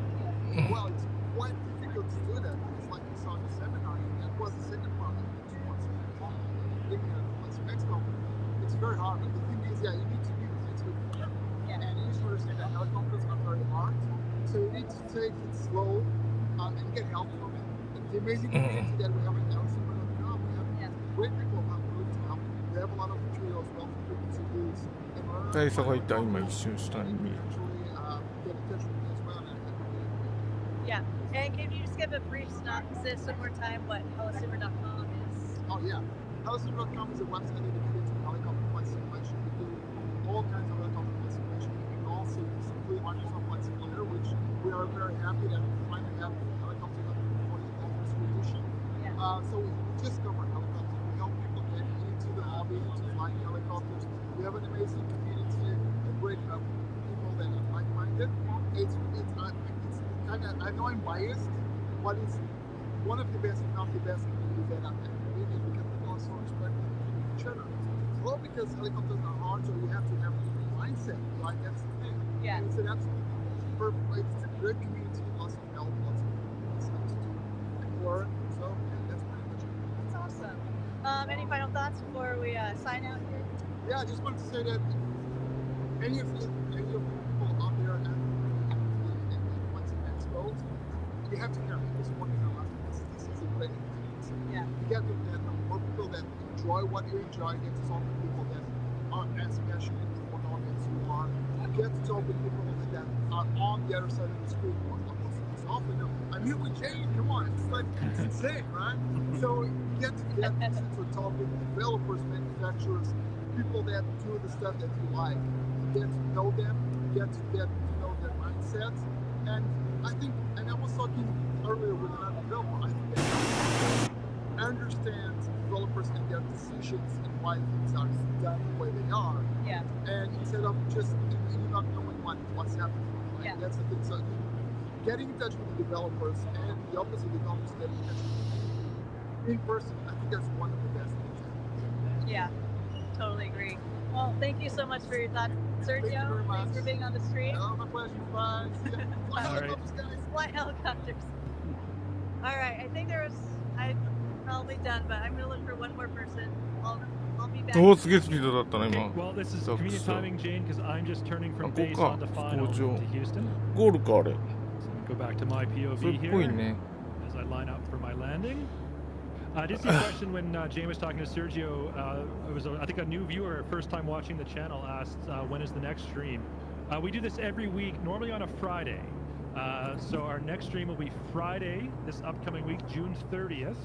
it? Well, it's quite difficult to do that because, like you saw in the seminar, that was the second part of the 2 months thinking of FlightSimExpo. It's very hard, but the thing is, you need to be the next week. And you need to understand that helicopters are very hard, so you need to take it slow and get help from it. And the amazing community that we have in LCM.com, we have great people who are willing to help. We have a lot of materials for people to use. 大佐がいた、今一瞬下に見える。 Get in touch with me as well. Yeah. And can you just give a brief synopsis one more time what helisimmer.com is? Oh yeah. Helisimmer.com is a website dedicated to helicopter flight simulation. We do all kinds of helicopter flight simulation in all cities, including Microsoft Flight Simulator, which we are very happy that we finally have helicopter for the first edition. So we just cover helicopters. We help people get into the hobby, into flying helicopters. We have an amazing community, a great people that are like-minded. It's kind of, I know I'm biased, but it's one of the best, if not the best communities that I've ever been in because we also respect each other. Well, because helicopters are hard, so you have to have a different mindset, right? That's the thing. Yeah. And it's an absolutely perfect place. It's a great community, lots of help, lots of stuff to do and learn. So, yeah, that's pretty much it. That's awesome. Any final thoughts before we sign out here? Yeah, I just wanted to say that any of the people out there and FlightSimExpo, you have to care. This one is our last. This is a great experience. Yeah. You get to get more people that enjoy what you enjoy. You get to talk with people that are as passionate or not as you are. You get to talk with people that are on the other side of the screen. Often, I'm here with Jane. Come on, it's insane, right? So you get to talk with developers, manufacturers, people that do the stuff that you like. You get to know them. You get to know their mindsets. And I think, and I was talking earlier with another developer, I think that understands developers and their decisions and why things are done the way they are. Yeah. And instead of just not knowing what's happening. Right? Yeah. That's the thing. So getting in touch with the developers and the opposite developers that in person, I think that's one of the best things. Yeah, totally agree. Well, thank you so much for your thoughts, Sergio. Thank you very much. Thanks for being on the stream. Oh, my pleasure. Bye. Fly helicopters, guys. Fly helicopters. All right, I think I'm probably done, but I'm going to look for one more person. I'll be back. おお、すげえスピードだったな、今。 Well, this is そう convenient そう timing, Jane, because I'm just turning あ、 from こ base こ on か to 飛 final 行場 to Houston. ゴールかあれ So go back to my それ POV っぽい here ね as I line up for my landing. I did see a question when Jane was talking to Sergio. It was, I think, a new viewer, first time watching the channel, asked when is the next stream. We do this every week, normally on a Friday. So our next stream will be Friday, this upcoming week, June 30th.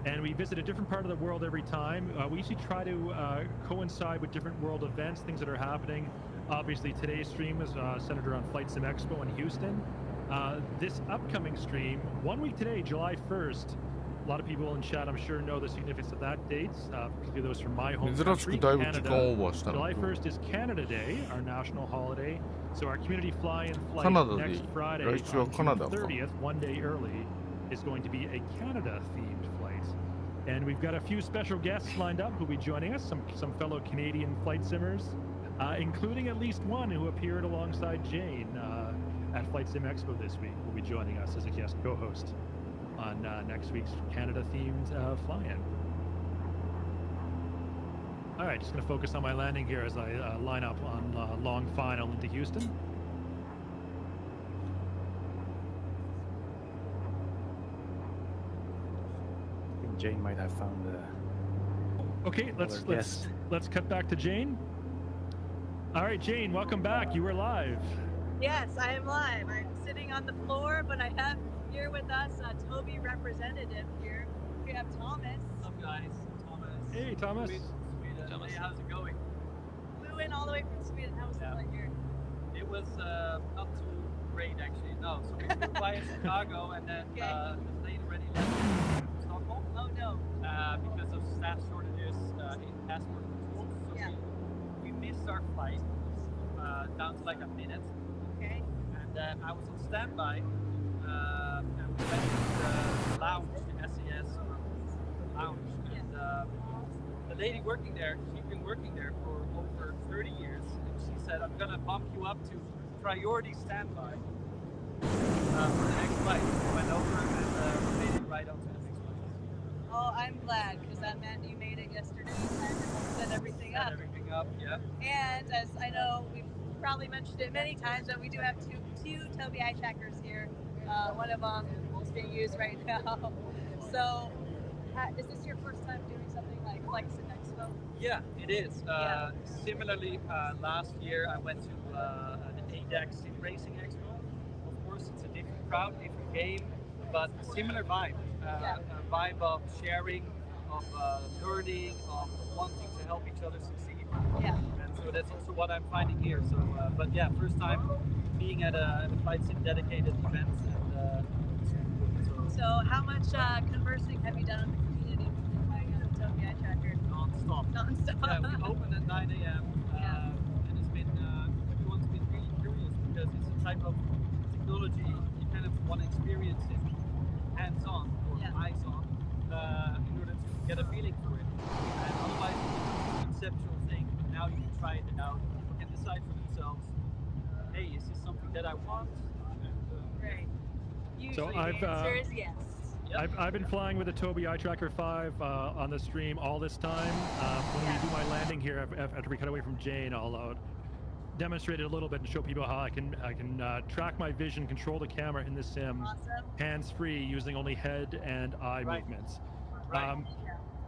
And we visit a different part of the world every time. We usually try to coincide with different world events, things that are happening. Obviously, today's stream is centered around FlightSimExpo in Houston. This upcoming stream, 1 week today, July 1st, a lot of people in chat, I'm sure, know the significance of that date, particularly those from my home 珍し country, くだいぶ時間 Canada. オーバーしたの July 1st is Canada Day, our national holiday. So our community fly-in flight カナダで next Friday 来週は on カナ June ダか 30th, 1 day early, is going to be a Canada-themed flight. And we've got a few special guests lined up who'll be joining us, some fellow Canadian flight simmers, including at least one who appeared alongside Jane at FlightSimExpo this week, will be joining us as a guest co-host on next week's Canada-themed fly-in. All right, just going to focus on my landing here as I line up on long final into Houston. I think Jane might have found Okay, let's guest. let's cut back to Jane. All right, Jane, welcome back. You were live. Yes, I am live. I'm sitting on the floor, but I have here with us a Toby representative here. We have Thomas. What's up, guys? Thomas. Hey, Thomas. Sweden. Thomas. Hey, how's it going? We flew in all the way from Sweden. How was the flight here? It was not too great actually. No, so we flew via Chicago and then the plane already left Stockholm. Oh no. Because of staff shortages in passport control. So we missed our flight down to like a minute. Okay. And then I was on standby and we went to the lounge, the SES lounge. And the lady working there, she'd been working there for over 30 years. And she said, I'm going to bump you up to priority standby for the next flight. We went over and made it right onto the next flight. Oh, I'm glad, because that meant you made it yesterday and set everything up. Set everything up, yeah. And as I know, we've probably mentioned it many times, but we do have two Tobii eye trackers here. One of them is being used right now. So, is this your first time doing something like FlightSimExpo? Yeah, it is. Similarly, last year I went to the ADAC Sim Racing Expo. Of course, it's a different crowd, different game, but similar vibe. A vibe of sharing, of learning, of wanting to help each other succeed. Yeah. And so that's also what I'm finding here. So, but yeah, first time being at a flight sim dedicated event, and it's super cool. So how much conversing have you done with the community before buying a Tobii eye tracker? Non-stop. Non-stop. Yeah, we opened at 9 a.m. And it's been everyone's been really curious because it's a type of technology you kind of want to experience it hands-on or eyes-on in order to get a feeling for it. And otherwise, it's a conceptual thing. Now you can try it out. People can decide for themselves. Hey, is this something that I want? Right. Usually So the answer is yes. I've been flying with the Tobii Eye Tracker 5 on the stream all this time. When we do my landing here, after we cut away from Jane, I'll demonstrate it a little bit and show people how I can track my vision, control the camera in the sim, hands-free, using only head and eye movements.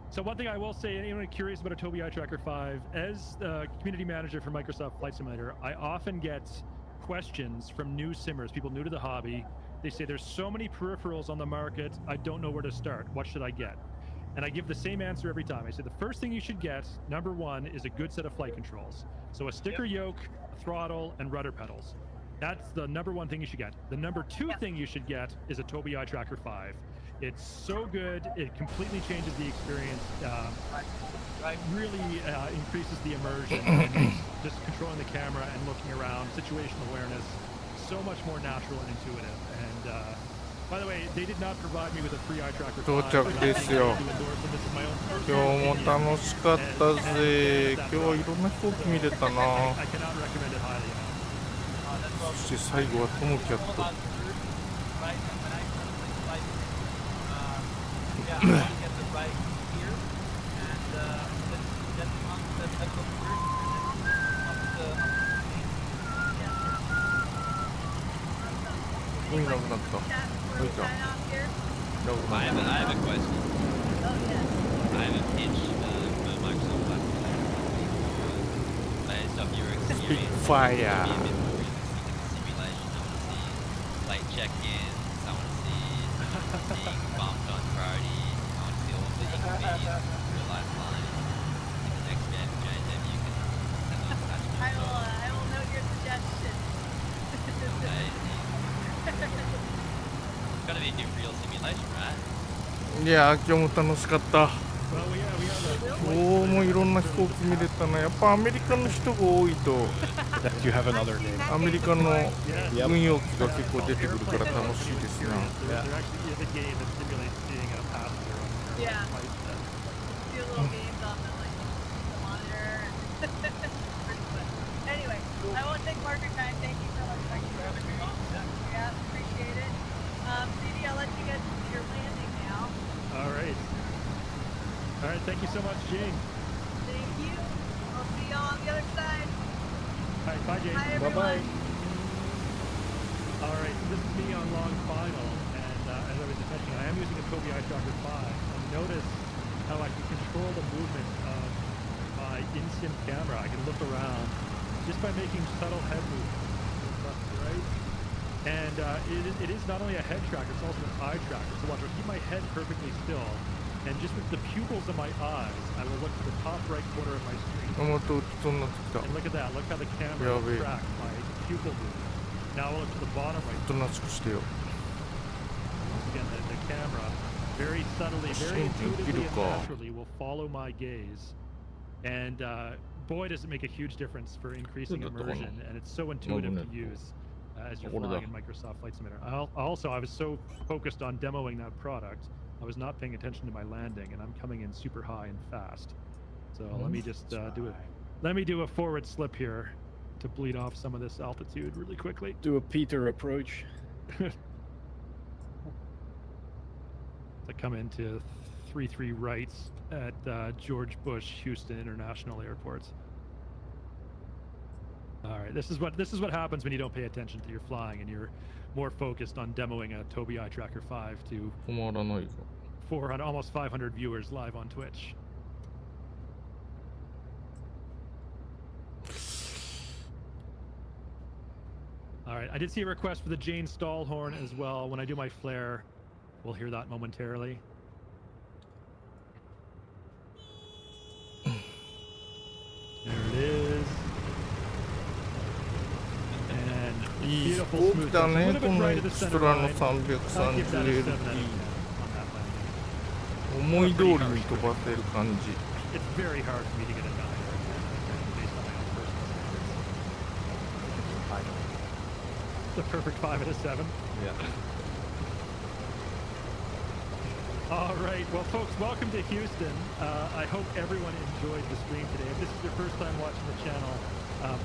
So one thing I will say, anyone curious about a Tobii Eye Tracker 5, as the community manager for Microsoft Flight Simulator, I often get questions from new simmers, people new to the hobby. They say, there's so many peripherals on the market, I don't know where to start. What should I get? And I give the same answer every time. I say the first thing you should get, number one, is a good set of flight controls. So a sticker yoke, throttle, and rudder pedals. That's the number one thing you should get. The number two thing you should get is a Tobii Eye Tracker 5. It's so good, it completely changes the experience. Really increases the immersion. And just controlling the camera and looking around, situational awareness, so much more natural and intuitive. And by the way, they did not provide me with a free eye tracker. 到着ですよ。今日も楽しかったぜ。今日はいろんな飛行機見れたな。そして最後はトモキャット。いなくなった。いた。I have a question. I have a pitch for Microsoft Flight Simulator. Based off your experience, Fire. Be a bit more realistic in the simulation. I want to see late check-ins. I want to see being bumped on priority. I want to see all the inconvenience of real-life flying. In the next game, Jane, maybe you can send those attachments. I will note your suggestion. Amazing. It's got to be a new real simulation, right? いやー、今日も楽しかった。今日もいろんな飛行機見れたな。やっぱアメリカの人が多いとアメリカの運用機が結構出てくるから楽しいですな。Anyway, I won't take more of your time. Thank you so much. Yeah, appreciate it. CD, I'll let you get to your landing now. All right. All right, thank you so much, Jane. Thank you. I'll see y'all on the other side. All right, bye, Jane. Bye, everyone. All right, this is me on long final, and as I was just mentioning, I am using a Tobii Eye Tracker 5, and notice how I can control the movement of my in-sim camera. I can look around just by making subtle head movements, left to right. And it is not only a head tracker, it's also an eye tracker. So watch, I'll keep my head perfectly still, And just with the pupils of my eyes, I will look to the top right corner of my screen. あ、また打ちそうになってきた。 And look at that. Look how the camera Yeah, will wait. track my pupil movement. Now I'll look to the bottom right. おとなしくしてよ。 Once again, the camera very subtly, very intuitively and naturally will follow my gaze. And boy, does it make a huge difference for increasing immersion. And it's so intuitive to use as you're flying in Microsoft Flight Simulator. I was so focused on demoing that product, I was not paying attention to my landing, and I'm coming in super high and fast. So let me just do a forward slip here to bleed off some of this altitude really quickly. Do a Peter approach. I come into 3-3 right at George Bush Houston International Airport. All right, this is what happens when you don't pay attention to your flying and you're more focused on demoing a Tobii Eye Tracker 5 to 止まらないぞ。 400, almost 500 viewers live on Twitch. All right, I did see a request for the Jane Stallhorn as well. When I do my flare, we'll hear that momentarily. There it is. And いい飛 beautiful 行機 smooth だ touch. A ね、 little こ bit の right エ of the クス center トラの line. I'll give that a 7 330LT。out of 10 on that landing. 思い通りに飛ばせる感じ。 It's very hard for me to get a 9 based on my own personal standards. The perfect 5 out of 7. Yeah. All right, well, folks, welcome to Houston. I hope everyone enjoyed the stream today. If this is your first time watching the channel,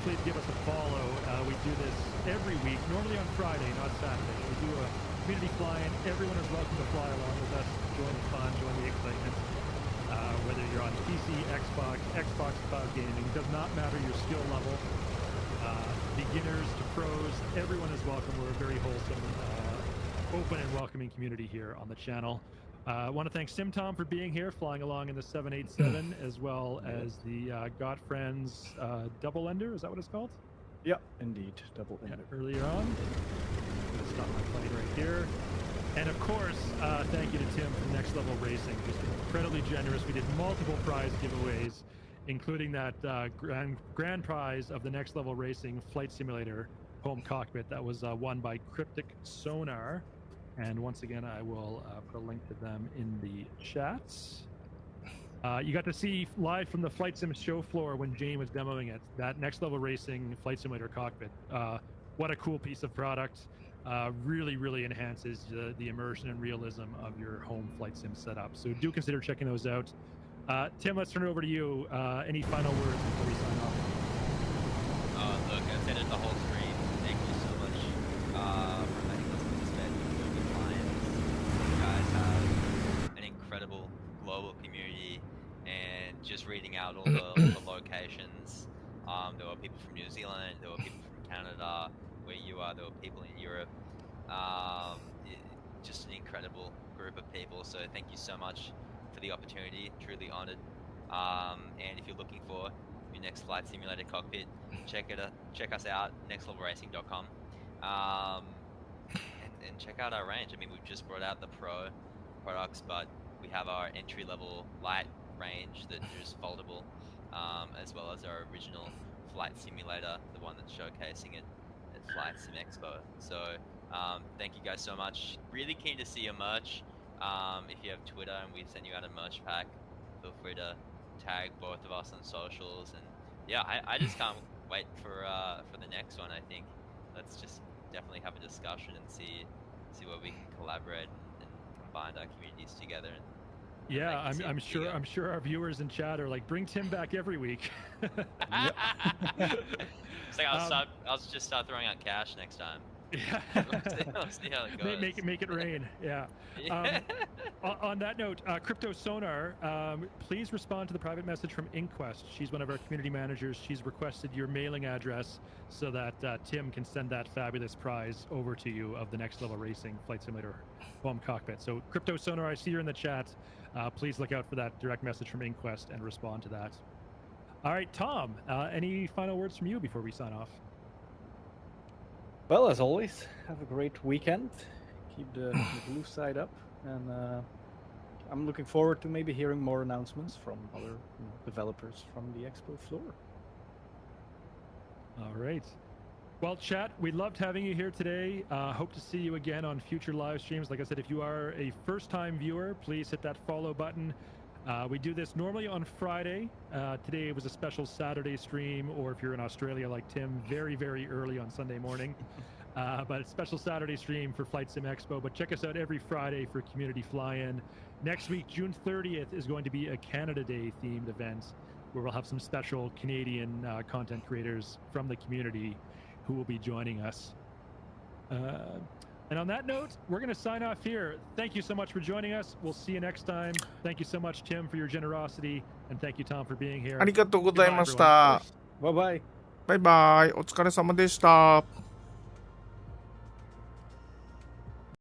please give us a follow. We do this every week, normally on Friday, not Saturday. We do a community fly-in. Everyone is welcome to fly along with us, join the fun, join the excitement. Whether you're on PC, Xbox Cloud Gaming, it does not matter your skill level. Beginners to pros, everyone is welcome. We're a very wholesome, open and welcoming community here on the channel. I want to thank SimTom for being here, flying along in the 787, as well as the Got Friends double ender. Is that what it's called? Yeah, indeed, double ender. Earlier on. I'm going to stop my plane right here. And of course, thank you to Tim from Next Level Racing, just incredibly generous. We did multiple prize giveaways, including that grand prize of the Next Level Racing Flight Simulator home cockpit that was won by Cryptic Sonar. And once again, I will put a link to them in the chats. You got to see live from the Flight Sim show floor when Jane was demoing it, that Next Level Racing Flight Simulator cockpit. What a cool piece of product. Really, really enhances the immersion and realism of your home flight sim setup. So do consider checking those out. Tim, let's turn it over to you. Any final words before we sign off? Look, I've said it the whole stream. Thank you so much for letting us participate in the clients. You guys have an incredible global community, and just reading out all the locations. There were people from New Zealand, there were people from Canada, where you are, there were people in Europe. Just an incredible group of people, so thank you so much for the opportunity, truly honored. And if you're looking for your next flight simulator cockpit, check us out, nextlevelracing.com, and check out our range. I mean, we've just brought out the Pro products, but we have our entry-level light range that is foldable, as well as our original flight simulator, the one that's showcasing it at FlightSimExpo. So thank you guys so much. Really keen to see your merch. If you have Twitter and we send you out a merch pack, feel free to tag both of us on socials. And yeah, I just can't wait for the next one. I think let's just definitely have a discussion and see where we can collaborate and combine our communities together. And yeah, I'm sure our viewers in chat are like, bring Tim back every week. It's like I'll just start throwing out cash next time. Yeah. We'll see how it goes. Make it rain. Yeah. On that note, Crypto Sonar, please respond to the private message from Inquest. She's one of our community managers. She's requested your mailing address so that Tim can send that fabulous prize over to you of the Next Level Racing Flight Simulator home cockpit. So Crypto Sonar, I see you in the chat. Please look out for that direct message from Inquest and respond to that. All right, Tom, any final words from you before we sign off? Well, as always, have a great weekend. Keep the blue side up, and I'm looking forward to maybe hearing more announcements from other developers from the expo floor. All right. Well, chat, we loved having you here today. Hope to see you again on future live streams. Like I said, if you are a first-time viewer, please hit that follow button. We do this normally on Friday. Today it was a special Saturday stream, or if you're in Australia like Tim, very, very early on Sunday morning. But it's special Saturday stream for FlightSimExpo. But check us out every Friday for Community Fly-In. Next week, June 30th, is going to be a Canada Day themed event where we'll have some special Canadian content creators from the community who will be joining us. And on that note, we're going to sign off here. Thank you so much for joining us. We'll see you next time. Thank you so much, Tim, for your generosity. And thank you, Tom, for being here. ありがとうございました。Bye bye. バイバイ。お疲れ様でした。